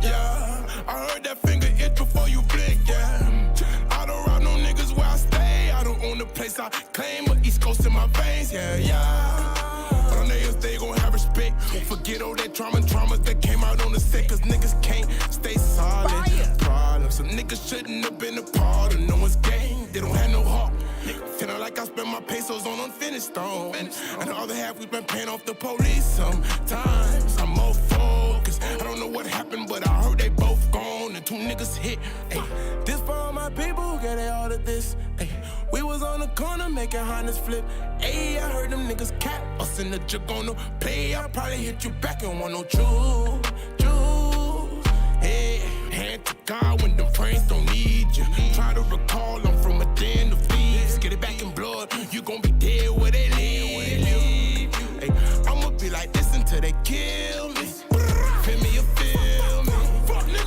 yeah. I heard that finger itch before you blink, yeah. I don't rob no niggas where I stay. I don't own the place I claim, but East Coast in my veins, yeah, yeah. But on niggas, they gon' have respect. Forget all that traumas that came out on the set, cause niggas can't stay solid. Problem, some niggas shouldn't have been a part of no one's game. They don't have no heart. Feeling like I spent my pesos on unfinished stone. And the other half we been paying off the police. Sometimes I'm more focused. I don't know what happened, but I heard they both gone. And 2 niggas hit. Ay, this for all my people who get all of this. Ay, we was on the corner making Hondas flip. Ay, I heard them niggas cap us in the jug on the play. I'll probably hit you back and want no juice. Hey, hand to God when them friends don't need you. Try to recall, I'm from a den of thieves. Get it back in blood, you gon' be dead where they leave you. Hey, I'ma be like this until they kill me. Feel me or feel me?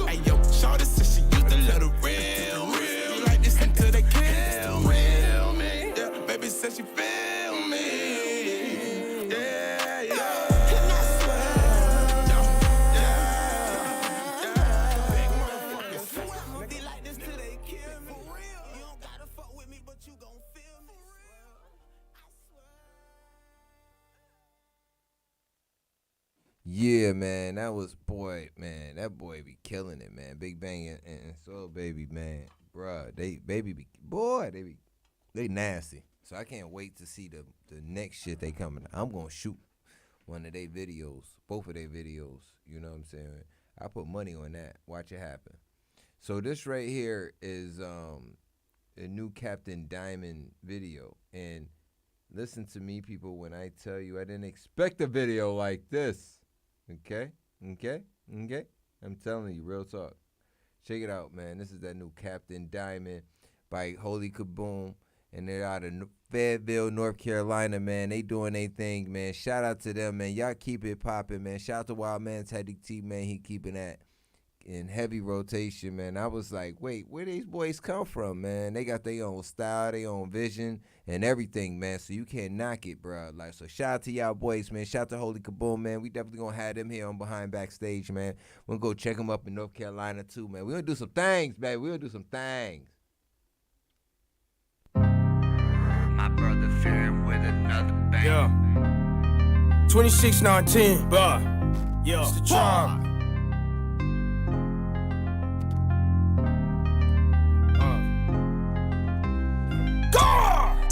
Hey, yo, Shawty said she used to let her real. Like this until they kill me. Yeah, baby said she feel me. Yeah, yeah. Yeah, man, that was boy, man. That boy be killing it, man. Big Bang and Soul Baby, man, bruh. They nasty. So I can't wait to see the next shit they coming. I'm gonna shoot one of their videos, both of their videos. You know what I'm saying? I put money on that. Watch it happen. So this right here is a new Captain Diamond video, and listen to me, people, when I tell you I didn't expect a video like this. Okay? I'm telling you, real talk. Check it out, man. This is that new Captain Diamond by Holy Kaboom. And they're out of Fayetteville, North Carolina, man. They doing their thing, man. Shout out to them, man. Y'all keep it popping, man. Shout out to Wild Man Teddy T, man. He keeping that in heavy rotation, man. I was like, wait, where these boys come from, man? They got their own style, their own vision, and everything, man. So you can't knock it, bro. Like, so shout out to y'all boys, man. Shout out to Holy Kaboom, man. We definitely gonna have them here on Behind Backstage, man. We're gonna go check them up in North Carolina too, man. We're gonna do some things, baby. We're gonna do some things. My brother fearing with another bang. Yeah. 2619, bruh. Yeah. It's the charm.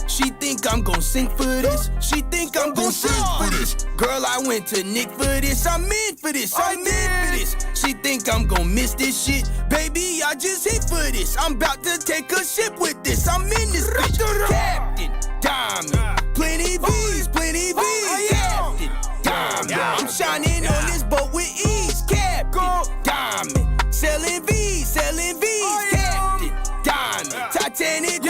She think I'm gon' sing for this. She think I'm gon' sing for this. Girl, I went to Nick for this. I'm in for this. I'm in for this. She think I'm gon' miss this shit. Baby, I just hit for this. I'm about to take a ship with this. I'm in this bitch. Captain Diamond. Plenty V's, plenty V's. Captain Diamond. I'm shining on this boat with ease. Captain Diamond. Selling V's, selling V's. Captain Diamond. Titanic.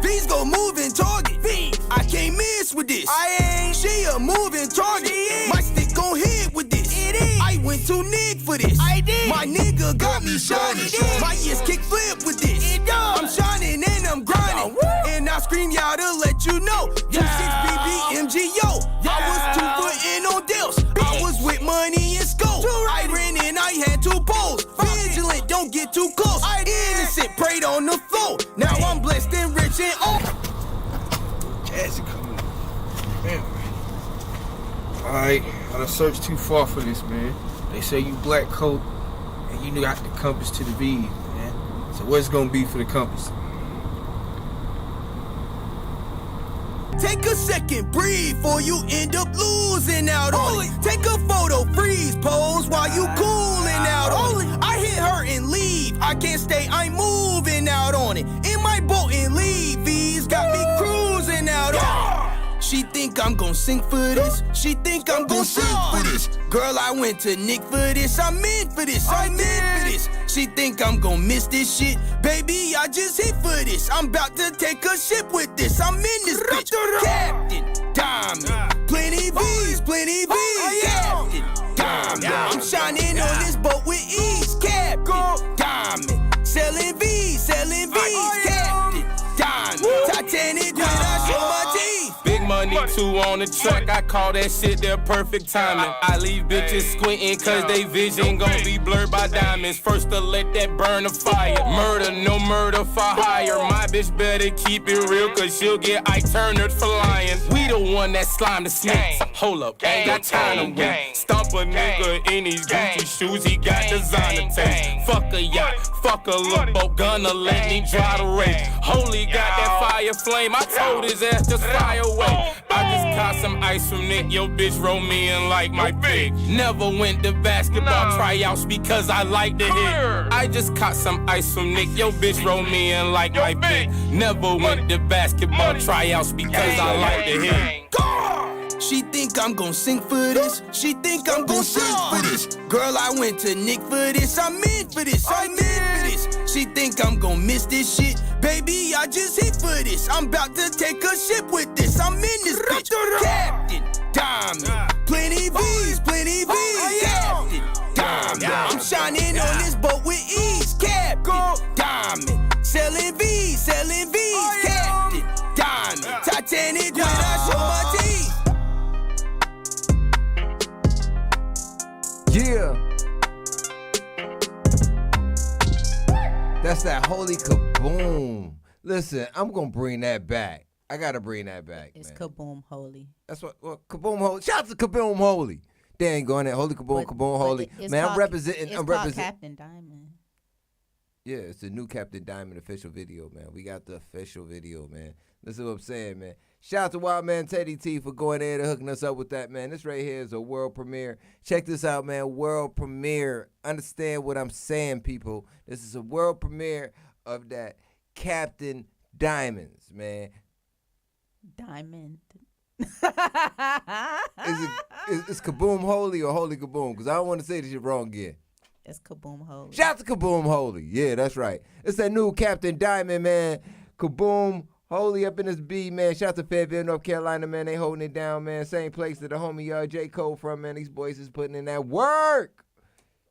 V's go moving target. I can't miss with this. I ain't. She a moving target. My stick gon' hit with this. I went too near. big for this. I did. My nigga got me shining. My ears kick flip with this. I'm shining and I'm grinding. And I scream y'all to let you know. 26BB MGO. I was 2 foot in on deals. I was with money and scope. I ran and I had 2 poles. Vigilant, don't get too close. Innocent, prayed on the floor. Now I'm blessed and rich and old. Cash coming. Man. Alright, I done searched too far for this, man. They say you black coat and you got the compass to the V, man. So what's gonna be for the compass? Take a second, breathe, before you end up losing out on it. Take a photo, freeze, pose while you cooling out on it. I hit her and leave. I can't stay, I'm moving out on it. In my boat and leave, these got me cruising out on it. She think I'm gon' sing for this. She think I'm gon' sing for this. Girl, I went to Nick for this. I'm in for this. I'm in for this. She think I'm gon' miss this shit. Baby, I just hit for this. I'm about to take a ship with this. I'm in this bitch. Captain, Diamond. Plenty V's, plenty V's. Captain, Diamond. I'm shining on this boat with ease. Captain, Diamond. Selling V's, selling V's. Captain, Diamond. Titanic when I show my teeth. Big money, 2 on the track, I call that shit their perfect timing. I leave bitches squinting cause they vision gon' be blurred by diamonds. First to let that burn a fire. Murder, no murder for hire. My bitch better keep it real cause she'll get Ike Turner for lying. We the one that slime the snakes. Hold up, ain't got time to wait. Stomp a nigga in these Gucci shoes, he got designer taste. Fuck a yacht, fuck a little boat, gonna let me dry the race. Holy got that fire flame, I told his ass just fire away. I just caught some ice from Nick, yo bitch roll me in like my pick. Never went to basketball tryouts because I like to hit. I just caught some ice from Nick, yo bitch roll me in like my pick. Never went to basketball tryouts because I like to hit. She think I'm gon' sing for this. She think I'm gon' sing for this. Girl, I went to Nick for this. I'm in for this. I'm in for this. She think I'm gon' miss this shit. Baby, I just hit for this. I'm about to take a ship with this. I'm in this bitch. Captain, Diamond. Plenty V's, plenty V's. Captain, Diamond. I'm shining on this boat with ease. Captain, Diamond. Selling V's, selling V's. Captain, Diamond. Titanic when I show my teeth. Yeah. That's that holy kaboom. Listen, I'm gonna bring that back. I gotta bring that back. It's man. kaboom holy. That's what kaboom holy. Shout out to kaboom holy. They ain't going there. Holy kaboom, kaboom holy. Man, I'm representing. I'm representing Captain Diamond. Yeah, it's the new Captain Diamond official video, man. We got the official video, man. Listen to what I'm saying, man. Shout out to Wild Man Teddy T for going there and hooking us up with that, man. This right here is a world premiere. Check this out, man. World premiere. Understand what I'm saying, people. This is a world premiere of that Captain Diamonds, man. Diamond. Is Kaboom holy or holy kaboom? Because I don't want to say this shit wrong again. It's Kaboom holy. Shout out to Kaboom holy. Yeah, that's right. It's that new Captain Diamond, man. Kaboom holy up in this B, man. Shout out to Fayetteville, North Carolina, man. They holding it down, man. Same place that the homie J. Cole from, man. These boys is putting in that work.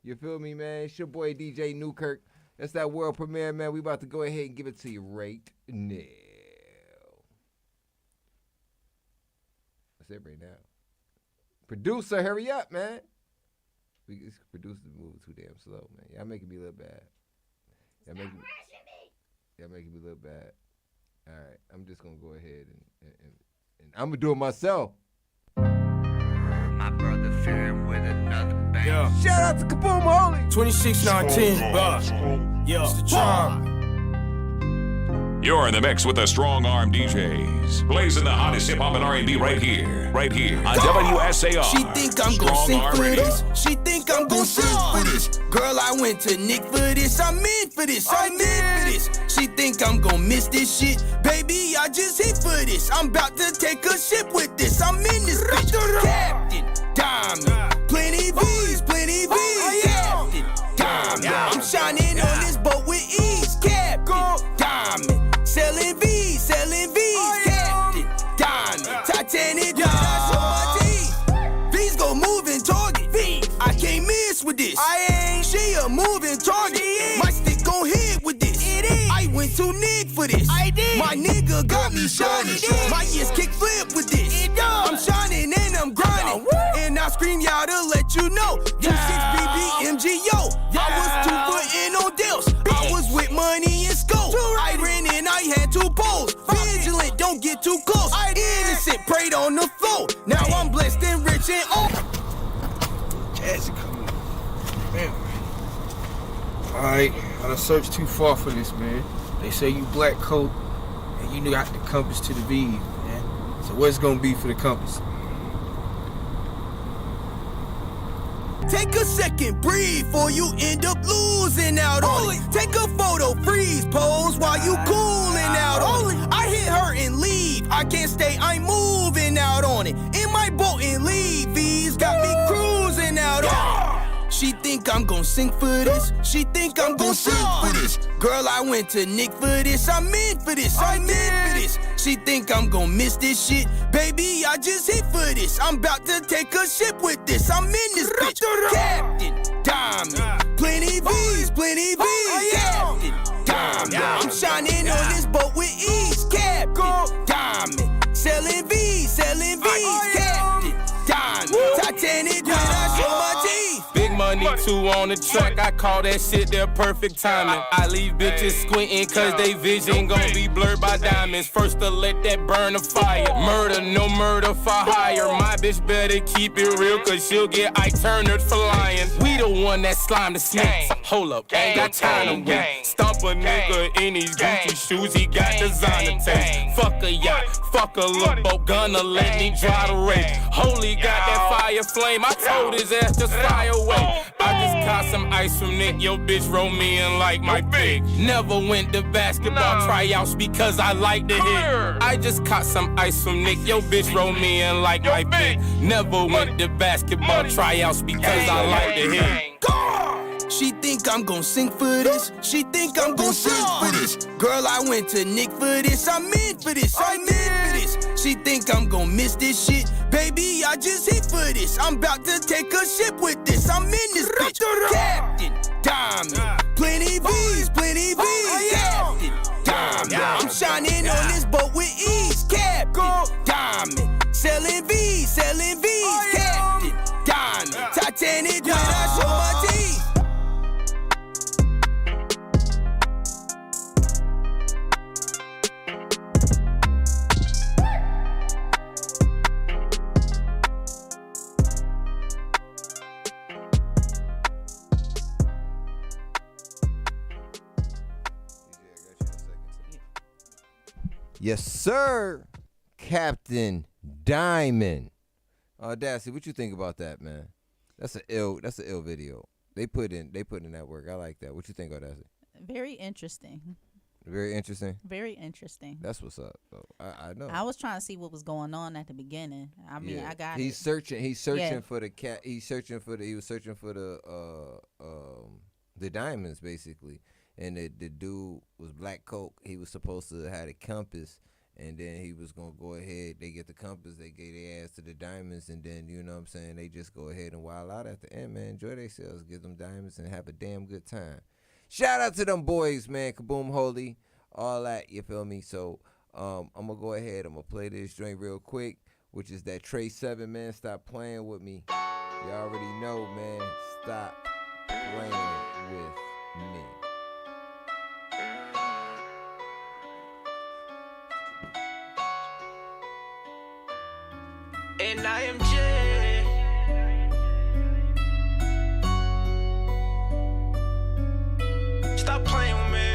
You feel me, man? It's your boy DJ Newkirk. That's that world premiere, man. We about to go ahead and give it to you right now. That's it right now. Producer, hurry up, man. We producers moving too damn slow, man. Y'all making me a little bad. Y'all making me a little bad. All right, I'm just gonna go ahead and I'm gonna do it myself. My brother fearing with another bang. Yeah. Shout out to Kaboom Holy. 2619, yeah, it's the charm. You're in the mix with the Strong Arm DJs, blazing the hottest hip hop and R&B right here on WSAR. She think I'm gon' sing for this. She think I'm gon' sing for this. Girl, I went to Nick for this. I'm in for this. I'm in for this. She think I'm gon' miss this shit. Baby, I just hit for this. I'm about to take a ship with this. I'm in this bitch. Captain, Diamond. Plenty V's, plenty V's. Captain, Diamond. I'm shining on this boat with ease. Captain, Diamond. Selling V's, Captain, Diamond, Titanic, when I show my teeth. V's go move and target, V. I can't miss with this. I ain't. She a moving target. My stick gon' hit with this. I went to Nick for this. I did. My nigga got me shining. My ears kick flip with this. I'm shining and I'm grinding. And I scream y'all to let you know. 26BB MGO. I was 2 foot in on deals. I was with money and scope. I ran and I had 2 poles. Vigilant, don't get too close. Innocent, prayed on the floor. Now I'm blessed and rich and old. Jazzy coming. Man. Alright, I done searched too far for this, man. They say you black coat, and you got the compass to the V, man. So what's gonna be for the compass? Take a second, breathe, before you end up losing out on it. Take a photo, freeze, pose while you cooling out on it. I hit her and leave. I can't stay, I'm moving out on it. In my boat and leave, V's got me cruising out on it. She think I'm gon' sing for this. She think I'm gon' sing for this. Girl, I went to Nick for this. I'm in for this. I'm in for this. She think I'm gon' miss this shit. Baby, I just hit for this. I'm about to take a ship with this. I'm in this bitch. Captain, Diamond. Plenty V's, plenty V's. Captain, Diamond. I'm shining on this boat with ease. Captain, Diamond. Selling V's, selling V's. Captain, Diamond. Titanic when I show my teeth. Big money, 2 on the track. I call that shit their perfect timing. I leave bitches squinting cause they vision gon' be blurred by diamonds. First to let that burn a fire. Murder, no murder for hire. My bitch better keep it real cause she'll get Ike Turner for lying. We the one that slime the snakes. Hold up, ain't got time to wait. Stomp a nigga in these Gucci shoes, he got designer taste. Fuck a yacht, fuck a little boat, gonna let me try to race. Holy got that fire flame, I told his ass just fire away. I just caught some ice from Nick, your bitch roll me in like my big. Never went to basketball tryouts because I like to hit. I just caught some ice from Nick, your bitch roll me in like my big. Never went to basketball tryouts because I like to hit. She think I'm gon' sing for this. She think I'm gon' sing for this. Girl, I went to Nick for this. I'm in for this. I'm in for this. She think I'm gon' miss this shit. Baby, I just hit for this. I'm about to take a ship with this. I'm in this bitch. Captain, Diamond. Plenty V's, plenty V's. Captain, Diamond. I'm shining on this boat with ease. Captain, Diamond. Selling V's, selling V's. Captain, Diamond. Titanic when I show my teeth. Yes, sir, Captain Diamond. Audacity, what you think about that, man? That's an ill video. They put in that work. I like that. What you think, Audacity? Very interesting. Very interesting. Very interesting. That's what's up. I know. I was trying to see what was going on at the beginning. I mean, I got He's it. searching. He's searching for the cat. He was searching for the diamonds basically. And the dude was black coke. He was supposed to have a compass, and then he was gonna go ahead. They get the compass, they gave their ass to the diamonds, and then you know what I'm saying, they just go ahead and wild out at the end, man. Enjoy themselves, get them diamonds, and have a damn good time. Shout out to them boys, man. Kaboom, holy, all that. You feel me? So I'm gonna go ahead. I'm gonna play this joint real quick, which is that Trey 7, man. Stop playing with me. You already know, man. Stop playing with me. And I am J. Stop playing with me.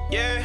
Yeah.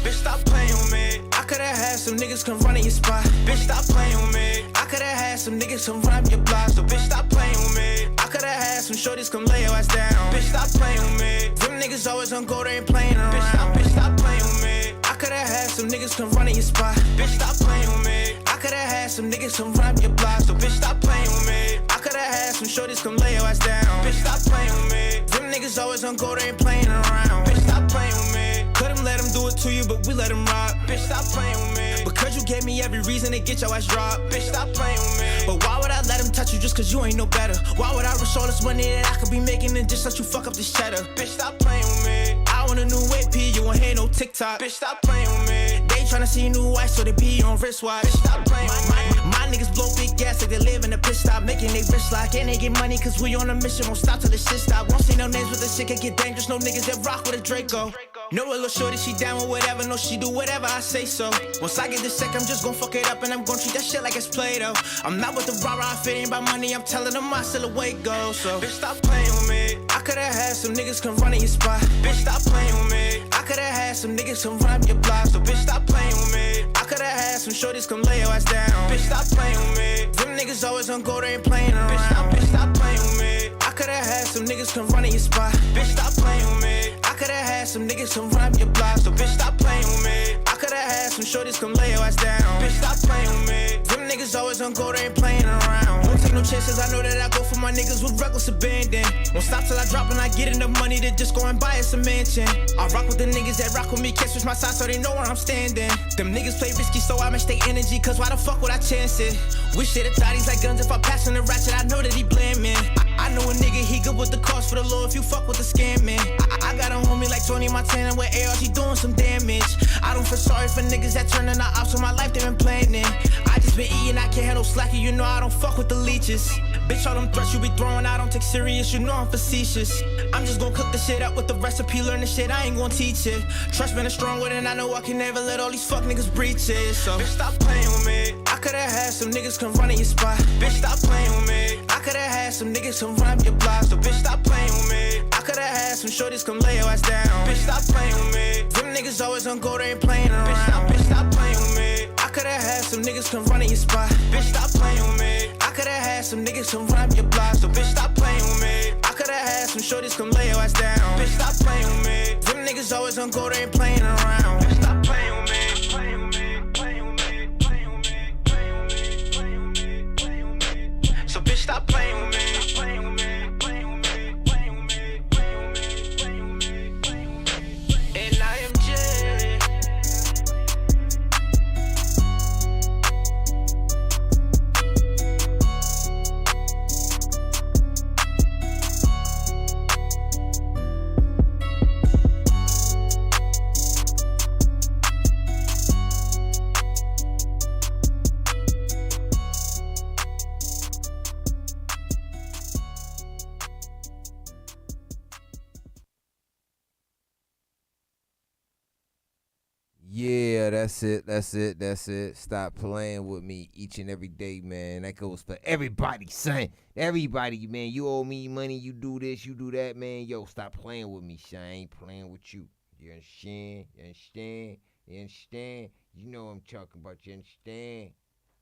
Bitch, stop playing with me. I coulda had some niggas come run in your spot. Bitch, stop playing with me. I coulda had some niggas come run up your block. So bitch, stop playing with me. I coulda had some shorties come lay your ass down. Bitch, stop playing with me. Them niggas always on go, they ain't playing around. Bitch, stop playing with me. I coulda had some niggas come run in your spot. Bitch, stop playing with me. I coulda had some niggas come run up your block. So bitch, stop playing with me. I coulda had some shorties come lay your ass down. Bitch, stop playing with me. Them niggas always on go, they ain't playing around. Bitch, stop playing with me. Couldn't let them do it to you, but we let him rock. Bitch, stop playing with me. Because you gave me every reason to get your ass dropped. Bitch, stop playing with me. But why would I let him touch you just cause you ain't no better? Why would I risk all this money that I could be making and just let you fuck up this cheddar? Bitch, stop playing with me. I want a new AP, you won't hear no TikTok. Bitch, stop playing with me. They tryna see a new wife, so they be on wristwatch. Bitch, stop playing with me. My niggas blow big gas like they live in a pit stop, making they wrist lock. And they get money cause we on a mission, won't stop till the shit stop. Won't say no names with the shit, can get dangerous. No niggas that rock with a Draco. No, a little shorty, she down with whatever. No, she do whatever I say so. Once I get this sick, I'm just gon' fuck it up and I'm gon' treat that shit like it's Play-Doh. I'm not with the rah-rah, if it ain't about money, I'm telling them I still away go. So, bitch, stop playing with me. I coulda had some niggas come run in your spot. Bitch, stop playing with me. I coulda had some niggas come run up your block. So, bitch, stop playing with me. I coulda had some shorties come lay your ass down. Bitch, stop playing with me. Them niggas always on go, they ain't playing around. Bitch, stop playing with me. I coulda had some niggas come run in your spot. Bitch, stop playing with me. I coulda had some niggas come run up your block. So, bitch, stop playing with me. I coulda had some shorties come lay your ass down. Bitch, stop playing with me. Them niggas always on go, they ain't playing around. Won't take no chances, I know that I go for my niggas with reckless abandon. Won't stop till I drop and I get enough money to just go and buy us a mansion. I rock with the niggas that rock with me, can't switch my side so they know where I'm standing. Them niggas play risky, so I match their energy, cause why the fuck would I chance it? Wish shit at these like guns, if I pass on the ratchet, I know that he blaming. I know a nigga, he good with the cost for the low if you fuck with the scamming. I got a homie like Tony Montana with AR, he doing some damage. I don't feel sorry for niggas that turning the ops on my life, they been planning. I just been eating, I can't handle slacking, you know I don't fuck with the leeches. Bitch, all them threats you be throwing, I don't take serious, you know I'm facetious. I'm just gonna cook the shit up with the recipe, learn the shit, I ain't gonna teach it. Trust been a strong word and I know I can never let all these fuck niggas breach it. So, bitch, stop playing with me. I coulda had some niggas come run in your spot. Bitch, stop playing with me. I coulda had some niggas come run up your block. So, bitch, stop playing with me. I coulda had some shorties come lay your ass down. Bitch, stop playing with me. Them niggas always on go, they ain't playing around. Bitch, stop playing with me. I coulda had some niggas come run in your spot. Bitch, stop playing with me. I coulda had some niggas come run up your block. So, bitch, stop playing with me. I coulda had some shorties come lay your ass down. Bitch, stop playing with me. Them niggas always on go, they ain't playing around. Bitch, stop playing with me. So, bitch, stop playing with me. And I am Jay. Yeah, that's it. Stop playing with me each and every day, man. That goes for everybody, son. Everybody, man. You owe me money, you do this, you do that, man. Yo, stop playing with me, son. I ain't playing with you. You understand? You understand? You understand? You know what I'm talking about. You understand?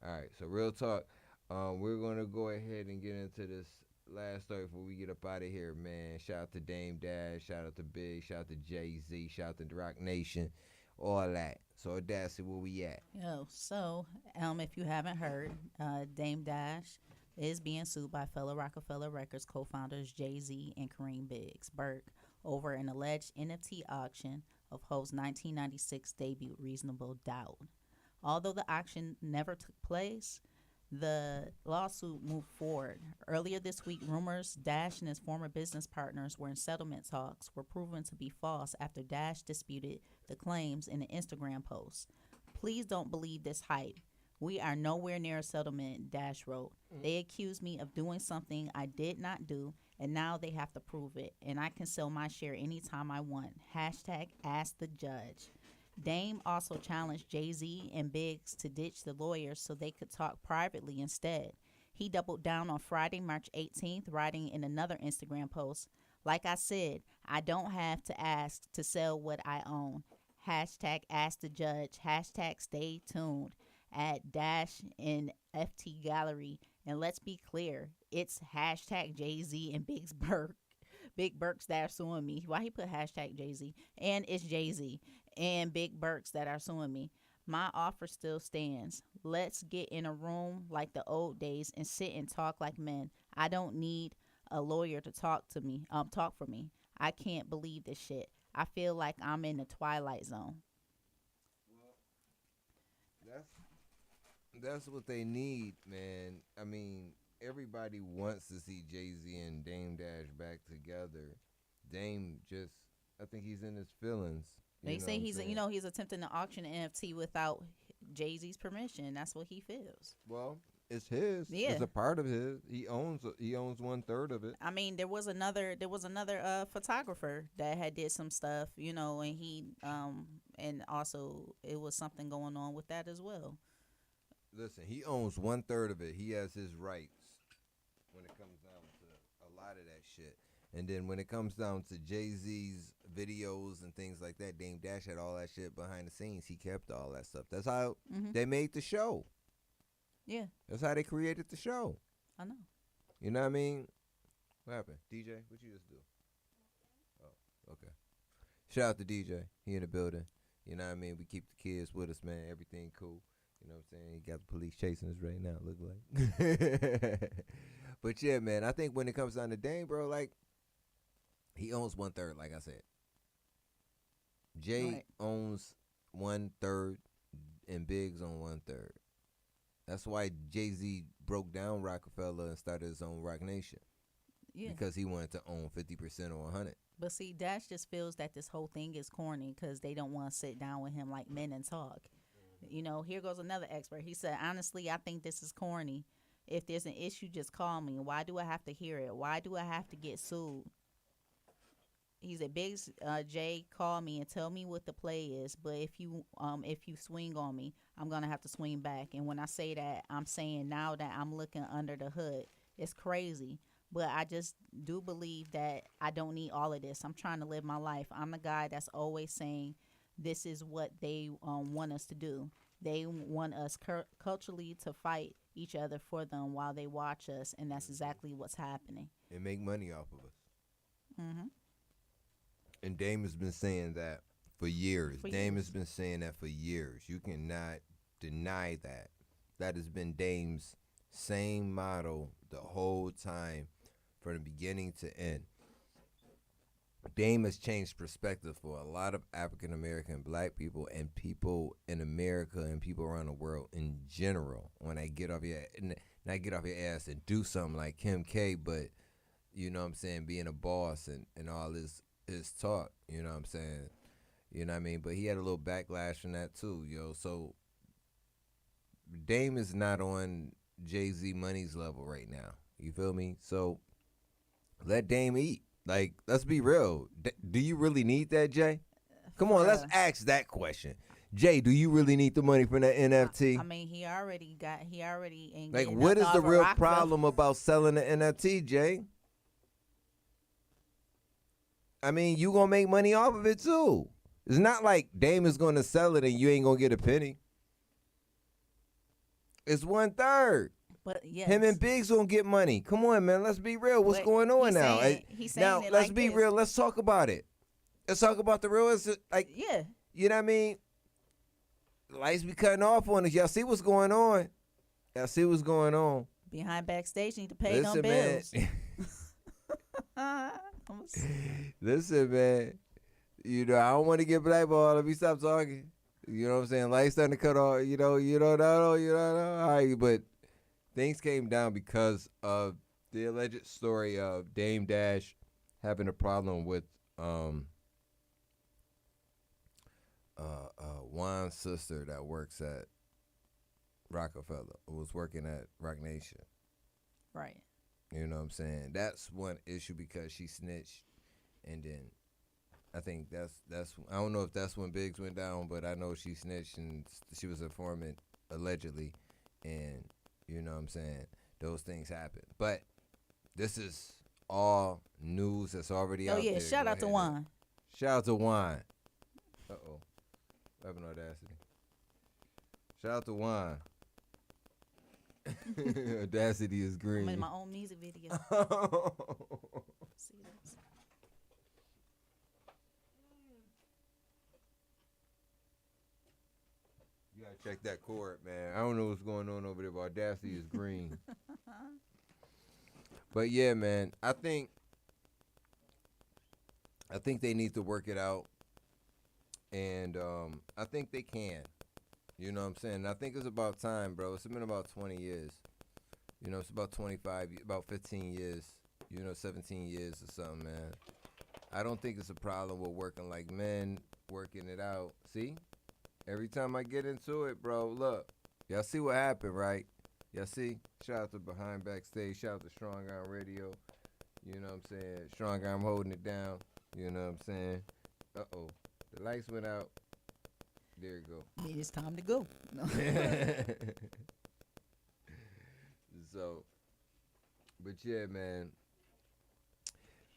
All right, so real talk. We're going to go ahead and get into this last story before we get up out of here, man. Shout out to Dame Dash. Shout out to Big. Shout out to Jay-Z. Shout out to the Rock Nation. All that. So Audacity, where we at? Yo, so if you haven't heard, Dame Dash is being sued by fellow Rockefeller Records co-founders Jay-Z and Kareem Biggs Burke over an alleged NFT auction of Hov's 1996 debut, Reasonable Doubt. Although the auction never took place, the lawsuit moved forward. Earlier this week, rumors Dash and his former business partners were in settlement talks were proven to be false after Dash disputed the claims in an Instagram post. Please don't believe this hype. We are nowhere near a settlement, Dash wrote. They accused me of doing something I did not do, and now they have to prove it, and I can sell my share anytime I want. Hashtag ask the judge. Dame also challenged Jay-Z and Biggs to ditch the lawyers so they could talk privately instead. He doubled down on Friday, March 18th, writing in another Instagram post, "Like I said, I don't have to ask to sell what I own. Hashtag ask the judge. Hashtag stay tuned at Dash and FT Gallery. And let's be clear, it's hashtag Jay-Z and Big Burks that are suing me." Why he put hashtag Jay-Z? And it's Jay-Z and Big Burks that are suing me. My offer still stands. Let's get in a room like the old days and sit and talk like men. I don't need a lawyer to talk for me. I can't believe this shit. I feel like I'm in the Twilight Zone. That's what they need, man. I mean, everybody wants to see Jay-Z and Dame Dash back together. Dame just, I think he's in his feelings. They say he's attempting to auction an NFT without Jay-Z's permission. That's what he feels. Well, it's his. Yeah. It's a part of his. He owns 1/3 of it. I mean, there was another photographer that had did some stuff, and he and also it was something going on with that as well. Listen, he owns 1/3 of it. He has his rights when it comes down to a lot of that shit. And then when it comes down to Jay-Z's videos and things like that, Dame Dash had all that shit behind the scenes. He kept all that stuff. That's how they made the show. Yeah. That's how they created the show. I know. You know what I mean? What happened? DJ, what you just do? Oh, okay. Shout out to DJ. He in the building. You know what I mean? We keep the kids with us, man. Everything cool. You know what I'm saying? He got the police chasing us right now, look like. But yeah, man, I think when it comes down to Dame, bro, like, he owns 1/3, like I said. Jay owns 1/3 and Biggs on 1/3. That's why Jay-Z broke down Rockefeller and started his own Rock Nation. Yeah. Because he wanted to own 50% or 100. But see, Dash just feels that this whole thing is corny because they don't want to sit down with him like men and talk. Here goes another expert. He said, honestly, I think this is corny. If there's an issue, just call me. Why do I have to hear it? Why do I have to get sued? He said, Biggs, Jay, call me and tell me what the play is. But if you swing on me, I'm going to have to swing back. And when I say that, I'm saying now that I'm looking under the hood. It's crazy. But I just do believe that I don't need all of this. I'm trying to live my life. I'm the guy that's always saying this is what they want us to do. They want us culturally to fight each other for them while they watch us. And that's exactly what's happening. And make money off of us. Mm-hmm. And Dame has been saying that for years. Dame has been saying that for years. You cannot deny that. That has been Dame's same motto the whole time from the beginning to end. Dame has changed perspective for a lot of African American black people and people in America and people around the world in general. When I get off your ass and do something like Kim K, but you know what I'm saying, being a boss and all this his talk, you know what I'm saying? You know what I mean? But he had a little backlash from that too, yo. So Dame is not on Jay-Z Money's level right now. You feel me? So let Dame eat. Like, let's be real. Do you really need that, Jay? Come on, let's ask that question. Jay, do you really need the money from that NFT? I mean, he already ain't like, getting what is nothing the off of real Rockefeller. problem about selling the NFT, Jay? I mean, you gonna make money off of it too. It's not like Dame is gonna sell it and you ain't gonna get a penny. It's 1/3. But yes. Him and Biggs gonna get money. Come on, man. Let's be real. What's going on now? He's now, saying it let's like be this. real. Let's talk about it. Let's talk about the real. Like, yeah. You know what I mean? Lights be cutting off on us. Y'all see what's going on? Y'all see what's going on? Behind Backstage need to pay them Listen, bills. Man. Listen, man. You know, I don't want to get blackballed. Let me stop talking. You know what I'm saying? Lights starting to cut off. You don't know. All right, but things came down because of the alleged story of Dame Dash having a problem with Juan's sister that works at Rockefeller, who was working at Rock Nation. Right. You know what I'm saying? That's one issue because she snitched, and then I think that's I don't know if that's when Biggs went down, but I know she snitched and she was informant allegedly, and you know what I'm saying? Those things happen. But this is all news that's already out there. Oh yeah, shout out to Juan. Shout out to Juan. Uh-oh. I have an Audacity. Shout out to Juan. Audacity is green. I'm in my own music video. See this? You gotta check that chord, man. I don't know what's going on over there, but Audacity is green. But yeah, man, I think they need to work it out, and I think they can. You know what I'm saying? I think it's about time, bro. It's been about 20 years. You know, it's about 25, about 15 years. 17 years or something, man. I don't think it's a problem with working like men, working it out. See? Every time I get into it, bro, look. Y'all see what happened, right? Y'all see? Shout out to Behind Backstage. Shout out to Strong Arm Radio. You know what I'm saying? Strong Arm holding it down. You know what I'm saying? Uh-oh. The lights went out. There you go. I mean, it's time to go. No. So, but yeah, man.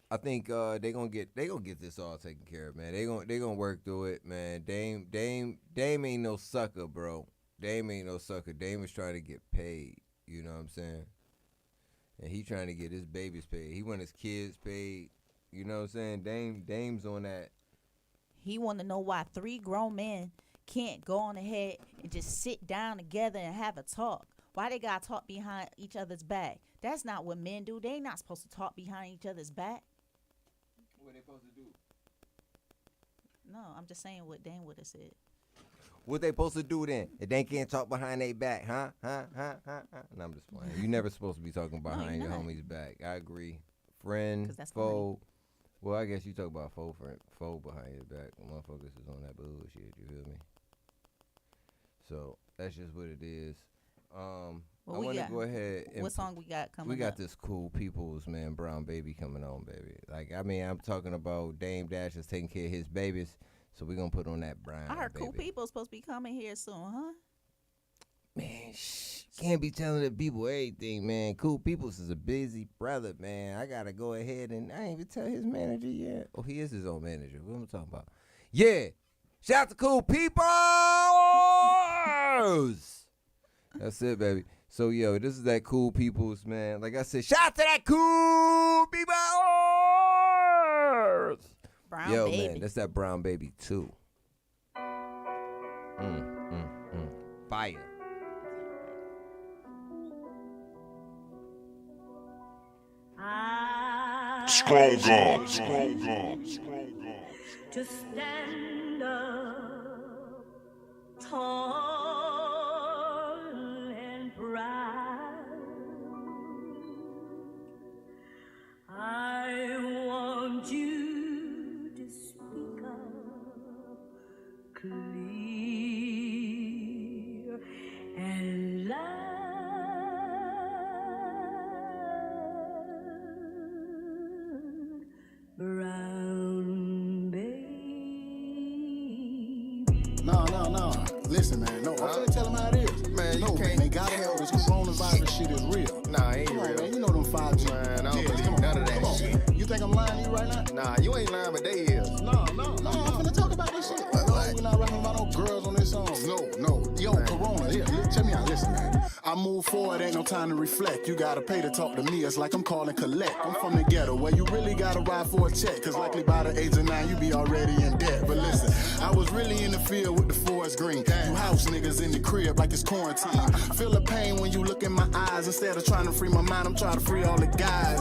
I think they gonna get this all taken care of, man. They gonna work through it, man. Dame ain't no sucker, bro. Dame ain't no sucker. Dame is trying to get paid. You know what I'm saying? And he trying to get his babies paid. He want his kids paid. You know what I'm saying? Dame's on that. He want to know why 3 grown men can't go on ahead and just sit down together and have a talk. Why they gotta talk behind each other's back? That's not what men do. They not supposed to talk behind each other's back. What they supposed to do? No, I'm just saying what Dane would have said. What they supposed to do then? If they can't talk behind their back, huh? No, I'm just playing. You never supposed to be talking behind your homie's back. I agree. Friend, foe. Well, I guess you talk about foe behind your back. Motherfuckers is on that bullshit. You feel me? So that's just what it is. I want to go ahead. And what song we got coming? We got up? this Cool People's, man, Brown Baby coming on, baby. Like, I mean, I'm talking about Dame Dash is taking care of his babies, so we're going to put on that Brown I heard Baby. Cool People's supposed to be coming here soon, huh? Man, can't be telling the people everything, man. Cool People's is a busy brother, man. I got to go ahead and I ain't even tell his manager yet. Oh, he is his own manager. What am I talking about? Yeah. Shout out to Cool People's. That's it, baby. So, yo, this is that Cool People's, man. Like I said, shout out to that Cool People's. Brown yo, Baby. man, that's that Brown Baby, too. Fire. Strong arms. To stand up tall and proud, I want you to speak up clear and loud. Brown baby. No. Listen, man. No, I'm gonna tell them how it is. Man, no, man, they gotta know this coronavirus shit is real. Nah, it ain't Come real. on, man. You know them 5G. Man, I don't believe none of that shit. You think I'm lying to you right now? Nah, you ain't lying, but they is. No, I'm finna talk about this shit. No, we're not rapping about no girls on this song. No. Yo, man. Corona, here, check me out. Listen, man. I move forward, ain't no time to reflect. You gotta pay to talk to me, it's like I'm calling collect. I'm from the ghetto, where you really gotta ride for a check. Cause likely by the age of 9, you be already in debt. But listen, I was really in the field with the forest green. You house niggas in the crib like it's quarantine. Feel the pain when you look in my eyes. Instead of trying to free my mind, I'm trying to free all the guys.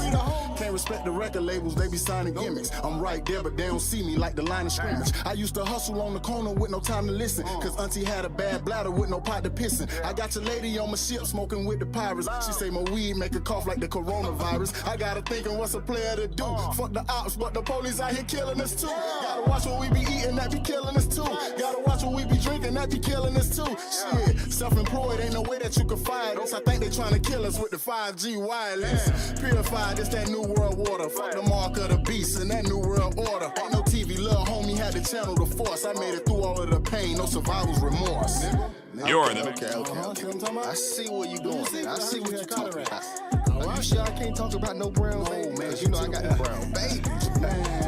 Can't respect the record labels, they be signing gimmicks. I'm right there, but they don't see me like the line of scrimmage. I used to hustle on the corner with no time to listen. Cause auntie had a bad bladder with no pot to pissin'. I got your lady on my ship smoking with the pirates. She say my weed make her cough like the coronavirus. I gotta thinking what's a player to do. Fuck the ops, but the police out here killing us too. Gotta watch what we be eating, that be killing us too. Gotta watch what we be drinking, that be killing us too. Shit, self-employed, ain't no way that you can fire this. I think they trying to kill us with the 5G wireless. Purified, it's that new world water. Fuck the mark of the beast and that new world order. Ain't no TV, little homie had to channel the force. I made it through all of the pain, no survivor's remorse. You're in the Okay. I see where you going. I see what you talking about. Are you sure I can't talk about no brown baby? Man, you know I got the brown baby.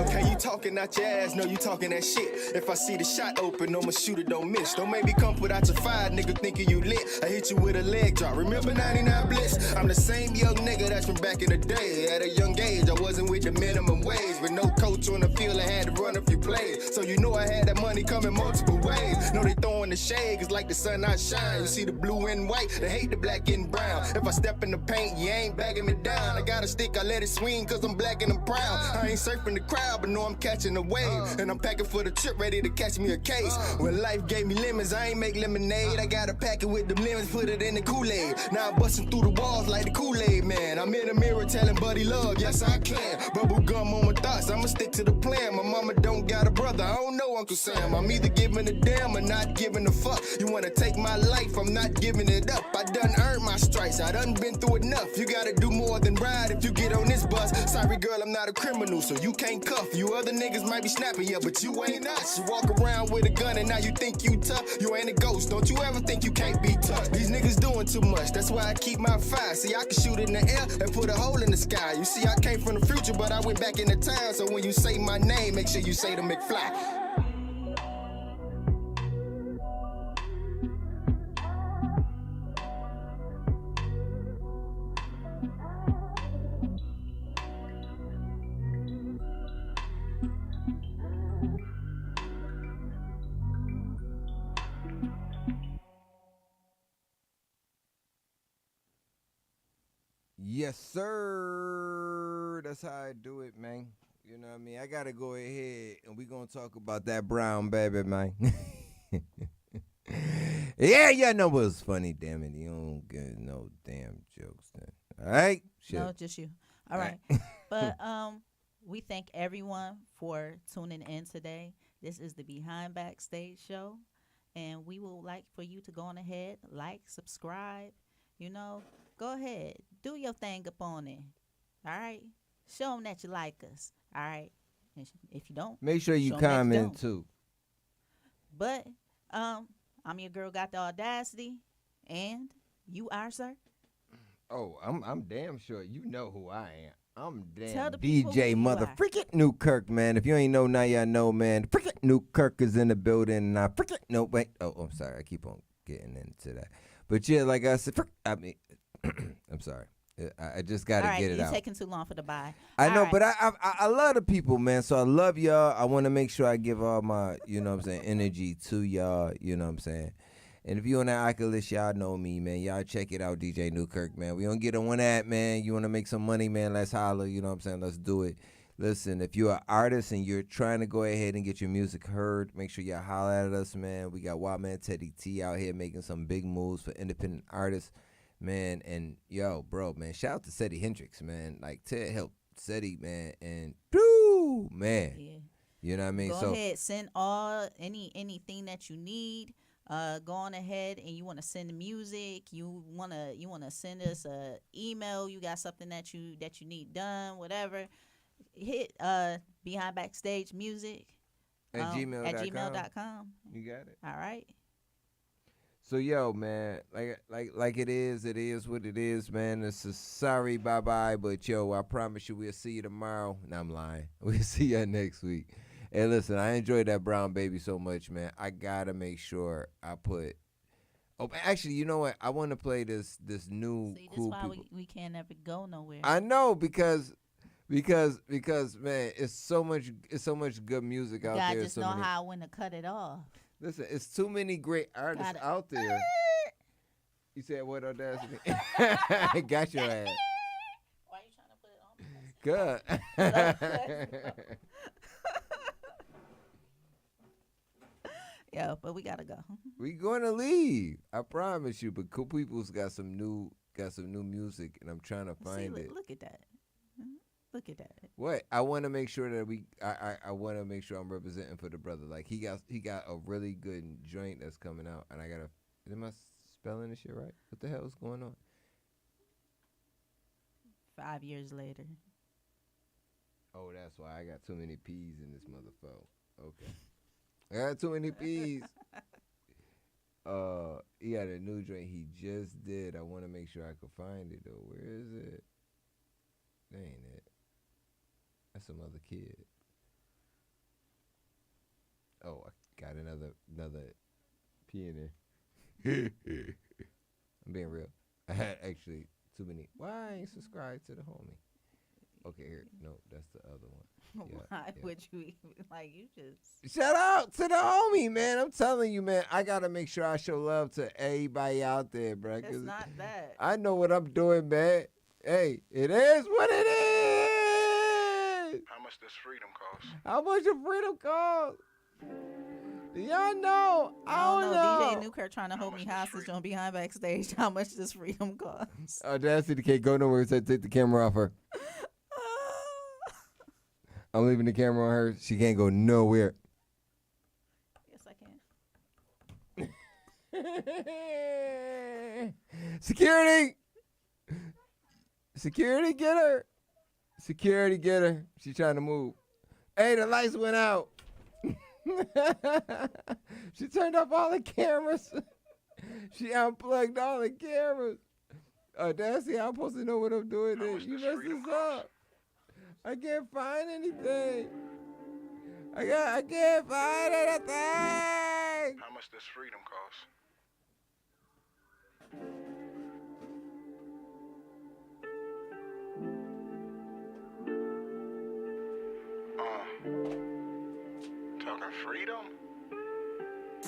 Okay, you talking out your ass, no, you talking that shit. If I see the shot open, I'ma shoot it, don't miss. Don't make me come put out your fire, nigga, thinking you lit. I hit you with a leg drop. Remember 99 Blitz? I'm the same young nigga that's from back in the day. At a young age, I wasn't with the minimum wage. With no coach on the field, I had to run a few plays. So you know I had that money coming multiple ways. No, they throwing the shade, it's like the sun I shine. You see the blue and white, they hate the black and brown. If I step in the paint, you ain't bagging me down. I got a stick, I let it swing, cause I'm black and I'm proud. I ain't surfing the crowd, but know I'm catching a wave. And I'm packing for the trip, ready to catch me a case. When life gave me lemons, I ain't make lemonade. I got a packet with the lemons, put it in the Kool-Aid. Now I'm busting through the walls like the Kool-Aid man. I'm in the mirror telling buddy love, yes I can. Bubble gum on my thoughts, I'ma stick to the plan. My mama don't got a brother, I don't know Uncle Sam. I'm either giving a damn or not giving a fuck. You wanna take my life, I'm not giving it up. I done earned my stripes, I done been through enough. You gotta do more than ride if you get on this bus. Sorry girl, I'm not a criminal, so you can't cuff. You other niggas might be snapping, yeah, but you ain't us. You walk around with a gun and now you think you tough. You ain't a ghost, don't you ever think you can't be tough. These niggas doing too much, that's why I keep my fire. See, I can shoot in the air and put a hole in the sky. You see, I came from the future, but I went back into time. So when you say my name, make sure you say the McFly. Yes, sir. That's how I do it, man. You know what I mean? I got to go ahead, and we're going to talk about that brown baby, man. Yeah, know what's funny, damn it. You don't get no damn jokes then. All right? Shit. No, just you. All right. But we thank everyone for tuning in today. This is the Behind Backstage show, and we would like for you to go on ahead, like, subscribe, go ahead, do your thing up on it. All right? Show them that you like us. All right? And if you don't, make sure you show 'em that comment don't. too. But I'm your girl, got the Audacity, and you are, sir. Oh, I'm damn sure you know who I am. I'm damn Tell the people DJ who you mother are. freaking Newkirk, man. If you ain't know, now y'all know, man. Freaking Newkirk is in the building, and I freaking no wait. Oh, I'm sorry. I keep on getting into that. But yeah, like I said, I'm sorry. I just got to get it you're out. taking too long for the bye. I know, All but right. I love the people, man. So I love y'all. I want to make sure I give all my, energy to y'all, you know what I'm saying? And if you on that icon list, y'all know me, man. Y'all check it out, DJ Newkirk, man. We don't get on that, man. You want to make some money, man, let's holler, you know what I'm saying? Let's do it. Listen, if you're an artist and you're trying to go ahead and get your music heard, make sure y'all holler at us, man. We got Wild Man Teddy T out here making some big moves for independent artists. Man, and yo, bro, man, shout out to Seti Hendrix, man. Like, Ted helped Seti, man, and woo, man. Yeah. You know what I mean? Go ahead, send anything that you need. Go on ahead and you want to send music. You wanna send us a email. You got something that you need done, whatever. Hit Behind Backstage Music at gmail.com. You got it. All right. So yo, man, like it is what it is, man. It's a sorry bye-bye, but yo, I promise you we'll see you tomorrow. No, I'm lying. We'll see you next week. Hey, listen, I enjoyed that brown baby so much, man. I gotta make sure I put. Oh, actually, you know what? I want to play this new See, cool this is why people. we can't ever go nowhere. I know because man, it's so much good music out God there. just so know many, how when to cut it off. Listen, it's too many great artists Gotta- out there. You said what, Audacity? Got your ass. Why are you trying to put it on? Good. Yeah, but we gotta go. We gonna leave. I promise you. But Cool People's got some new music, and I'm trying to find it. Look at that. Look at that. What? I want to make sure that I want to make sure I'm representing for the brother. Like he got a really good joint that's coming out, and I gotta. Am I spelling this shit right? What the hell is going on? 5 years later. Oh, that's why I got too many P's in this motherfucker. Okay. I got too many P's. He had a new joint he just did. I want to make sure I could find it though. Where is it? That ain't it. That's some other kid. Oh, I got another P in there. I'm being real. I had actually too many. Why I ain't subscribed to the homie? Okay, here. No, that's the other one. Yeah, Why yeah. would you you just Shout out to the homie, man. I'm telling you, man. I gotta make sure I show love to everybody out there, bro. It's not that. I know what I'm doing, man. Hey, it is what it is. much does freedom cost? How much does freedom cost? Do y'all know? I don't know. DJ Newkirk trying to hold me hostage on Behind Backstage. How much does freedom cost? Audacity can't go nowhere. Said take the camera off her. I'm leaving the camera on her. She can't go nowhere. Yes, I can. Security! Security, get her. Security, get her. She's trying to move. Hey, the lights went out. She turned off all the cameras. She unplugged all the cameras. Audacity, I'm supposed to know what I'm doing. You messed this up. I can't find anything. I can't find anything. How much does freedom cost? Talking freedom?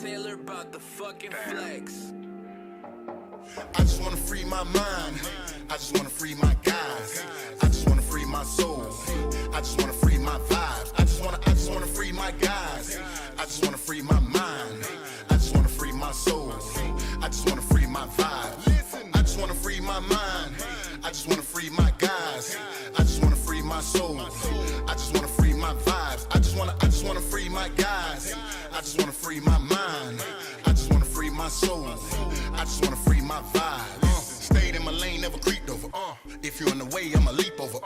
Taylor about the fucking flex. I just wanna free my mind. I just wanna free my guys. I just wanna free my soul. I just wanna free my vibes. I just wanna free my guys. I just wanna free my mind. I just wanna free my soul. I just wanna free my vibe. I just wanna free my mind. I just wanna free my guys. I just wanna free my soul. I just wanna free my vibes. I just wanna free my guys. I just wanna free my mind. I just wanna free my soul. I just wanna free my vibes. Stayed in my lane, never creeped over. If you're in the way, I'ma leap over.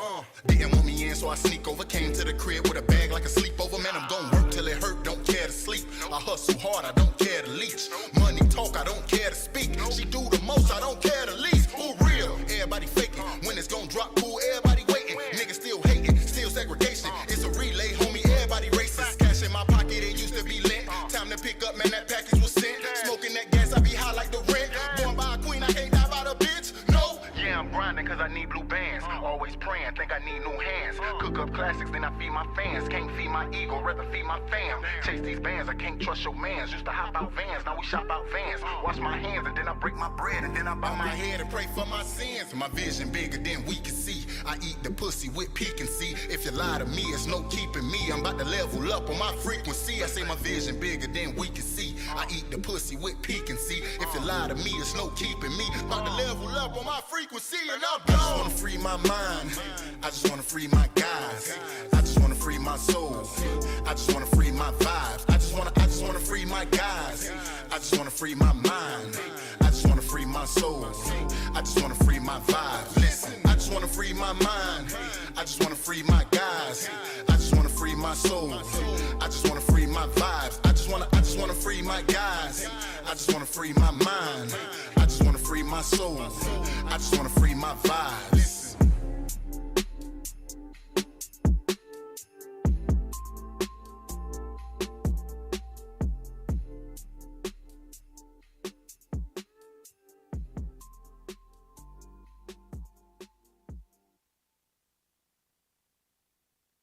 Didn't want me in, so I sneak over. Came to the crib with a bag like a sleepover. Man, I'm gon' work till it hurt, don't care to sleep. I hustle hard, I don't care to leech. Money talk, I don't care to speak. She do the most, I don't care to least. Who real? Everybody faking. When it's gon' drop, cool, everybody waiting. Niggas still hating, still segregation. It's a relay, homie, everybody racist. Cash in my pocket, it used to be lit. Time to pick up, man, that package was sent. Smoking that gas, I be high like the rent. Born by a queen, I can't die by the bitch. No. Yeah, I'm grinding cause I need blue bands. Always praying, think I need new hands. Cook up classics, then I feed my fans. Can't feed my ego, rather feed my fam. Chase these bands, I can't trust your mans. Used to hop out vans, now we shop out vans. Wash my hands and then I break my bread and then I bow my head and pray for my sins. My vision bigger than we can see. I eat the pussy with piquancy. If you lie to me, it's no keeping me. I'm about to level up on my frequency. I say my vision bigger than we can see. I eat the pussy with piquancy. If you lie to me, it's no keeping me. About to level up on my frequency and I'm gone. I just wanna free my mind. I just wanna free my guys. I just wanna free my soul. I just wanna free my vibes. I just wanna free my guys. I just wanna free my mind. I just wanna free my soul. I just wanna free my vibes. Listen, I just wanna free my mind. I just wanna free my guys. I just wanna free my soul. I just wanna free my vibes. I just wanna free my guys. I just wanna free my mind. I just wanna free my soul. I just wanna free my vibes.